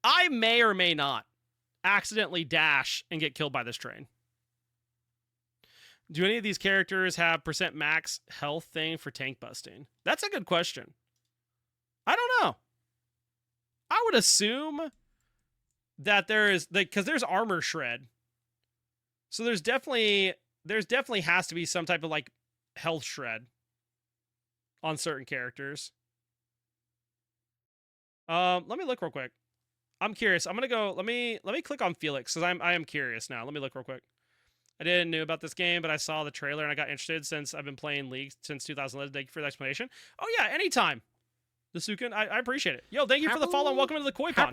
I may or may not accidentally dash and get killed by this train. Do any of these characters have % max health thing for tank busting? That's a good question. I don't know. I would assume that there is, because there's armor shred. So there's definitely has to be some type of like health shred on certain characters. Let me look real quick. I'm curious. I'm gonna go. Let me click on Felix because I am curious now. Let me look real quick. I didn't know about this game, but I saw the trailer and I got interested since I've been playing League since 2011. Thank you for the explanation. Oh yeah, anytime. The Sukin, I appreciate it. Yo, thank you for the follow and welcome to the Koi Pond.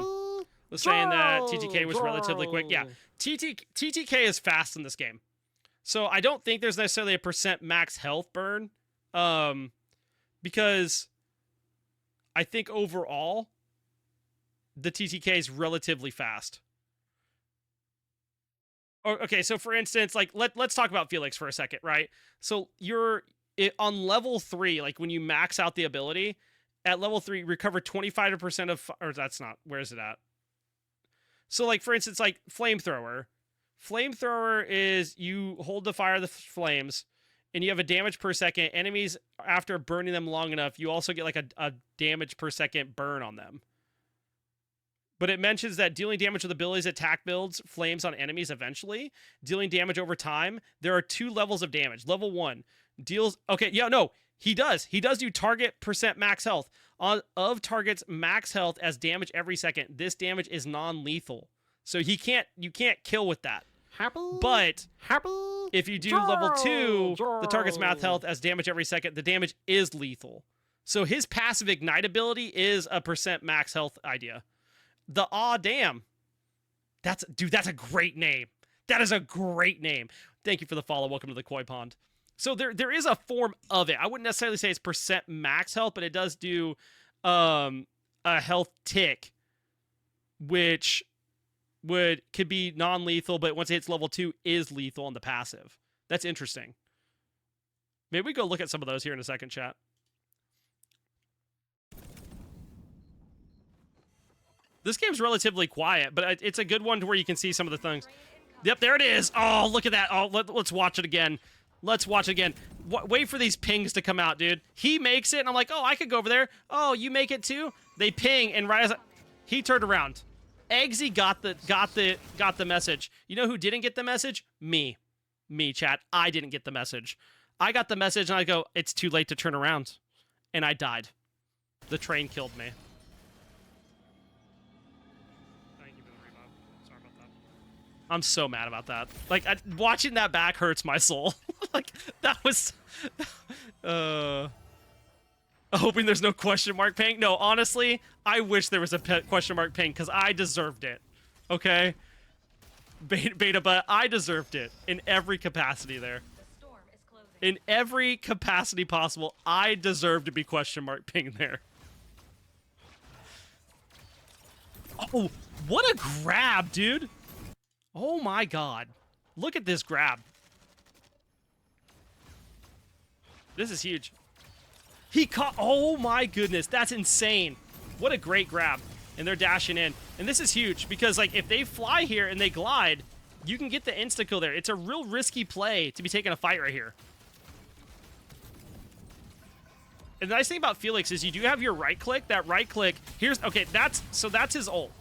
Was saying that TTK was relatively quick. Yeah, TTK is fast in this game. So I don't think there's necessarily a % max health burn. Because I think overall, the TTK is relatively fast. Okay, so for instance, like let's talk about Felix for a second, right? So you're on level 3, like when you max out the ability, at level 3, recover 25% of, or that's not, where is it at? So like for instance, like Flamethrower. Flamethrower is you hold the fire of the flames, and you have a damage per second. Enemies, after burning them long enough, you also get like a damage per second burn on them. But it mentions that dealing damage with abilities attack builds flames on enemies eventually. Dealing damage over time. There are 2 levels of damage. Level 1 deals... Okay, yeah, no. He does. He does do target % max health. Of target's max health as damage every second. This damage is non-lethal. So you can't kill with that. But if you do level 2, the target's max health as damage every second, the damage is lethal. So his passive ignite ability is a % max health idea. The Aw Damn. That's a great name. That is a great name. Thank you for the follow. Welcome to the Koi Pond. So there is a form of it. I wouldn't necessarily say it's % max health, but it does do a health tick, which could be non-lethal, but once it hits level 2 is lethal on the passive. That's interesting. Maybe we go look at some of those here in a second, chat. This game's relatively quiet, but it's a good one to where you can see some of the things. Yep, there it is. Oh, look at that. Oh, let's watch it again. Let's watch it again. Wait for these pings to come out, dude. He makes it, and I'm like, oh, I could go over there. Oh, you make it too? They ping, and right as he turned around. Eggsy got the message. You know who didn't get the message? Me, chat. I didn't get the message. I got the message and I go, it's too late to turn around, and I died. The train killed me. Thank you for the remote. Sorry about that. I'm so mad about that. Like, watching that back hurts my soul. Like, that was... hoping there's no question mark ping. No, honestly, I wish there was a question mark ping, because I deserved it. Okay? Beta, but I deserved it in every capacity there. In every capacity possible, I deserve to be question mark ping there. Oh, what a grab, dude. Oh my god. Look at this grab. This is huge. He caught... Oh my goodness, that's insane. What a great grab. And they're dashing in. And this is huge, because like if they fly here and they glide, you can get the insta-kill there. It's a real risky play to be taking a fight right here. And the nice thing about Felix is you do have your right click. That right click, here's... Okay, that's his ult.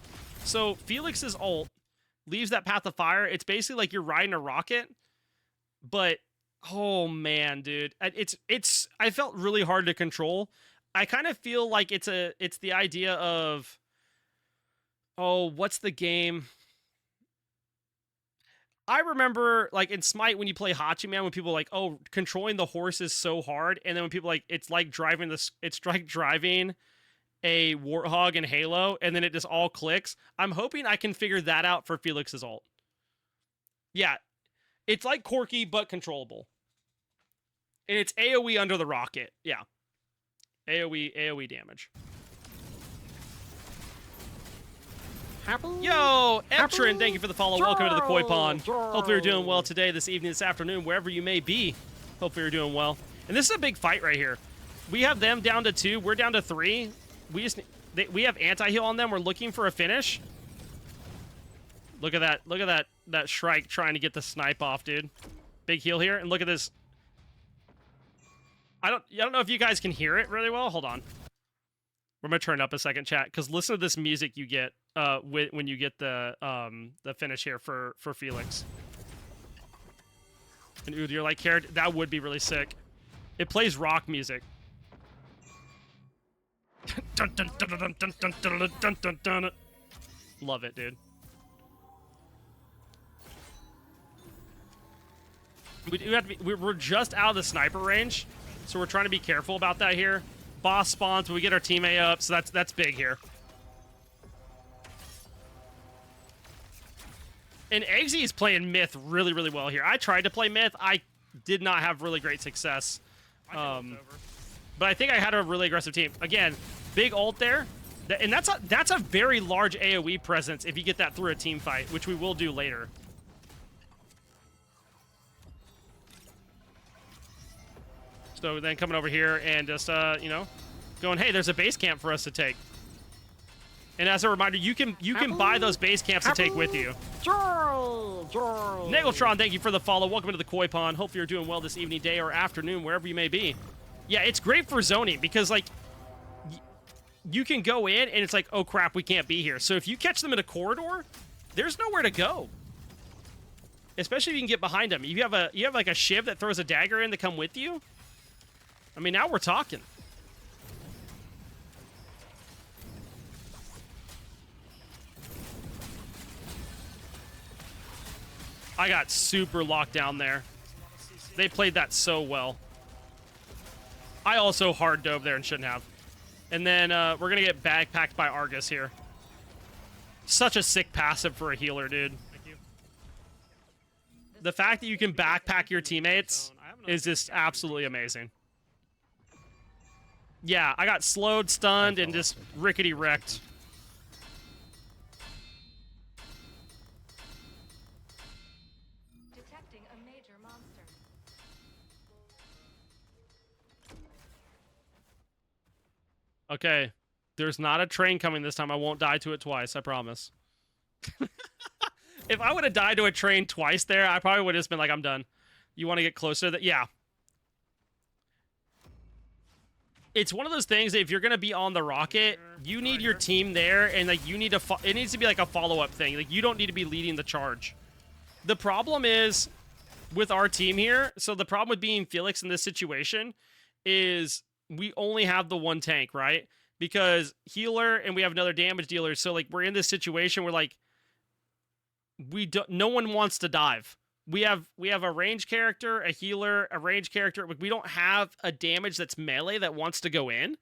So Felix's ult leaves that path of fire. It's basically like you're riding a rocket, but... Oh man, dude, it's I felt really hard to control. I kind of feel like it's the idea of, oh, what's the game? I remember like in Smite when you play Hachiman, when people are like, oh, controlling the horse is so hard, and then when people like it's like driving a Warthog in Halo, and then it just all clicks. I'm hoping I can figure that out for Felix's ult. Yeah, it's like Corky but controllable. And it's AoE under the rocket. Yeah. AoE damage. Yo, Eptrin, thank you for the follow. Welcome to the Koi Pond. Hopefully you're doing well today, this evening, this afternoon, wherever you may be. Hopefully you're doing well. And this is a big fight right here. We have them down to 2. We're down to 3. We have anti-heal on them. We're looking for a finish. Look at that. Look at that Shrike trying to get the snipe off, dude. Big heal here. And look at this. I don't know if you guys can hear it really well. Hold on. We're gonna turn it up a second, chat, because listen to this music you get when you get the finish here for Felix. And Ood, you're like, that would be really sick. It plays rock music. Love it, dude. We're just out of the sniper range. So we're trying to be careful about that here. Boss spawns, but we get our teammate up, so that's big here. And Eggsy is playing Myth really, really well here. I tried to play Myth. I did not have really great success. But I think I had a really aggressive team. Again, big ult there. And that's a very large AoE presence if you get that through a team fight, which we will do later. So then coming over here and just, you know, going, hey, there's a base camp for us to take. And as a reminder, you can buy those base camps to take with you. Nageltron, thank you for the follow. Welcome to the Koi Pond. Hope you're doing well this evening, day, or afternoon, wherever you may be. Yeah, it's great for zoning because, like, you can go in and it's like, oh, crap, we can't be here. So if you catch them in a corridor, there's nowhere to go. Especially if you can get behind them. You have like a shiv that throws a dagger in to come with you. I mean, now we're talking. I got super locked down there. They played that so well. I also hard dove there and shouldn't have. And then we're going to get backpacked by Argus here. Such a sick passive for a healer, dude. Thank you. The fact that you can backpack your teammates is just absolutely amazing. Yeah, I got slowed, stunned, and just rickety wrecked. Detecting a major monster. Okay, there's not a train coming this time. I won't die to it twice, I promise. If I would have died to a train twice there, I probably would have just been like, I'm done. You want to get closer to that? Yeah. it's one of those things that if you're gonna be on the rocket, you need your team there, and like you need to. It needs to be like a follow-up thing. Like you don't need to be leading the charge. The problem is with our team here. So the problem with being Felix in this situation is we only have the one tank, right? Because healer and we have another damage dealer. So like we're in this situation where like no one wants to dive. We have a range character, a healer, a range character. We don't have a damage that's melee that wants to go in.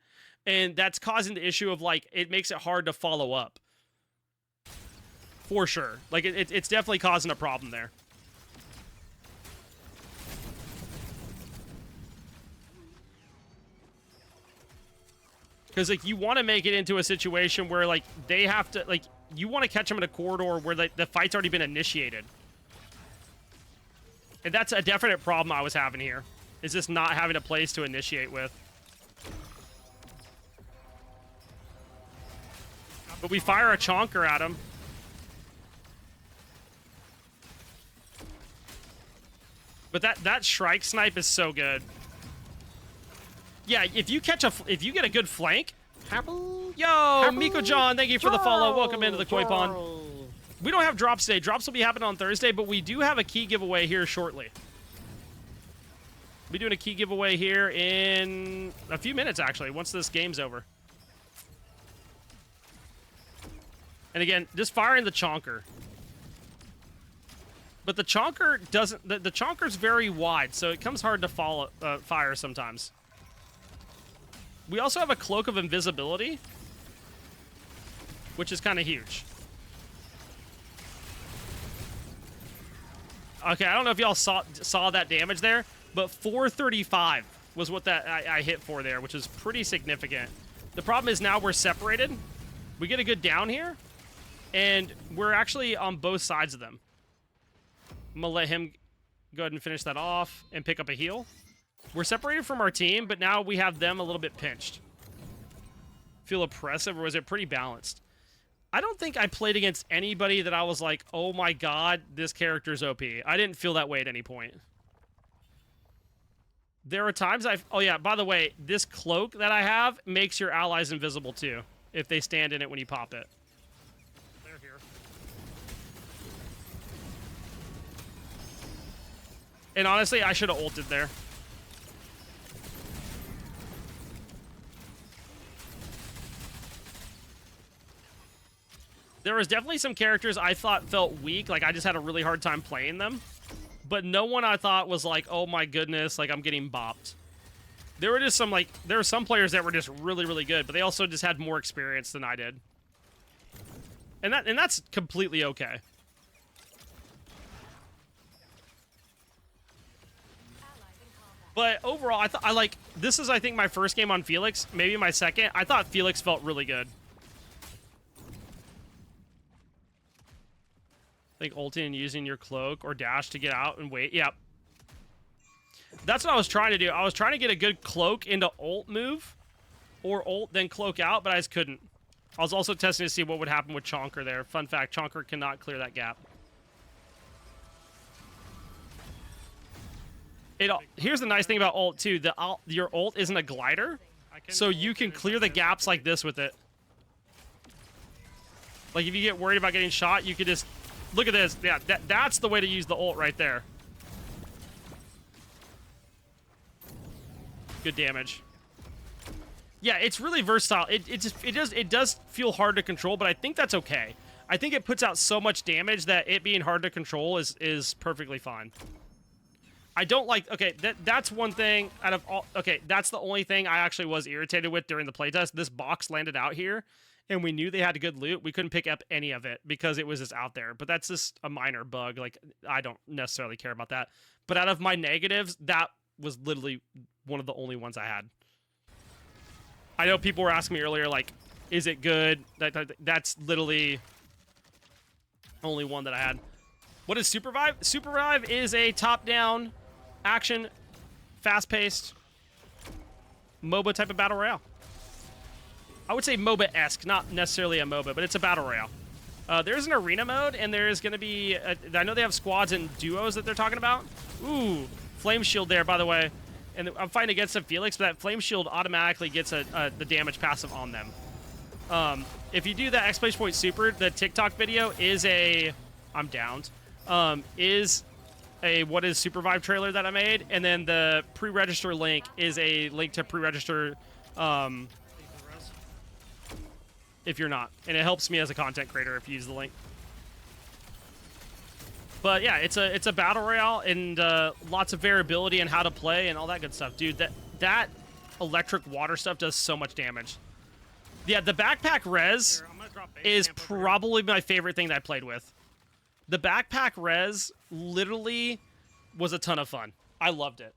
And that's causing the issue of, like, it makes it hard to follow up. For sure. Like, it's definitely causing a problem there. Because, like, you want to make it into a situation where, like, they have to, like, you want to catch them in a corridor where the fight's already been initiated. And that's a definite problem I was having here, is just not having a place to initiate with. But we fire a chonker at him. But that Shrike snipe is so good. Yeah, if you get a good flank. Yo, Miko John, thank you for the follow. Welcome into the koi pond. We don't have drops today. Drops will be happening on Thursday, but we do have a key giveaway here shortly. We'll be doing a key giveaway here in a few minutes, actually, once this game's over. And again, just firing the chonker. But the chonker doesn't... The chonker's very wide, so it comes hard to fire sometimes. We also have a cloak of invisibility, which is kind of huge. Okay, I don't know if y'all saw that damage there, but 435 was what that I hit for there, which is pretty significant. The problem is now we're separated. We get a good down here, and we're actually on both sides of them. I'm going to let him go ahead and finish that off and pick up a heal. We're separated from our team, but now we have them a little bit pinched. Feel oppressive, or was it pretty balanced? I don't think I played against anybody that I was like, oh my god, this character's OP. I didn't feel that way at any point. There are times oh yeah, by the way, this cloak that I have makes your allies invisible too, if they stand in it when you pop it. They're here. And honestly, I should have ulted there. There was definitely some characters I thought felt weak, like I just had a really hard time playing them. But no one I thought was like, oh my goodness, like I'm getting bopped. There were just some, like, there were some players that were just really, really good, but they also just had more experience than I did. And that's completely okay. But overall, this is, I think, my first game on Felix, maybe my second. I thought Felix felt really good. Like ulting and using your cloak or dash to get out and wait. Yep. That's what I was trying to do. I was trying to get a good cloak into ult move, or ult then cloak out, but I just couldn't. I was also testing to see what would happen with Chonker there. Fun fact, Chonker cannot clear that gap. Here's the nice thing about ult too. Your ult isn't a glider, so you can clear the gaps like this with it. Like if you get worried about getting shot, you could just... Look at this. Yeah, that's the way to use the ult right there. Good damage. Yeah, it's really versatile. It does feel hard to control, but I think that's okay. I think it puts out so much damage that it being hard to control is perfectly fine. I don't like... Okay, that's one thing out of all... Okay, that's the only thing I actually was irritated with during the playtest. This box landed out here, and we knew they had a good loot. We couldn't pick up any of it because it was just out there. But that's just a minor bug. Like, I don't necessarily care about that. But out of my negatives, that was literally one of the only ones I had. I know people were asking me earlier, like, is it good? That's literally only one that I had. What is Supervive? Supervive is a top-down, action, fast-paced MOBA type of battle royale. I would say MOBA-esque, not necessarily a MOBA, but it's a battle royale. There's an arena mode, and there's going to be... I know they have squads and duos that they're talking about. Ooh, flame shield there, by the way. and I'm fighting against a Felix, but that Flame Shield automatically gets the damage passive on them. If you do that exclamation point super, the TikTok video is I'm downed. Is a what is Supervive trailer that I made, and then the pre-register link is a link to pre-register if you're not, and it helps me as a content creator if you use the link. But yeah, it's a battle royale, and lots of variability in how to play and all that good stuff, dude. That electric water stuff does so much damage. Yeah, the backpack res is probably my favorite thing that I played with. The backpack res literally was a ton of fun. I loved it.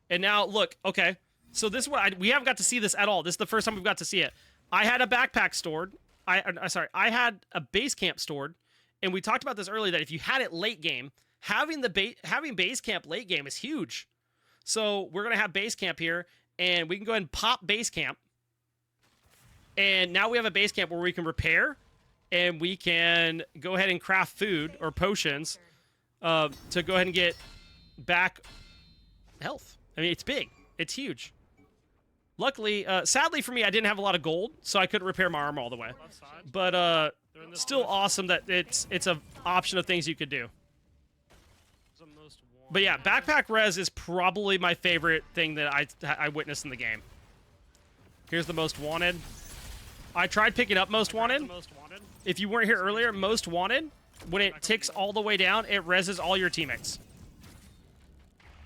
And now, look, okay. So this is what we haven't got to see this at all. This is the first time we've got to see it. I had a backpack stored. I had a base camp stored. And we talked about this earlier, that if you had it late game, having base camp late game is huge. So we're going to have base camp here, and we can go ahead and pop base camp. And now we have a base camp where we can repair, and we can go ahead and craft food or potions to go ahead and get back health. I mean, it's big. It's huge. Luckily, sadly for me, I didn't have a lot of gold, so I couldn't repair my armor all the way. But still awesome that it's an option of things you could do. But yeah, backpack res is probably my favorite thing that I witnessed in the game. Here's the most wanted. I tried picking up most wanted. If you weren't here earlier, most wanted, when it ticks all the way down, it reses all your teammates.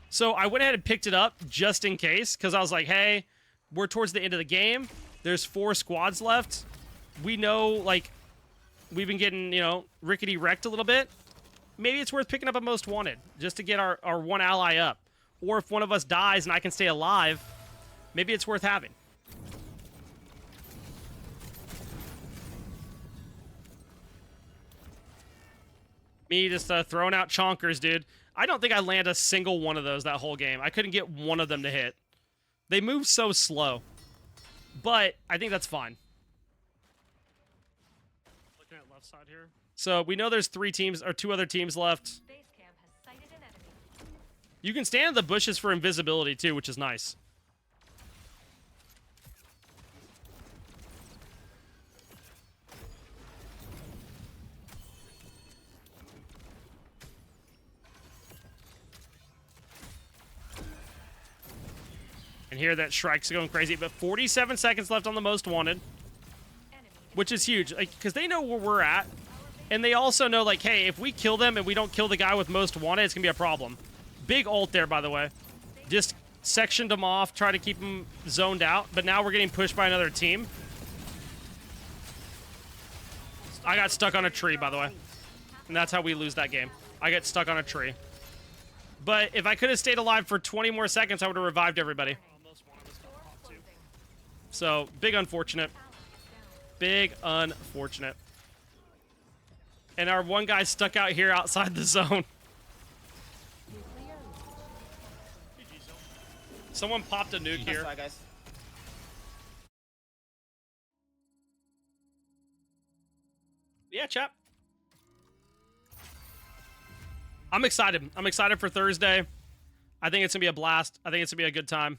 So I went ahead and picked it up just in case, because I was like, hey, we're towards the end of the game. There's 4 squads left. We know, like, we've been getting, rickety wrecked a little bit. Maybe it's worth picking up a most wanted just to get our one ally up. Or if one of us dies and I can stay alive, maybe it's worth having. Me just throwing out chonkers, dude. I don't think I land a single one of those that whole game. I couldn't get one of them to hit. They move so slow. But I think that's fine. Looking at left side here. So we know there's 2 other teams left. You can stand in the bushes for invisibility too, which is nice. And here that Shrike's going crazy, but 47 seconds left on the most wanted, which is huge, because they know where we're at, and they also know, like, hey, if we kill them and we don't kill the guy with most wanted, it's gonna be a problem. Big ult there, by the way. Just sectioned them off, try to keep them zoned out, but now we're getting pushed by another team. I got stuck on a tree, by the way, and that's how we lose that game. I get stuck on a tree. But if I could have stayed alive for 20 more seconds, I would have revived everybody. So, big unfortunate. Big unfortunate. And our one guy stuck out here outside the zone. Someone popped a nuke here. Guys. Yeah, chap. I'm excited. I'm excited for Thursday. I think it's going to be a blast. I think it's going to be a good time.